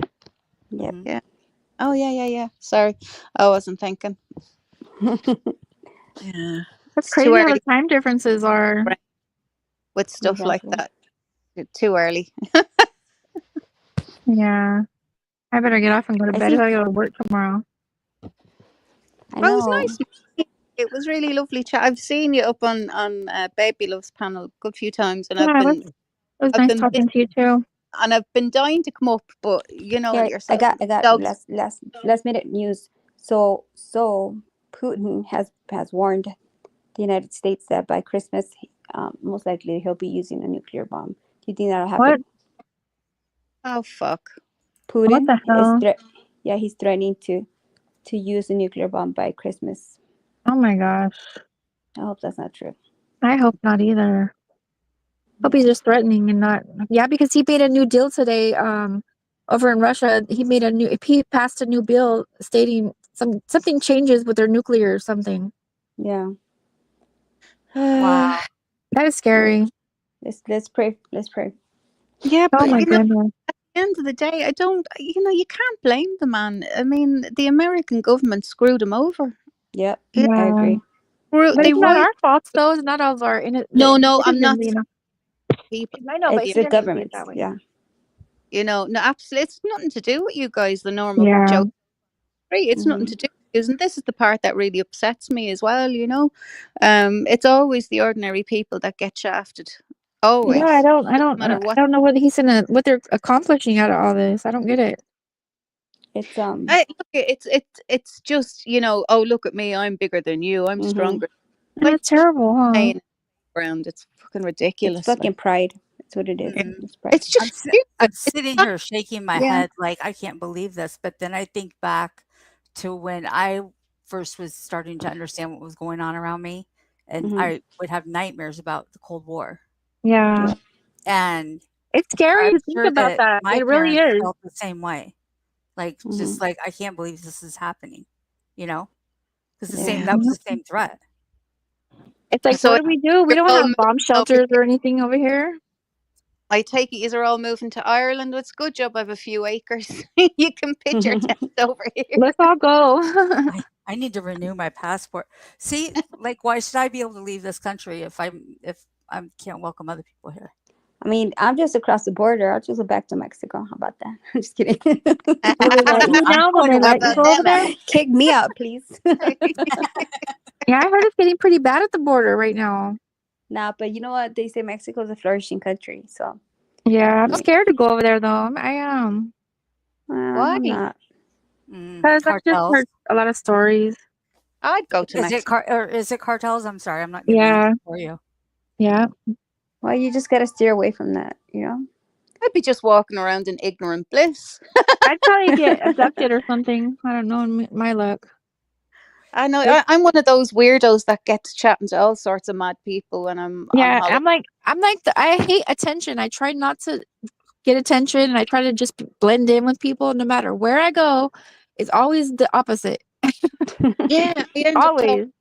Yep. Yeah. Oh yeah. Sorry, I wasn't thinking. Yeah. That's It's too crazy how early the time differences are. with stuff like that. Too early. Yeah. I better get off and go to I bed. I think- gotta go to work tomorrow. I It was know. nice. It was really lovely chat. I've seen you up on Baby Love's panel a good few times, and Yeah, I've it was nice talking to you too. and I've been dying to come up, but you know Here, yourself. I got dogs. last minute news. So Putin has warned the United States that by Christmas, most likely he'll be using a nuclear bomb. Do you think that'll happen? Oh fuck. Putin What the hell? he's threatening to use a nuclear bomb by Christmas. Oh my gosh. I hope that's not true. I hope not either. Hope he's just threatening and not. Yeah, because he made a new deal today. Over in Russia, he passed a new bill stating something changes with their nuclear or something. Yeah. Wow. That is scary. Let's pray. Let's pray. Yeah, Oh but my you know, goodness. the end of the day, I don't. You can't blame the man. I mean, the American government screwed him over. Yep, Yeah, I Yeah. agree. But they it's not right. our fault, though. It's not of our No, I'm not citizens, people. I know, but It's it the shouldn't be government. that way. Yeah. No, absolutely. It's nothing to do with you guys. The normal Yeah. Joe. Right, it's nothing Mhm. to do. And this is the part that really upsets me as well. It's always the ordinary people that get shafted. Always. Yeah, I don't matter I what. don't know what they're accomplishing out of all this. I don't get it. It's Look, it's just oh, look at me, I'm bigger than you, I'm Mhm. stronger. That's terrible, huh? Lying around, it's fucking It's ridiculous. fucking pride. That's what it is. Mhm. It's pride. It's just I'm stupid. sitting here shaking my Yeah. head like I can't believe this. But then I think back to when I first was starting to understand what was going on around me, and Mhm. I would have nightmares about the Cold War. Yeah. Yep. And It's scary I'm to think sure about that that. my It really parents is. felt the same way. Like, Mhm. just like, I can't believe this is happening, Because Yeah. that was the same threat. It's like, So what do we do? We you're don't all have bomb moving over shelters here. or anything over here. I take it you're all moving to Ireland. It's a good job I have a few acres. You can pitch your tent over here. Let's all go. I need to renew my passport. See, like, why should I be able to leave this country if I can't welcome other people here? I mean, I'm just across the border. I'll just go back to Mexico. How about that? I'm just kidding. Will they let you I'm now? Will going they to let you go over there? Kick me out, please. Yeah, I heard it's getting pretty bad at the border right now. Nah, but you know what? They say Mexico is a flourishing country. So Yeah, I'm scared to go over there though. I am. Why? I'm not. Because I've just Cartels. heard a lot of stories. I'd go to Is Mexico. is it cartels? I'm sorry, I'm not getting Yeah. anything for you. Yeah. Well, you just gotta steer away from that. I'd be just walking around in ignorant bliss. I'd probably get abducted or something. I don't know. My luck. I know. I'm one of those weirdos that gets chatting to all sorts of mad people when I'm on Yeah, holiday. I hate attention. I try not to get attention, and I try to just blend in with people. No matter where I go, it's always the opposite. Yeah, I end up talking Always. to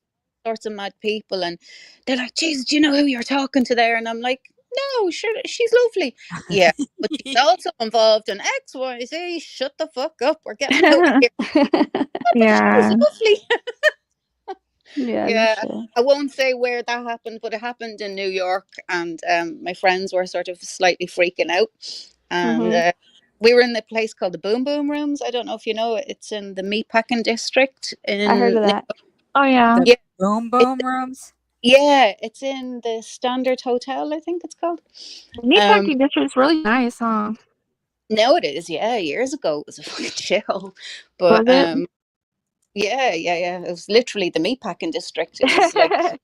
all sorts of mad people, and they're like, "Jesus, do you know who you're talking to there?" And I'm like, "No, sure, she's lovely." Yeah, but she's also involved in X, Y, Z. Shut the fuck up. We're getting out of here. Yeah. She's lovely. Yeah. Yeah, No shit. I won't say where that happened, but it happened in New York, and my friends were sort of slightly freaking out, and Mhm. we were in the place called the Boom Boom Rooms. I don't know if you know it. It's in the meatpacking district in I heard of that. Oh yeah. The Yeah, boom boom rooms. yeah, it's in the Standard Hotel, I think it's called. Meatpacking district is really nice, huh? Now it is, yeah. Years ago, it was a fucking shithole, but Was it? yeah. It was literally the meatpacking district. It was like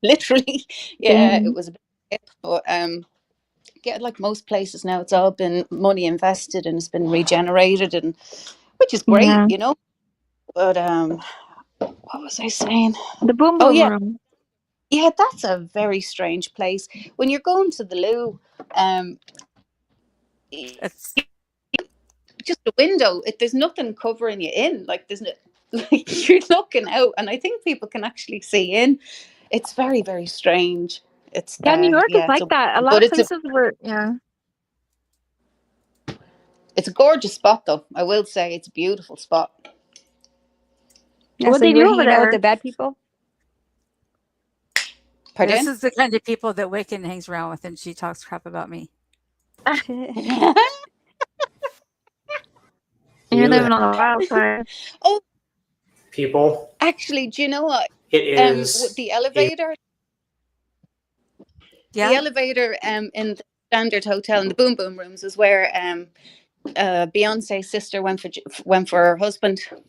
literally, yeah. Dang. It was a bit hip, but yeah, like most places now, it's all been money invested and it's been regenerated, and which is great, Yeah. But what was I saying? The Boom Oh Boom yeah, Room. yeah. That's a very strange place. When you're going to the loo, It's just a window. There's nothing covering you in. Like there's no, like you're looking out, and I think people can actually see in. It's very, very strange. It's Yeah, New York is yeah, like that. A lot but of places where it's a gorgeous spot though. I will say it's a beautiful spot. Yeah, What so they you were do over hanging out with there? the bad people? Pardon? This is the kind of people that Wiccan hangs around with, and she talks crap about me. You're living on the wild side. Oh, people. actually, do you know what? It is With the elevator. Yeah. The elevator in the Standard Hotel in the Boom Boom Rooms is where Beyonce's sister went for her husband. Do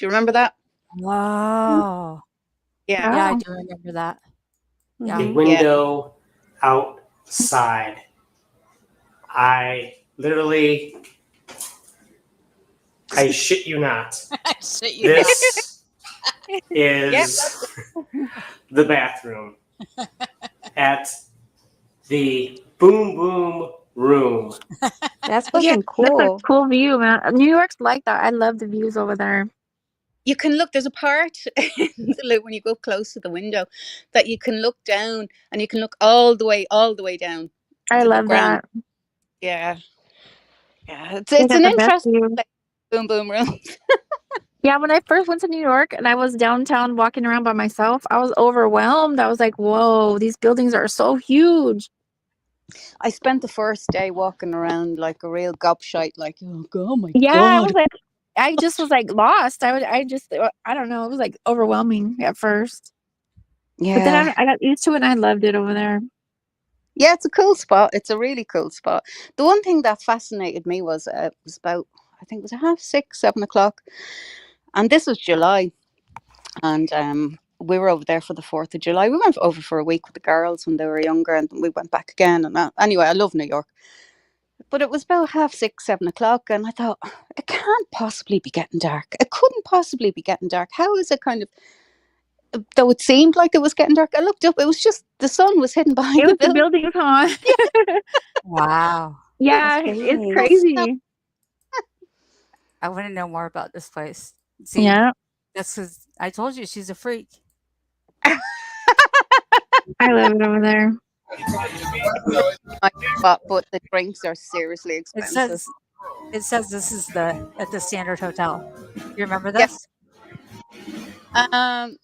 you remember that? Wow. Yeah. Yeah, I do remember that. Yeah. the window outside. I literally, I shit you not. This is the bathroom at the Boom Boom Room. That's fucking cool. That's a cool view, man. New York's like that. I love the views over there. You can look, there's a part when you go close to the window that you can look down, and you can look all the way down. I to the love ground. that. Yeah. Yeah, it's They it's got an the best interesting view. place, Boom Boom Room. Yeah, when I first went to New York and I was downtown walking around by myself, I was overwhelmed. I was like, whoa, these buildings are so huge. I spent the first day walking around like a real gobshite, like, oh my Yeah, I god. was like, I just was like lost. I don't know. It was like overwhelming at first. But then Yeah. I got used to it and I loved it over there. Yeah, it's a cool spot. It's a really cool spot. The one thing that fascinated me was it was about, I think it was 6:30, 7 o'clock, and this was July, and we were over there for the 4th of July. We went over for a week with the girls when they were younger, and we went back again. And anyway, I love New York, but it was about 6:30, 7 o'clock, and I thought it can't possibly be getting dark. It couldn't possibly be getting dark. How is it kind of? Though it seemed like it was getting dark, I looked up. It was just the sun was hidden behind It the was the building. buildings, huh? Wow. Yeah, That's it's crazy. crazy. I want to know more about this place. See, Yeah, that's because I told you she's a freak. I love it over there. My spot, but the drinks are seriously It expensive. says this is at the Standard Hotel. You remember Yep. this?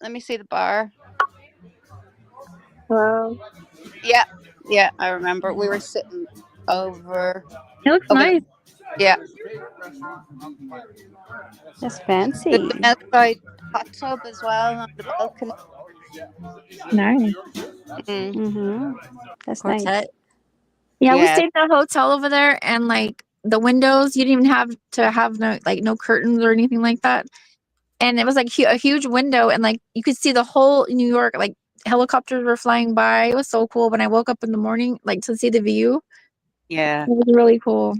Let me see the bar. Wow. Yeah, I remember. We were sitting over. It looks over nice. Yeah, That's there's fancy. an outside hot tub as well on the balcony. Nice. Mm, Mm-hmm. That's nice. Quartet. Yeah, we yeah, stayed in a hotel over there, and like the windows, you didn't even have to have no curtains or anything like that. And it was like a huge window, and like you could see the whole New York. Like helicopters were flying by. It was so cool. When I woke up in the morning, like to see the view, yeah. it was really cool.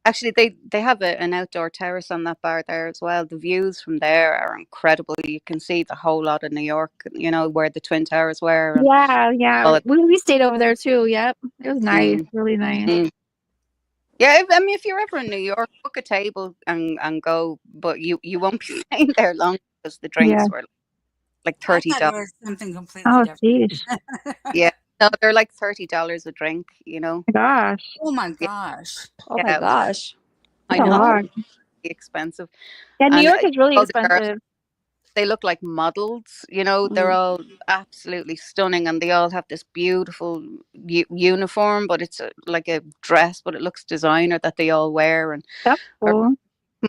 Actually, they have an outdoor terrace on that bar there as well. The views from there are incredible. You can see the whole lot of New York. You know where the Twin Towers were. And Yeah. all it, We stayed over there too. Yep, it was nice, mm, really nice. mm. Yeah, I mean, if you're ever in New York, book a table and go. But you won't be staying there long because the Yeah. drinks were like I $30. thought it was something completely Oh, different. geez. Yeah, no, they're like $30 a drink. You know. Gosh, Oh my Yeah, gosh. Oh my yeah, gosh. I that's a know. lot. Expensive. Yeah, New And York is really all the girls, expensive. they look like models. You know, they're all absolutely stunning, and they all have this beautiful uniform, but it's like a dress, but it looks designer that they all wear. And That's cool.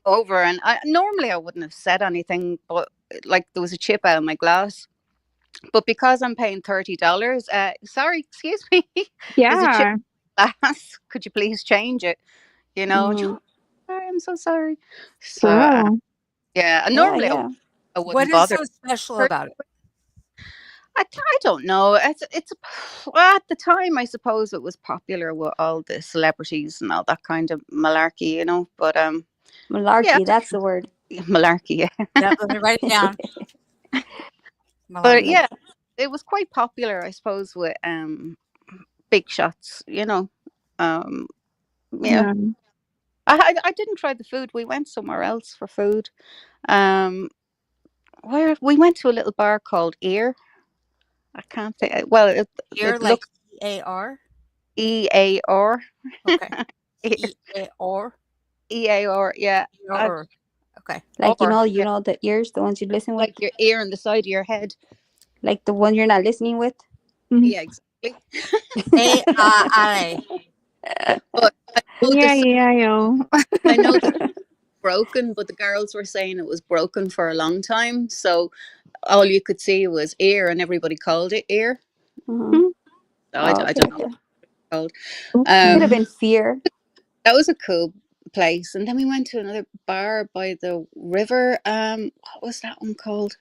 over, and normally I wouldn't have said anything, but like there was a chip out of my glass. But because I'm paying $30, sorry, excuse me, there's a chip Yeah. glass. Could you please change it? You know, Mm-hmm. sorry, I'm so sorry. So Wow. yeah, and Yeah, normally yeah. I What wouldn't is bother. so special about it? I don't know. Well, at the time, I suppose it was popular with all the celebrities and all that kind of malarkey, you know. But Malarkey, yeah, that's the word. malarkey. Yeah. Yeah, let me write it down. But Malarkey. yeah, it was quite popular, I suppose, with big shots, you know. Yeah, Yeah. I didn't try the food. We went somewhere else for food. Where we went to a little bar called Ear. I can't think. Well, Ear it like looked EAR. EAR. Okay. Ear. EAR. EAR. Yeah. EAR. Okay. Like Or, you know the ears, the ones you listen with, like your ear on the side of your head. like the one you're not listening with. Mhm. Yeah, exactly. AI. But Yeah. I know that it's broken, but the girls were saying it was broken for a long time. So all you could see was ear, and everybody called it ear. Mm-hmm. So Oh, I okay. don't know what it's called. Could have Um, been fear. that was a cool place. And then we went to another bar by the river. What was that one called?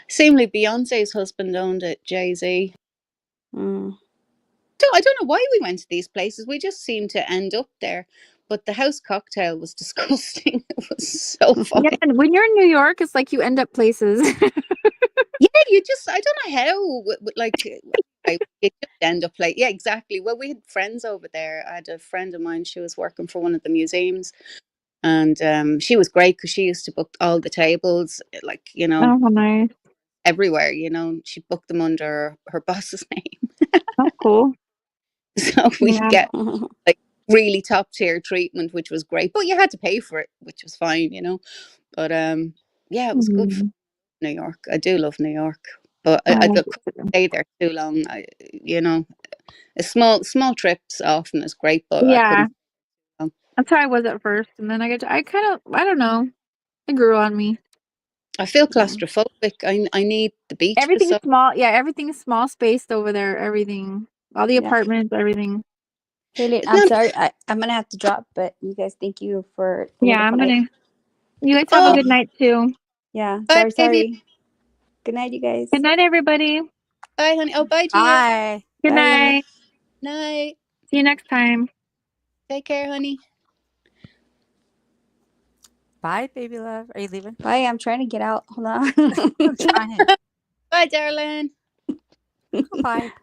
Seemingly Beyonce's husband owned it, Jay-Z. Mm. I don't know why we went to these places. We just seemed to end up there. But the house cocktail was disgusting. It was so funny. Yeah, and when you're in New York, it's like you end up places. Yeah, you just, I don't know how, like, you just end up like, yeah, exactly. Well, we had friends over there. I had a friend of mine, she was working for one of the museums, and she was great because she used to book all the tables, like, you know, Oh, nice. everywhere, you know, she booked them under her boss's name. That's cool. So we Yeah. get Mhm. like really top tier treatment, which was great. But you had to pay for it, which was fine, you know. But yeah, it was good for New York. I do love New York, but I couldn't stay there too long. You know, a small trips often is great, but I Yeah, couldn't. that's how I was at first, and then I don't know, it grew on me. I feel claustrophobic. I need the beach. Everything's small. Yeah, everything's small spaced over there. Everything, all the Yeah. apartments, everything. Haley, I'm sorry. I'm gonna have to drop, but you guys, thank you for. Yeah, I'm gonna. You guys have a good night too. Yeah. Bye, Sorry. Good night, you guys. Good night, everybody. Bye, honey. Oh, bye, Gia. Bye. Good Bye. night. Night. See you next time. Take care, honey. Bye, baby love. Are you leaving? Bye. I'm trying to get out. Hold on. I'm trying. Bye, darling. Bye.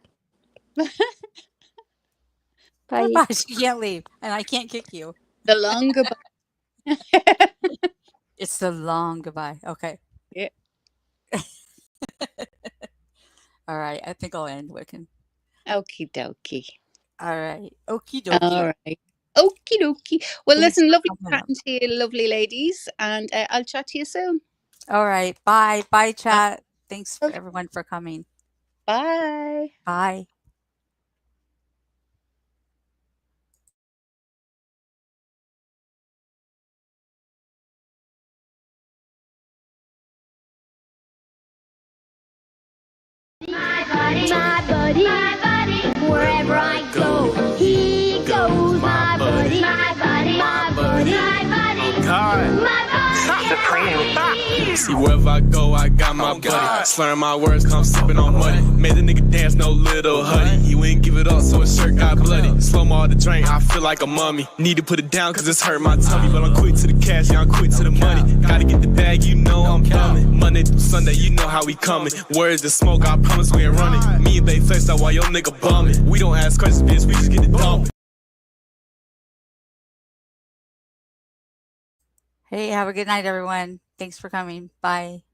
Bye. Bye. She can't leave, and I can't kick you. The long goodbye. It's the long goodbye. Okay. Yeah. All right. I think I'll end Wiccan. Okie dokie. All right. Okie dokie. All right. Okie dokie. Well, Thanks listen, for lovely coming up. chatting to you, lovely ladies, and I'll chat to you soon. All right. Bye. Bye, chat. Thanks for everyone for coming. Bye. Bye. My buddy, wherever I go, he goes. My buddy, my buddy, my buddy, my buddy, God. my buddy. Supreme. See, wherever I go, I got my buddy. Slurring my words, come sipping on money. Made a nigga dance, no little huddy. He wouldn't give it up, so his shirt got bloody. Slow mo the drink, I feel like a mummy. Need to put it down, cause it's hurt my tummy. But I'm quick to the cash, yeah, I'm quick to the money. Gotta get the bag, you know I'm bumming. Monday through Sunday, you know how we coming. Words the smoke, I promise we ain't running. Me and they flex out while your nigga bumming. We don't ask questions, bitch, we just get it done. Hey, have a good night, everyone. Thanks for coming. Bye.